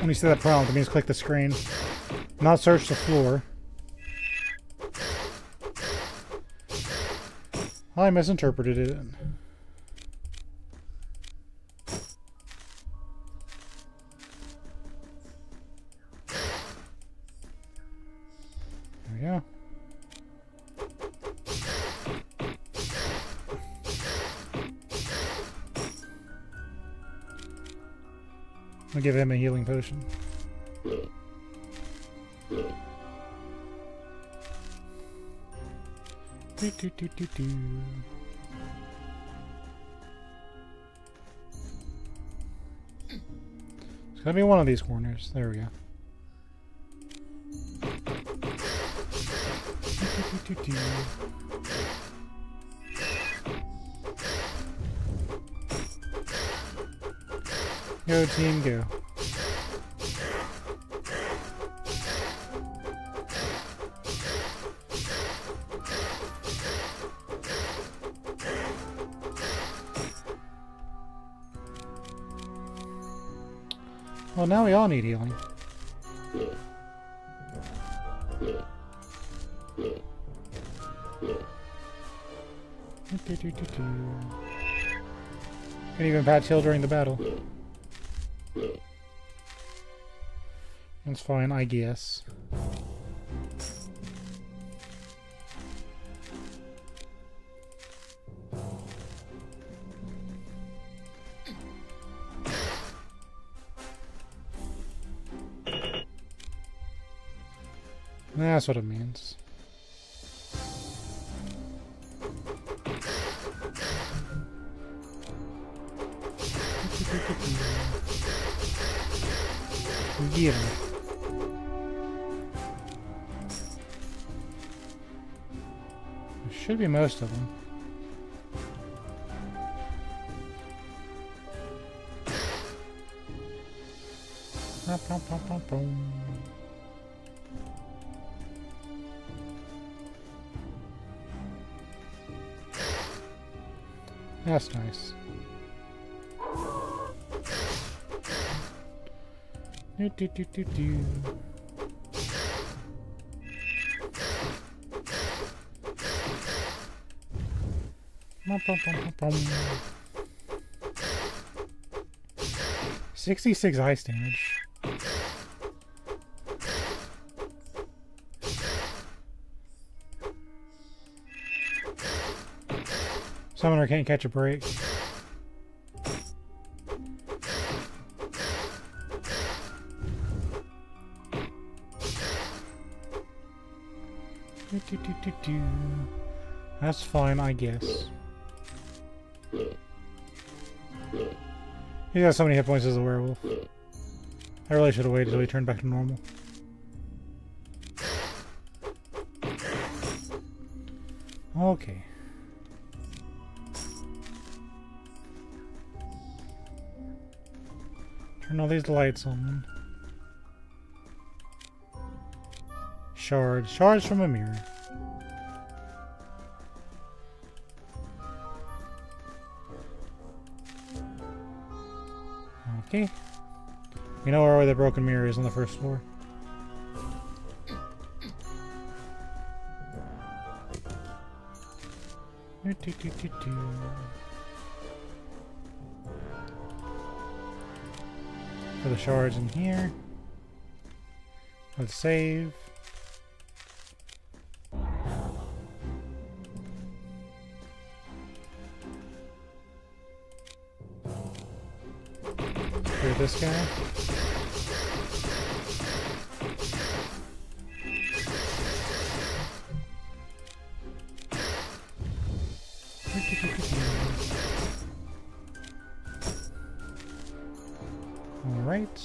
A: When you see that prompt, it means click the screen, not search the floor. I misinterpreted it. There we go. I'll give him a healing potion. It's gotta be one of these corners. There we go. Go team, go. Well, now we all need healing. Can even patch heal during the battle. That's fine, I guess. That's what it means. Get him. There should be most of them. That's nice. Do. 66 ice damage. Summoner can't catch a break. That's fine, I guess. He got so many hit points as a werewolf. I really should have waited till he turned back to normal. Okay. Turn all these lights on. Shards. Shards from a mirror. Okay. We know where the broken mirror is on the first floor. For the shards in here. Let's save. Clear this guy. Alright.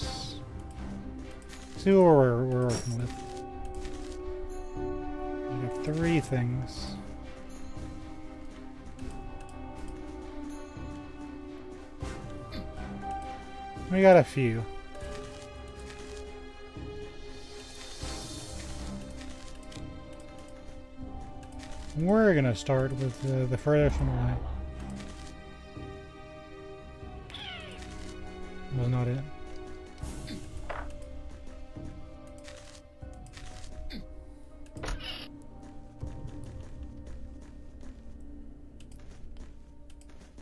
A: See what we're working with. We got 3 things. We got a few. We're gonna start with the furthest one away. Was not it.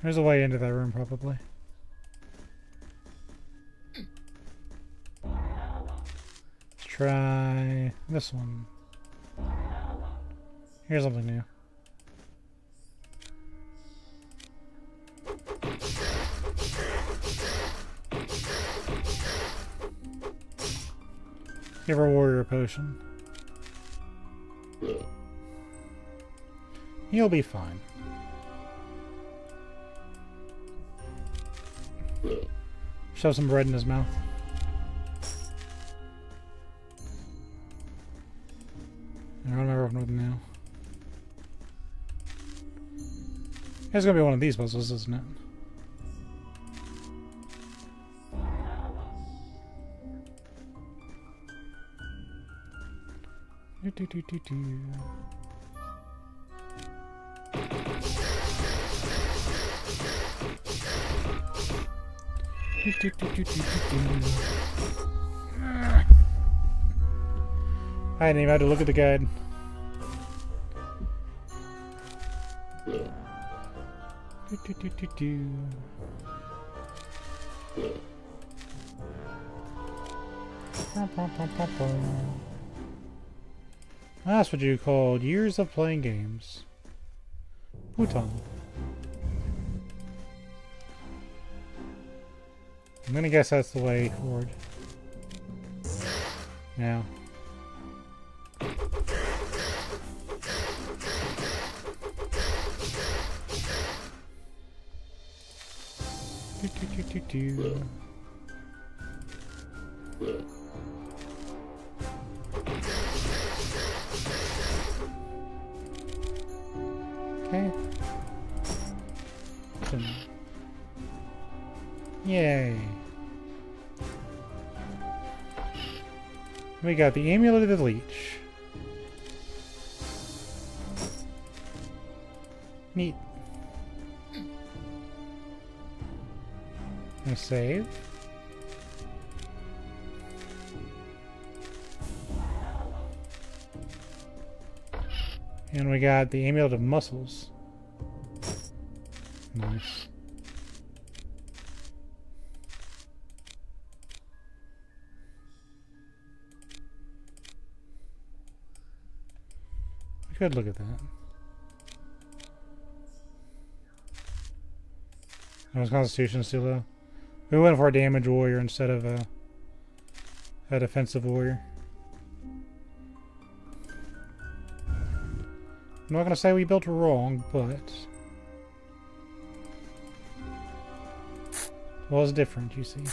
A: There's a way into that room, probably. Let's try this one. Here's something new. Give her a warrior potion. You'll be fine. Shove some bread in his mouth. I don't remember what now. It's gonna be one of these puzzles, isn't it? I didn't even have to look at the guide. That's what you called years of playing games. Bhutan. I'm gonna guess that's the way forward. Now. Okay. Yay. We got the Amulet of the Leech. Neat. Gonna save. And we got the Amulet of Muscles. Nice. We could look at that. That was Constitution's too low. We went for a damage warrior instead of a defensive warrior. I'm not gonna say we built it wrong, but it was different, you see.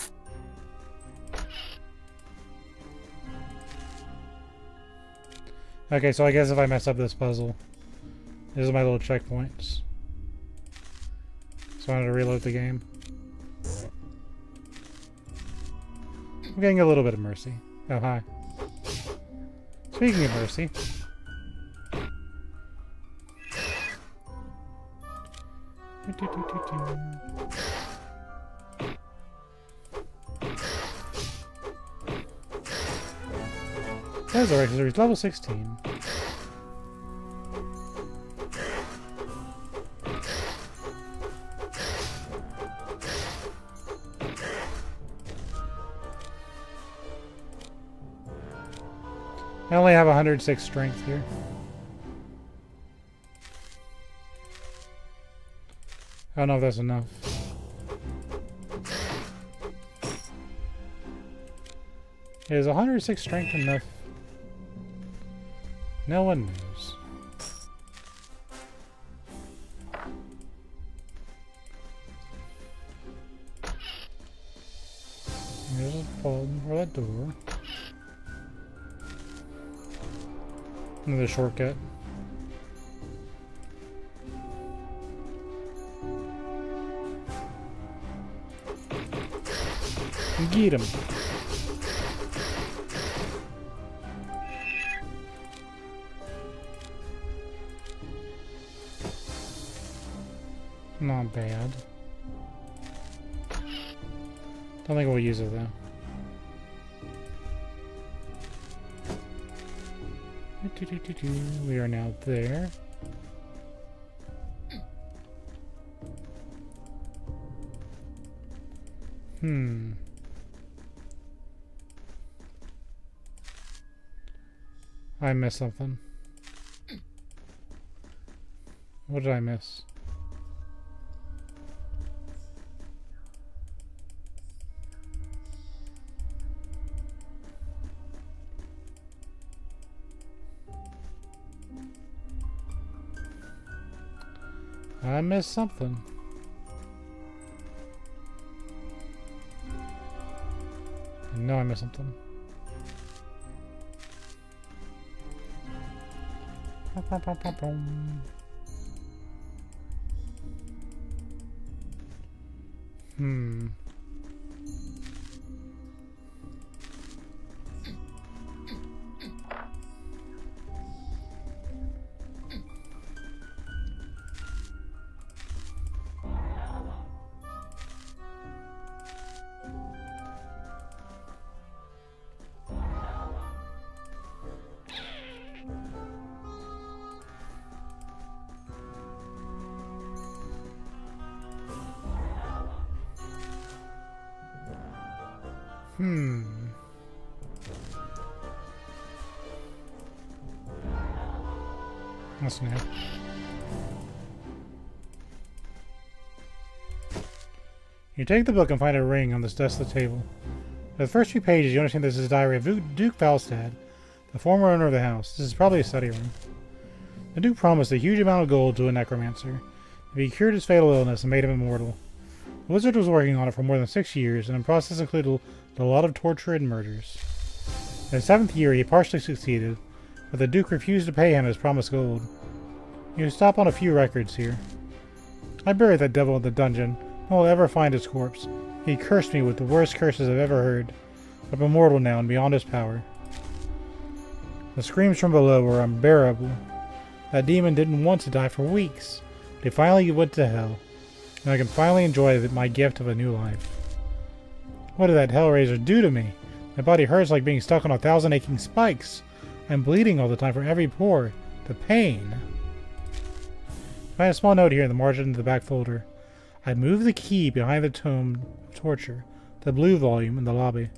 A: Okay, so I guess if I mess up this puzzle, these are my little checkpoints. So I wanted to reload the game. I'm getting a little bit of mercy. Oh, hi. Speaking of mercy. That's alright, because he's level 16. I only have 106 strength here. I don't know if that's enough. Is 106 strength enough? No one knows. There's a button for that door. Another shortcut. Get him. Not bad. Don't think we'll use it though. We are now there. I missed something. What did I miss? I missed something. I know I missed something. That's new. You take the book and find a ring on this desolate table. For the first few pages, you understand this is a diary of Duke Falstad, the former owner of the house. This is probably a study room. The Duke promised a huge amount of gold to a necromancer if he cured his fatal illness and made him immortal. The wizard was working on it for more than 6 years, and in the process included a lot of torture and murders. In the 7th year, he partially succeeded, but the Duke refused to pay him his promised gold. You stop on a few records here. I buried that devil in the dungeon. No one will ever find his corpse. He cursed me with the worst curses I've ever heard. I'm immortal now and beyond his power. The screams from below were unbearable. That demon didn't want to die for weeks, but he finally went to hell, and I can finally enjoy my gift of a new life. What did that Hellraiser do to me? My body hurts like being stuck on 1,000 aching spikes. I'm bleeding all the time from every pore. The pain. I have a small note here in the margin of the back folder. I moved the key behind the tome of torture, the blue volume in the lobby.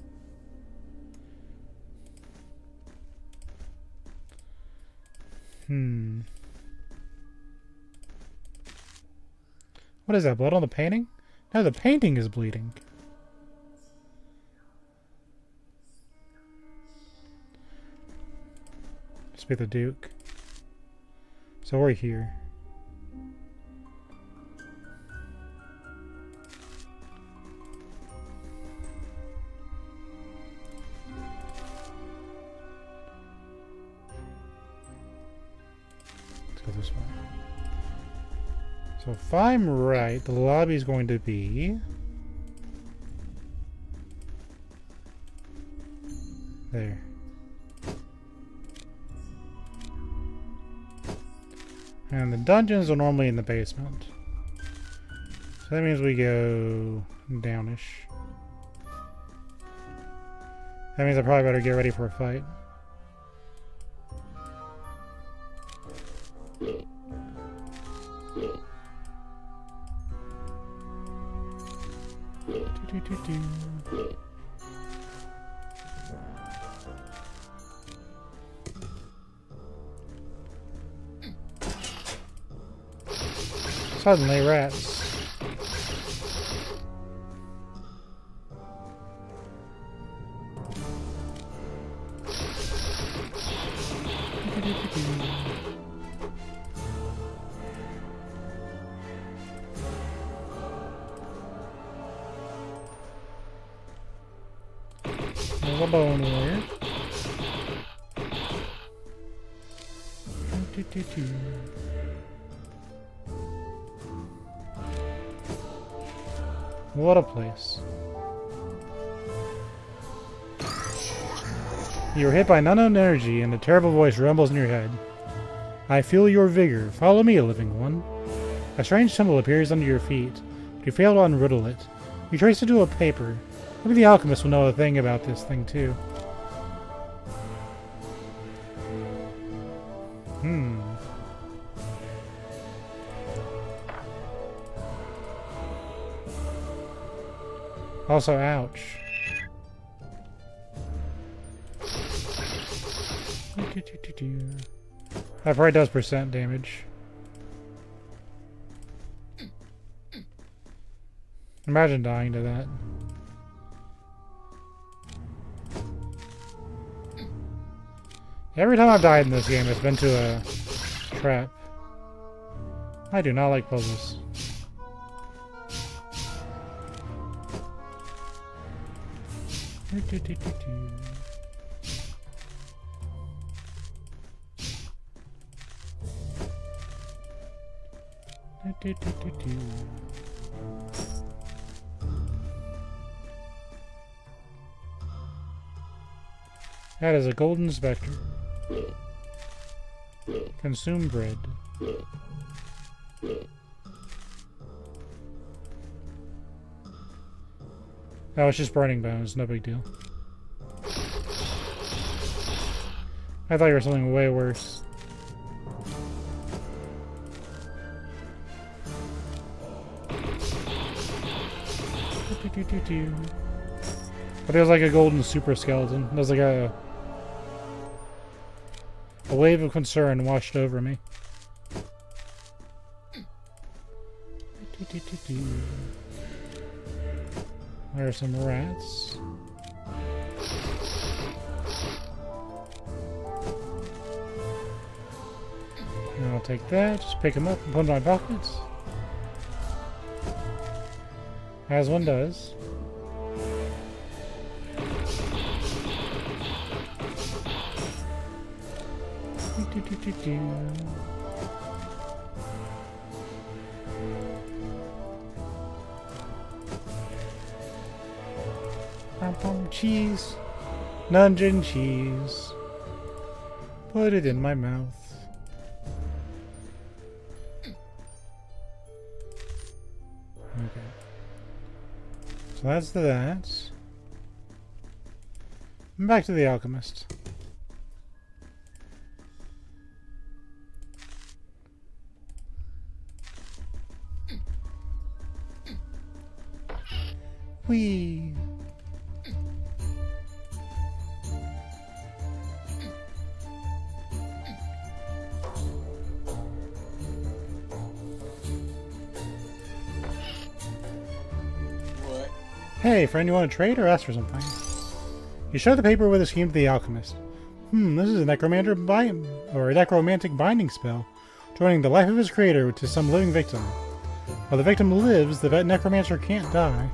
A: What is that, blood on the painting? No, the painting is bleeding. Must be the Duke. So we're here. Let's go this way. So if I'm right, the lobby is going to be there. And the dungeons are normally in the basement. So that means we go downish. That means I probably better get ready for a fight. Suddenly, rats. There's a bone warrior. What a place. You are hit by an unknown energy, and a terrible voice rumbles in your head. I feel your vigor. Follow me, living one. A strange symbol appears under your feet. You fail to unriddle it. You trace it to a paper. Maybe the alchemist will know a thing about this thing, too. Also, ouch. That probably does percent damage. Imagine dying to that. Every time I've died in this game, it's been to a trap. I do not like puzzles. That is a golden specter. Consume bread. Oh, it's just burning bones, no big deal. I thought you were something way worse. But there's like a golden super skeleton. There's like a wave of concern washed over me. There are some rats. And I'll take that, just pick them up and put them in my pockets. As one does. Cheese. Dungeon cheese. Put it in my mouth. Okay. So that's that. Back to the alchemist. Whee! Hey, friend, you want to trade or ask for something? You show the paper with a scheme to the alchemist. This is a necromantic binding spell, joining the life of his creator to some living victim. While the victim lives, the necromancer can't die.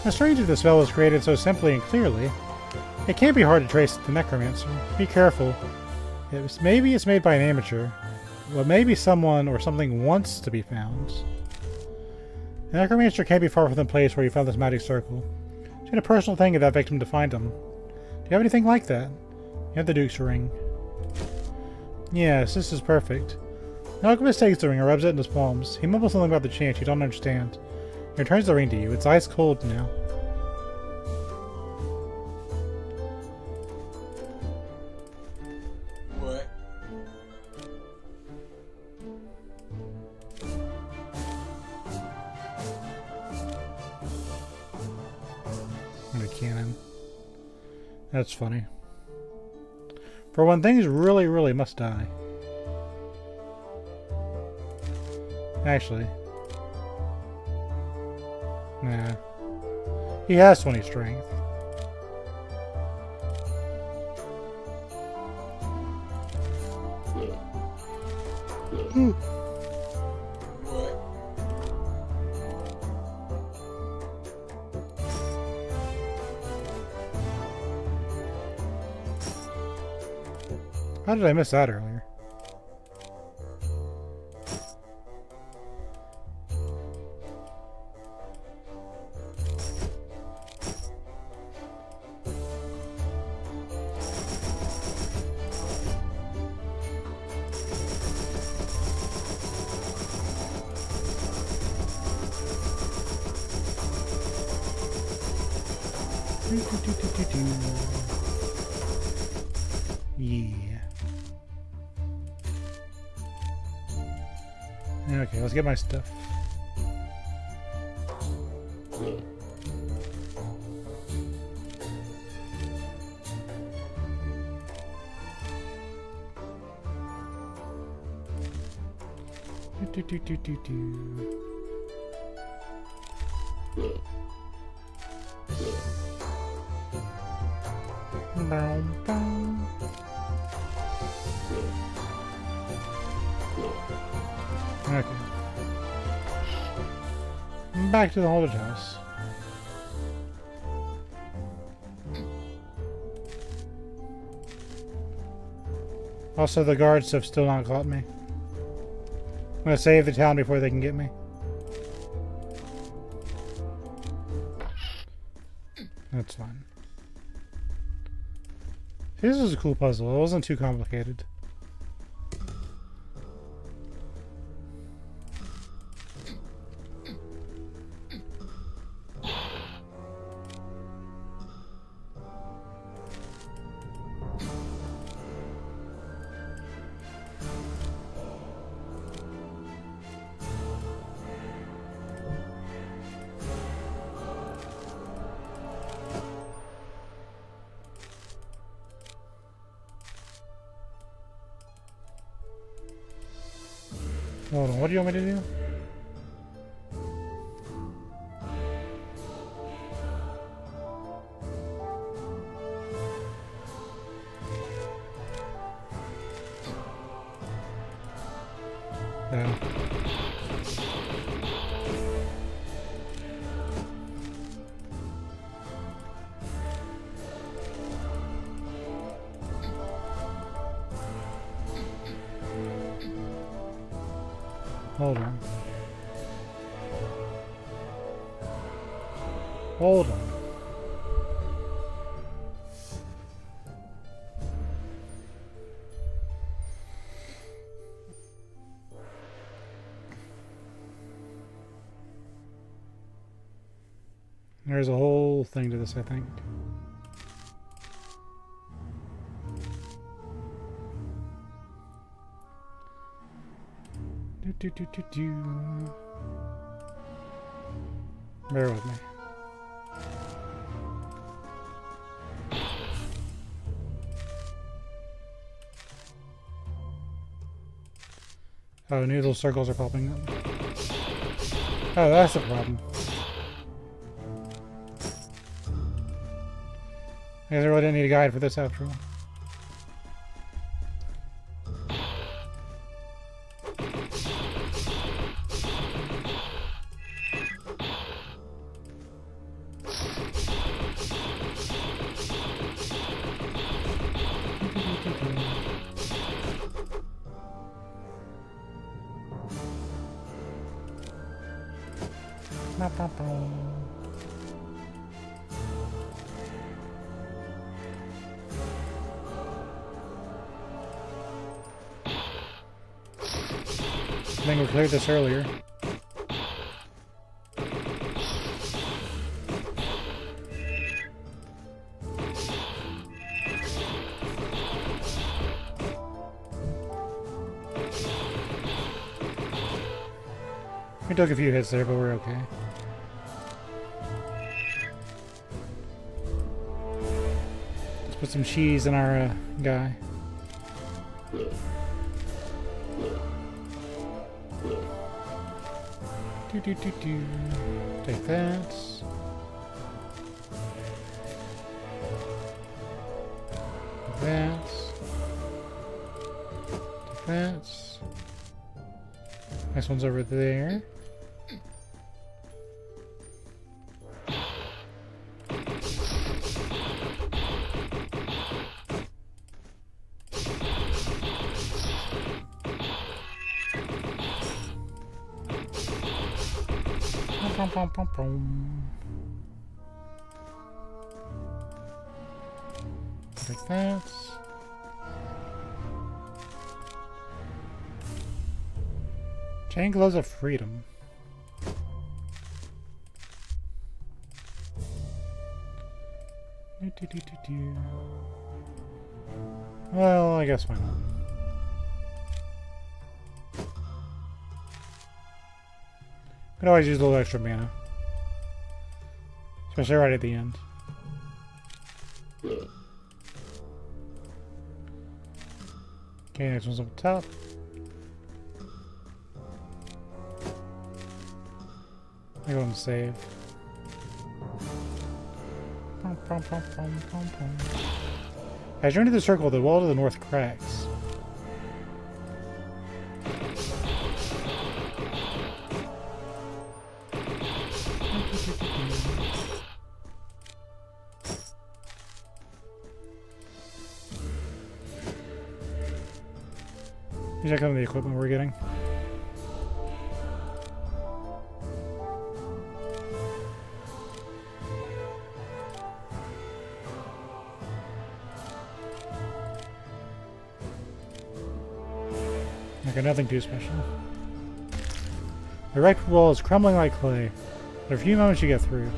A: It's strange that the spell was created so simply and clearly. It can't be hard to trace the necromancer. Be careful. Maybe it's made by an amateur. Well, maybe someone or something wants to be found. The necromancer can't be far from the place where you found this magic circle. She had a personal thing of that victim to find him. Do you have anything like that? You have the Duke's ring. Yes, this is perfect. The alchemist takes the ring and rubs it in his palms. He mumbles something about the chant you don't understand. He returns the ring to you. It's ice cold now.
B: What?
A: That's funny. For when things really, really must die. Actually. Nah. He has 20 strength.
B: What?
A: How did I miss that earlier? Yeah. Okay, let's get my stuff. Okay. Back to the haunted house. Also, the guards have still not caught me. I'm gonna save the town before they can get me. That's fine. This was a cool puzzle. It wasn't too complicated. Hold on, what do you want me to do? No. Hold on. Hold on. There's a whole thing to this, I think. Bear with me. Oh, new little circles are popping up. Oh, that's the problem. I guess I really didn't need a guide for this after all. I think we cleared this earlier. We took a few hits there, but we're okay. Put some cheese in our guy. Do. Take that. Take that. Take that. Next one's over there. Like that. Chain gloves of freedom. Well, I guess why not. Could always use a little extra mana. Especially right at the end. Okay, next one's up top. I go and save. As you enter the circle, the wall to the north cracks. Check out the equipment we're getting. Okay, nothing too special. The Rake wall is crumbling like clay. There are a few moments you get through.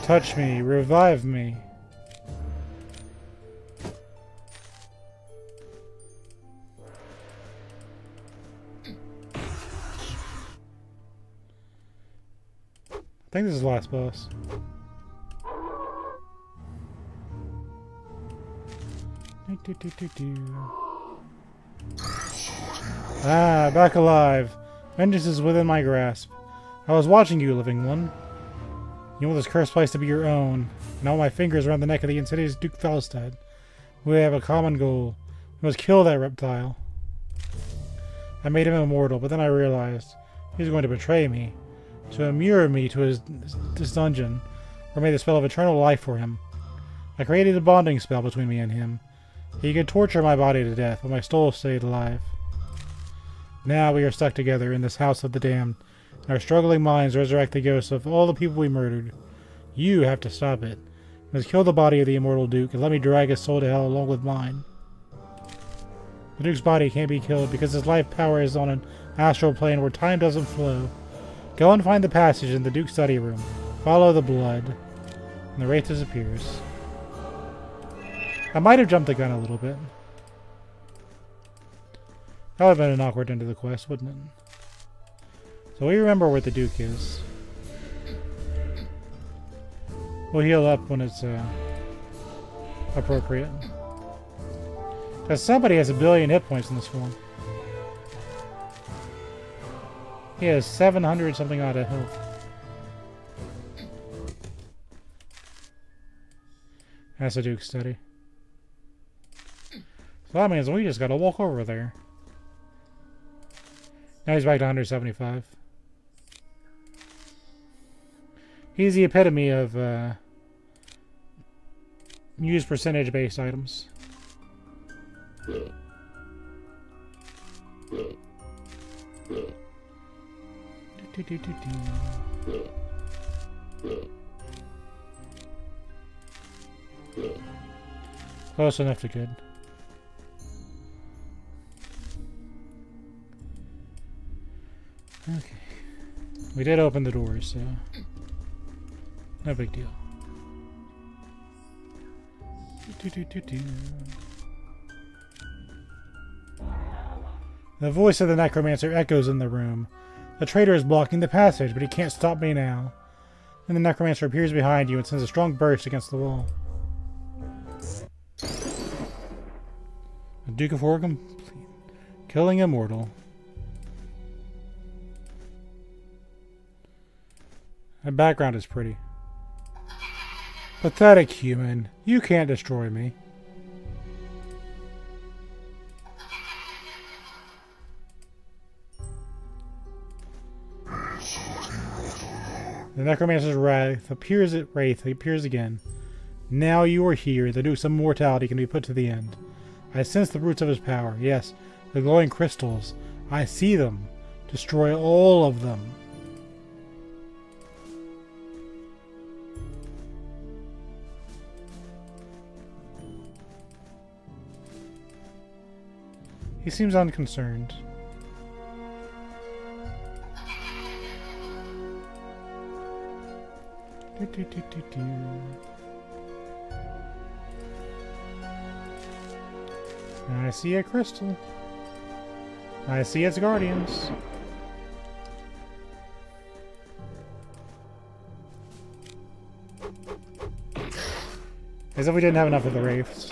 A: Touch me, revive me. I think this is the last boss. Ah, back alive. Vengeance is within my grasp. I was watching you, living one. You want this cursed place to be your own. And all my fingers around the neck of the insidious Duke Falstad. We have a common goal. We must kill that reptile. I made him immortal, but then I realized he was going to betray me. To immure me to his dungeon, or made a spell of eternal life for him. I created a bonding spell between me and him. He could torture my body to death, but my soul stayed alive. Now we are stuck together in this house of the damned, and our struggling minds resurrect the ghosts of all the people we murdered. You have to stop it. You must kill the body of the immortal Duke, and let me drag his soul to hell along with mine. The Duke's body can't be killed because his life power is on an astral plane where time doesn't flow. Go and find the passage in the Duke's study room. Follow the blood. And the wraith disappears. I might have jumped the gun a little bit. That would have been an awkward end to the quest, wouldn't it? So we remember where the Duke is. We'll heal up when it's appropriate. Because somebody has 1 billion hit points in this form. He has 700 something odd of health. That's a Duke study. So that means we just gotta walk over there. Now he's back to 175. He's the epitome of use percentage based items. Close enough to good. Okay. We did open the doors, so no big deal. The voice of the necromancer echoes in the room. The traitor is blocking the passage, but he can't stop me now. Then the necromancer appears behind you and sends a strong burst against the wall. The Duke of Horror complete. Killing immortal. The background is pretty. Pathetic human. You can't destroy me. The necromancer's wrath appears again. Now you are here. The Duke's immortality can be put to the end. I sense the roots of his power. Yes, the glowing crystals. I see them. Destroy all of them. He seems unconcerned. I see a crystal. I see its guardians. As if we didn't have enough of the wraiths.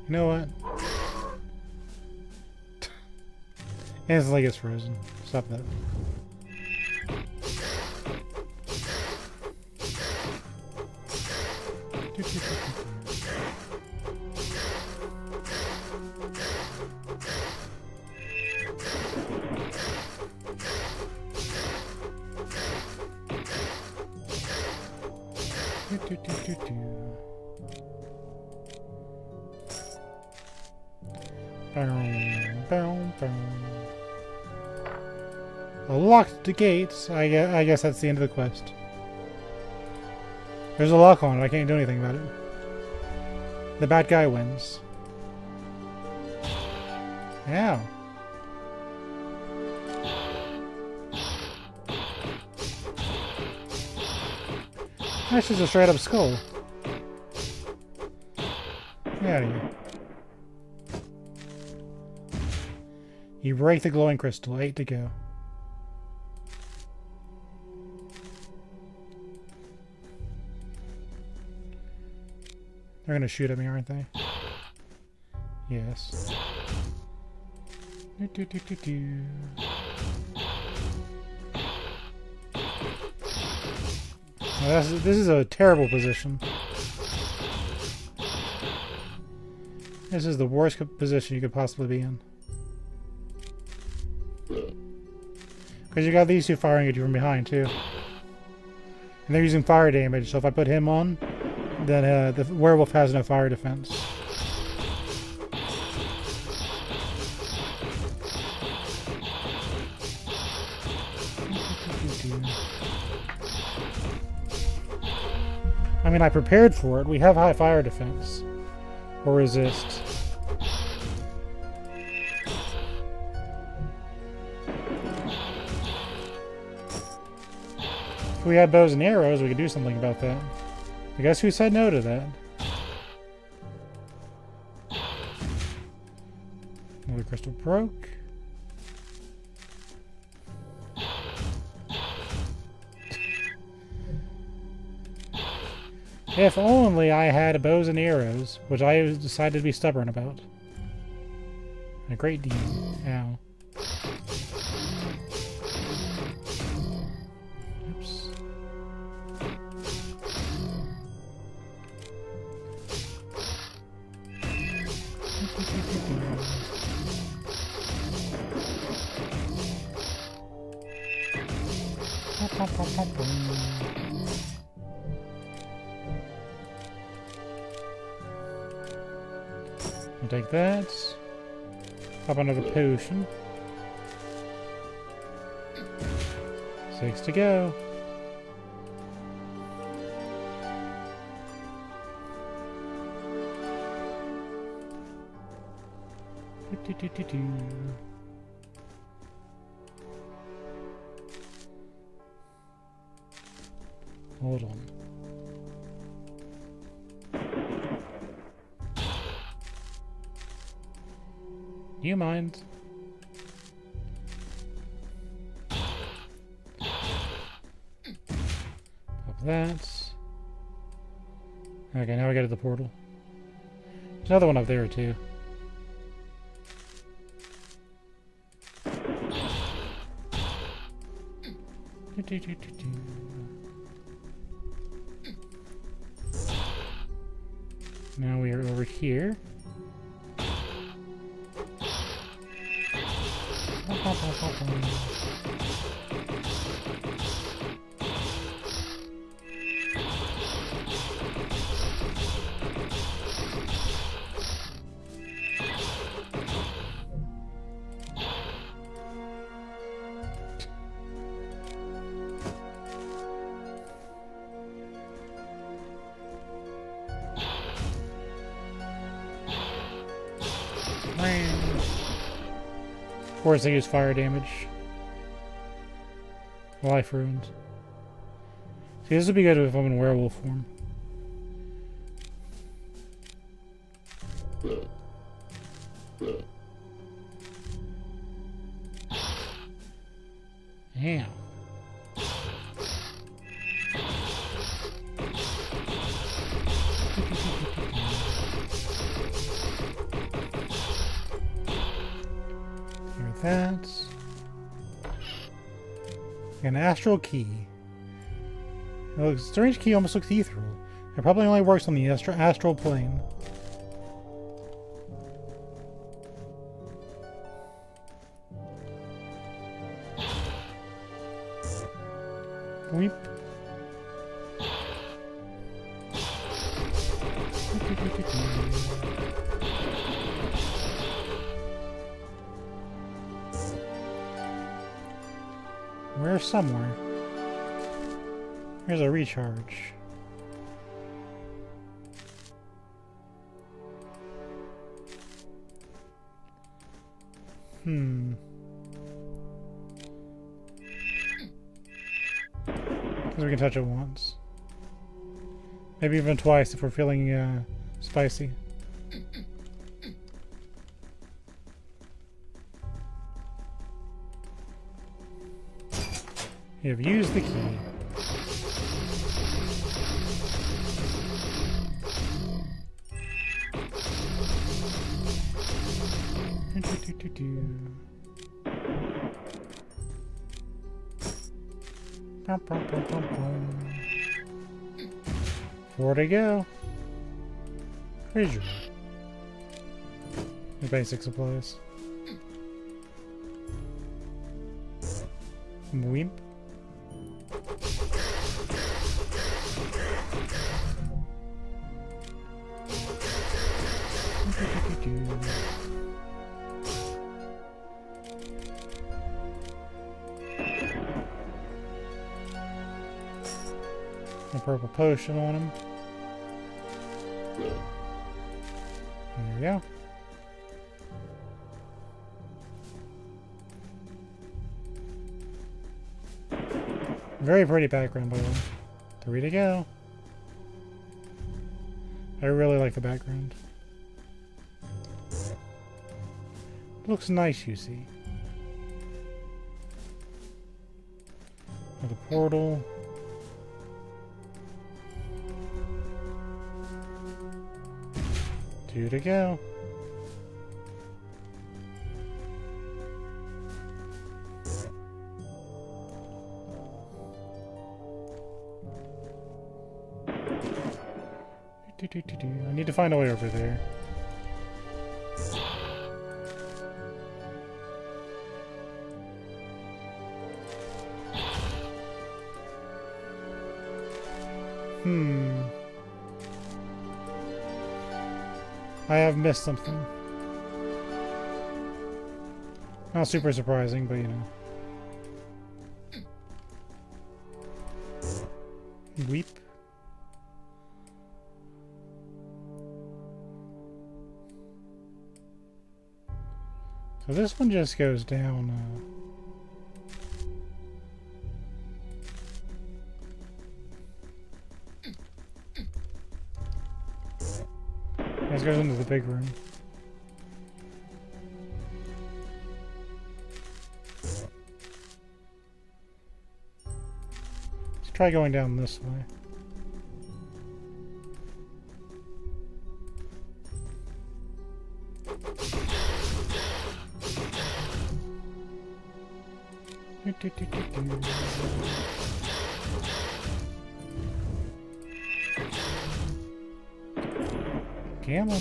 A: You know what? Instantly gets frozen. Stop that. Locked the gates. I guess that's the end of the quest. There's a lock on it. I can't do anything about it. The bad guy wins. Ow. That's just a straight up skull. Get out of here. You break the glowing crystal. 8 to go. They're gonna shoot at me, aren't they? Yes. Well, this is a terrible position. This is the worst position you could possibly be in. Because you got these two firing at you from behind, too. And they're using fire damage, so if I put him on, then the werewolf has no fire defense. I mean, I prepared for it. We have high fire defense. Or resist. If we had bows and arrows, we could do something about that. I guess who said no to that? Another crystal broke. If only I had bows and arrows, which I decided to be stubborn about. A great deal. Ow. Oops. I'll take that. Pop another potion. 6 to go. Hold on. Do you mind? Pop that. Okay, now we go to the portal. There's another one up there too. Now we are over here. Of course, they use fire damage. Life ruined. See, this would be good if I'm in werewolf form. Yeah. That. An astral key. It looks, strange key almost looks ethereal. It probably only works on the astral plane. Weep. Where's somewhere? Here's a recharge. Because we can touch it once. Maybe even twice if we're feeling spicy. You have used the key. Four to go. Treasure. The basic supplies. Wimp. A purple potion on him. There we go. Very pretty background, by the way. 3 to go. I really like the background. Looks nice, you see. Another portal. Two to go. I need to find a way over there. I have missed something. Not super surprising, but you know. Weep. So this one just goes down. This goes into the big room. try going down this way. Come on.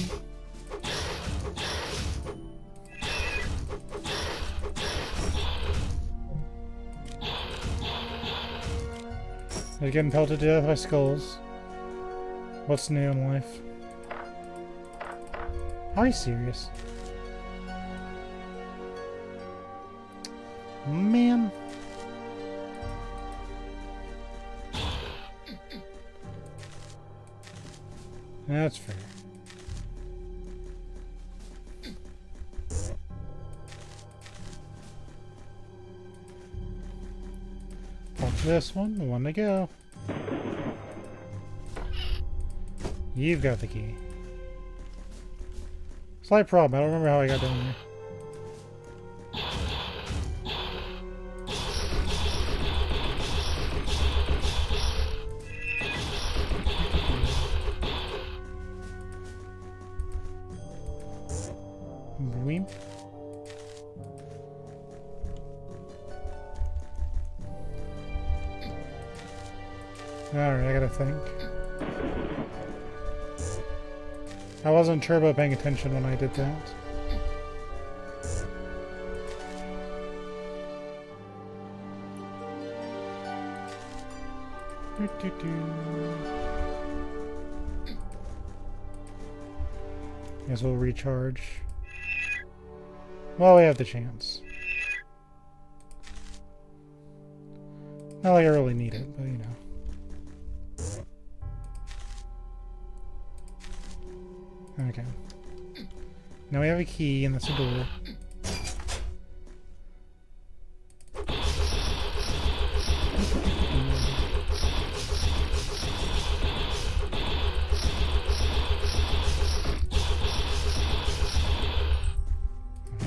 A: They're getting pelted to death by skulls. What's new in life? Are you serious? Man. That's fair. Pop this one to go. You've got the key. Slight problem, I don't remember how I got down there. Weep. Alright, I gotta think. I wasn't turbo paying attention when I did that. Guess we'll recharge. Well, we have the chance. Not like I really need it, but you know. Okay. Now we have a key, and that's a door.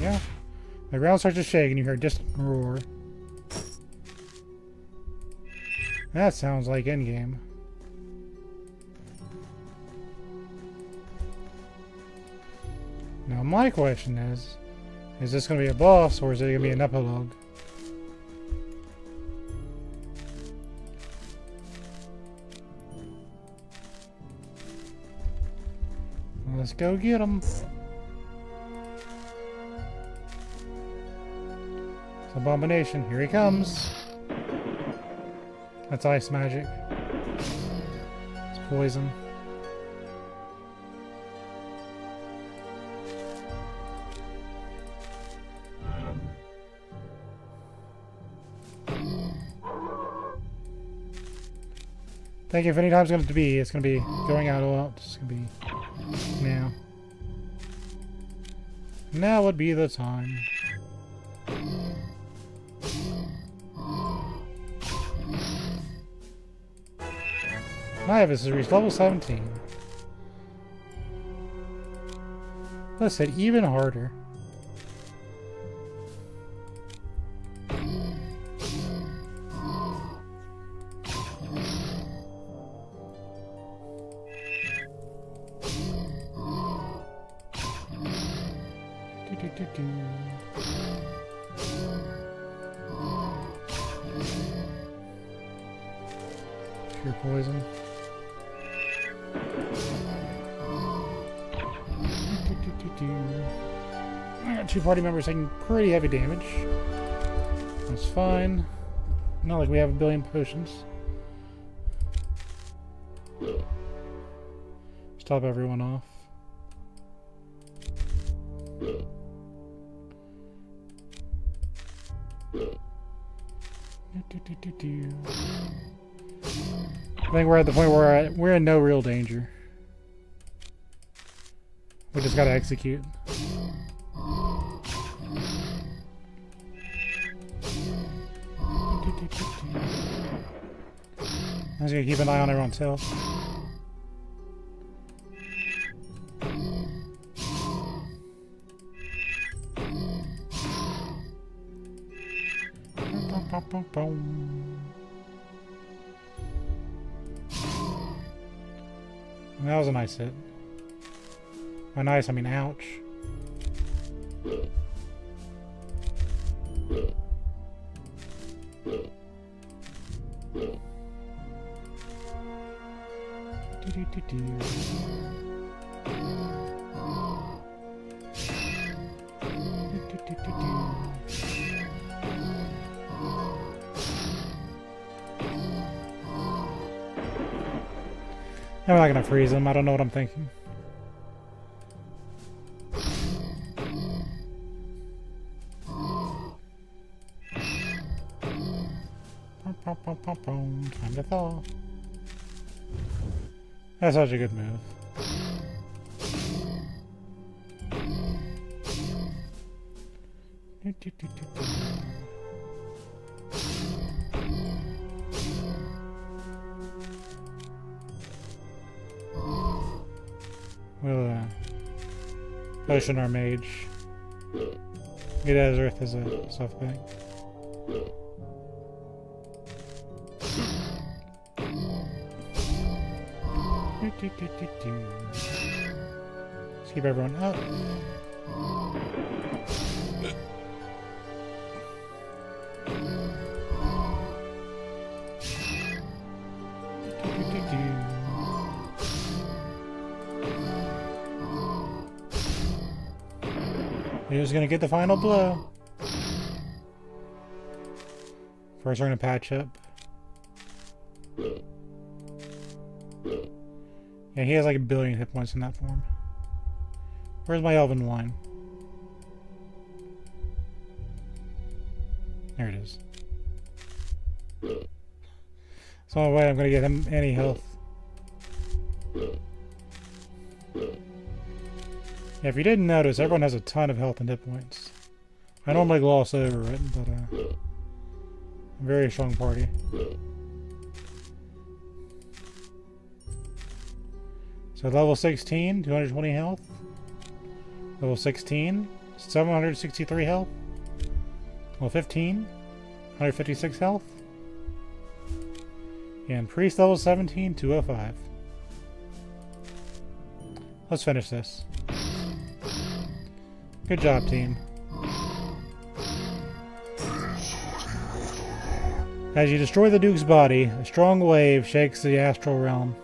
A: Yeah. The ground starts to shake, and you hear a distant roar. That sounds like endgame. Now my question is this going to be a boss or is it going to be an epilogue? Let's go get him. It's Abomination, here he comes. That's ice magic. It's poison. Thank you. If any time's going to be, it's going to be going out a lot. It's going to be now. Now would be the time. Nivis has reached level 17. Let's hit even harder. Pure poison. I got two party members taking pretty heavy damage. That's fine. Not like we have a billion potions. Stop everyone off. I think we're at the point where we're in no real danger. We just gotta execute. I'm just gonna keep an eye on everyone's health. That was a nice hit. By nice, I mean ouch. I'm not gonna freeze him. I don't know what I'm thinking. Time to thaw. That's such a good move. We'll potion our mage. Get as Earth as a stuff thing. Let's keep everyone up. Who's gonna get the final blow? First, we're gonna patch up. Yeah, he has like 1 billion hit points in that form. Where's my elven wine? There it is. It's the only way I'm gonna get him any health. Yeah, if you didn't notice, everyone has a ton of health and hit points. I normally gloss over it, but a very strong party. So level 16, 220 health. Level 16, 763 health. Level 15, 156 health. And priest level 17, 205. Let's finish this. Good job, team. As you destroy the Duke's body, a strong wave shakes the astral realm.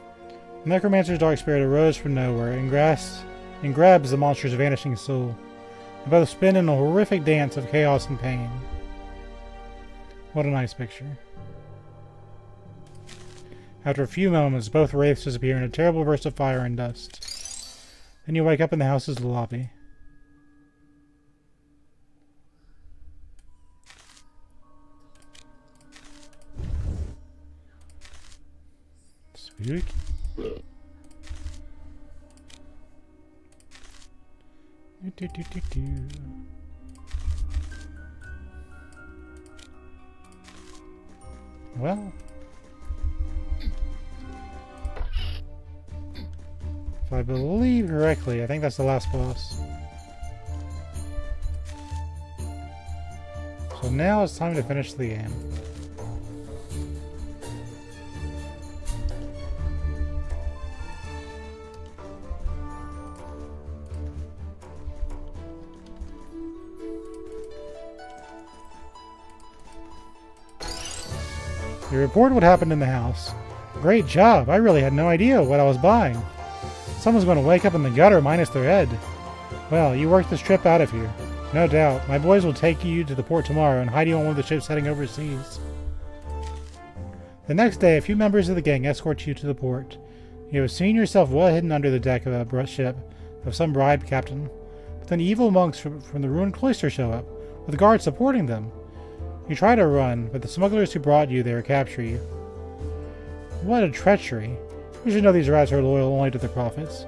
A: The Necromancer's dark spirit arose from nowhere and grabs the monster's vanishing soul. They both spin in a horrific dance of chaos and pain. What a nice picture. After a few moments, both wraiths disappear in a terrible burst of fire and dust. Then you wake up in the house's lobby. Spooky. Well, if I believe correctly, I think that's the last boss. So now it's time to finish the game. You report what happened in the house. Great job! I really had no idea what I was buying. Someone's going to wake up in the gutter minus their head. Well, you worked this trip out of here. No doubt. My boys will take you to the port tomorrow and hide you on one of the ships heading overseas. The next day, a few members of the gang escort you to the port. You have seen yourself well hidden under the deck of a ship of some bribed captain. But then evil monks from the ruined cloister show up, with guards supporting them. You try to run, but the smugglers who brought you there capture you. What a treachery. You should know these rats are loyal only to their prophets.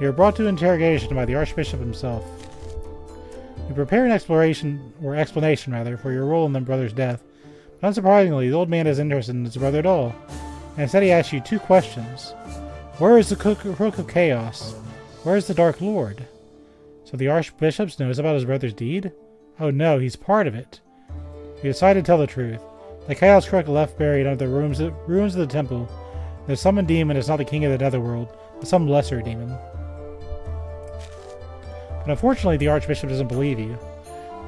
A: You are brought to interrogation by the Archbishop himself. You prepare an explanation for your role in the brother's death, but unsurprisingly, the old man is interested in his brother at all, and instead he asks you 2 questions. Where is the Crook of Chaos? Where is the Dark Lord? So the Archbishop knows about his brother's deed? Oh no, he's part of it. You decide to tell the truth. The Chaos Crook left buried under the ruins of the temple. The summoned demon is not the king of the Netherworld, some lesser demon. But unfortunately, the Archbishop doesn't believe you.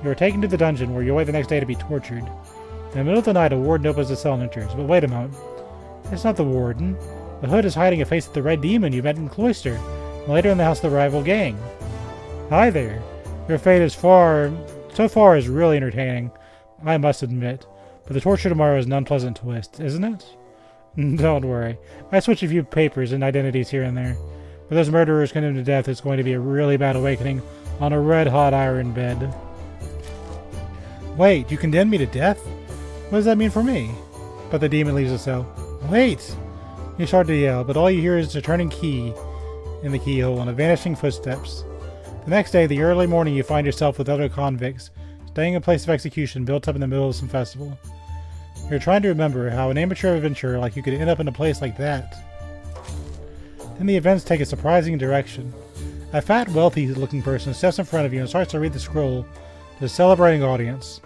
A: You are taken to the dungeon where you wait the next day to be tortured. In the middle of the night, a warden opens the cell and enters. But wait a moment. It's not the warden. The hood is hiding a face of the red demon you met in the cloister, and later in the house of the rival gang. Hi there. Your fate is so far is really entertaining, I must admit. But the torture tomorrow is an unpleasant twist, isn't it? Don't worry. I switch a few papers and identities here and there. For those murderers condemned to death, it's going to be a really bad awakening on a red-hot iron bed. Wait, you condemned me to death? What does that mean for me? But the demon leaves the cell. Wait! You start to yell, but all you hear is a turning key in the keyhole and a vanishing footsteps. The next day, the early morning, you find yourself with other convicts, staying in a place of execution built up in the middle of some festival. You're trying to remember how an amateur adventurer like you could end up in a place like that. Then the events take a surprising direction. A fat, wealthy-looking person steps in front of you and starts to read the scroll to the celebrating audience.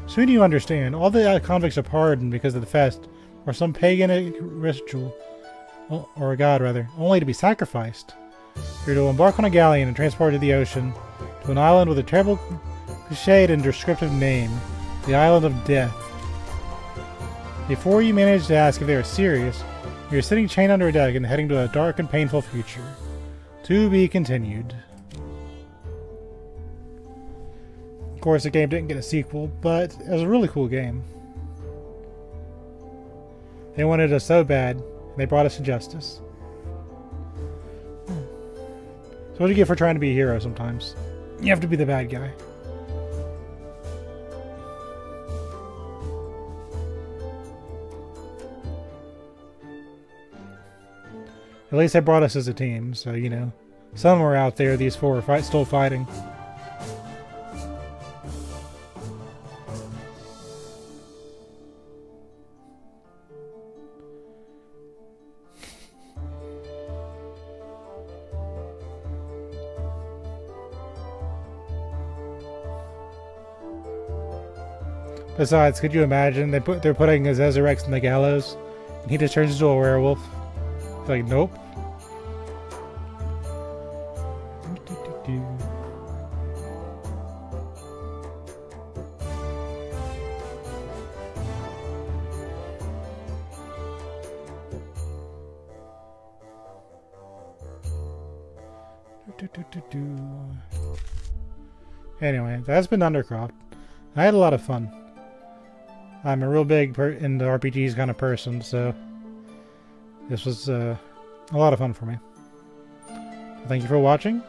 A: Soon you understand, all the convicts are pardoned because of the fest, or some pagan ritual, or a god rather, only to be sacrificed. You're to embark on a galleon and transport to the ocean, to an island with a terrible, cliched and descriptive name, the Island of Death. Before you manage to ask if they are serious, you're sitting chained under a deck and heading to a dark and painful future. To be continued. Of course, the game didn't get a sequel, but it was a really cool game. They wanted us so bad, and they brought us to justice. So what do you get for trying to be a hero sometimes? You have to be the bad guy. At least they brought us as a team, so, you know, somewhere out there these four are still fighting. Besides, could you imagine they're putting Zezerex in the gallows, and he just turns into a werewolf? It's like, nope. Anyway, that's been Undercroft. I had a lot of fun. I'm a real big into RPGs kind of person, so this was a lot of fun for me. Thank you for watching.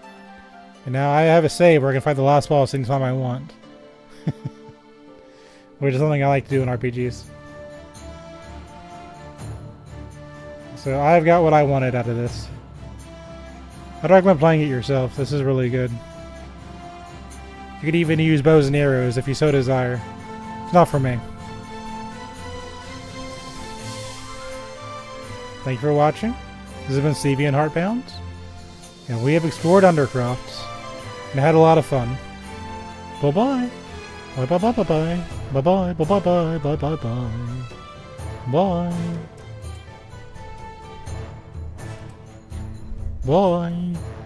A: And now I have a save where I can fight the last boss anytime I want. Which is something I like to do in RPGs. So I've got what I wanted out of this. I'd recommend playing it yourself. This is really good. You could even use bows and arrows if you so desire. It's not for me. Thank you for watching. This has been CV and Heartbound. And we have explored Undercroft. And had a lot of fun. Bye-bye. Bye-bye-bye-bye-bye. Bye-bye. Bye-bye-bye. Bye-bye-bye. Bye. Bye.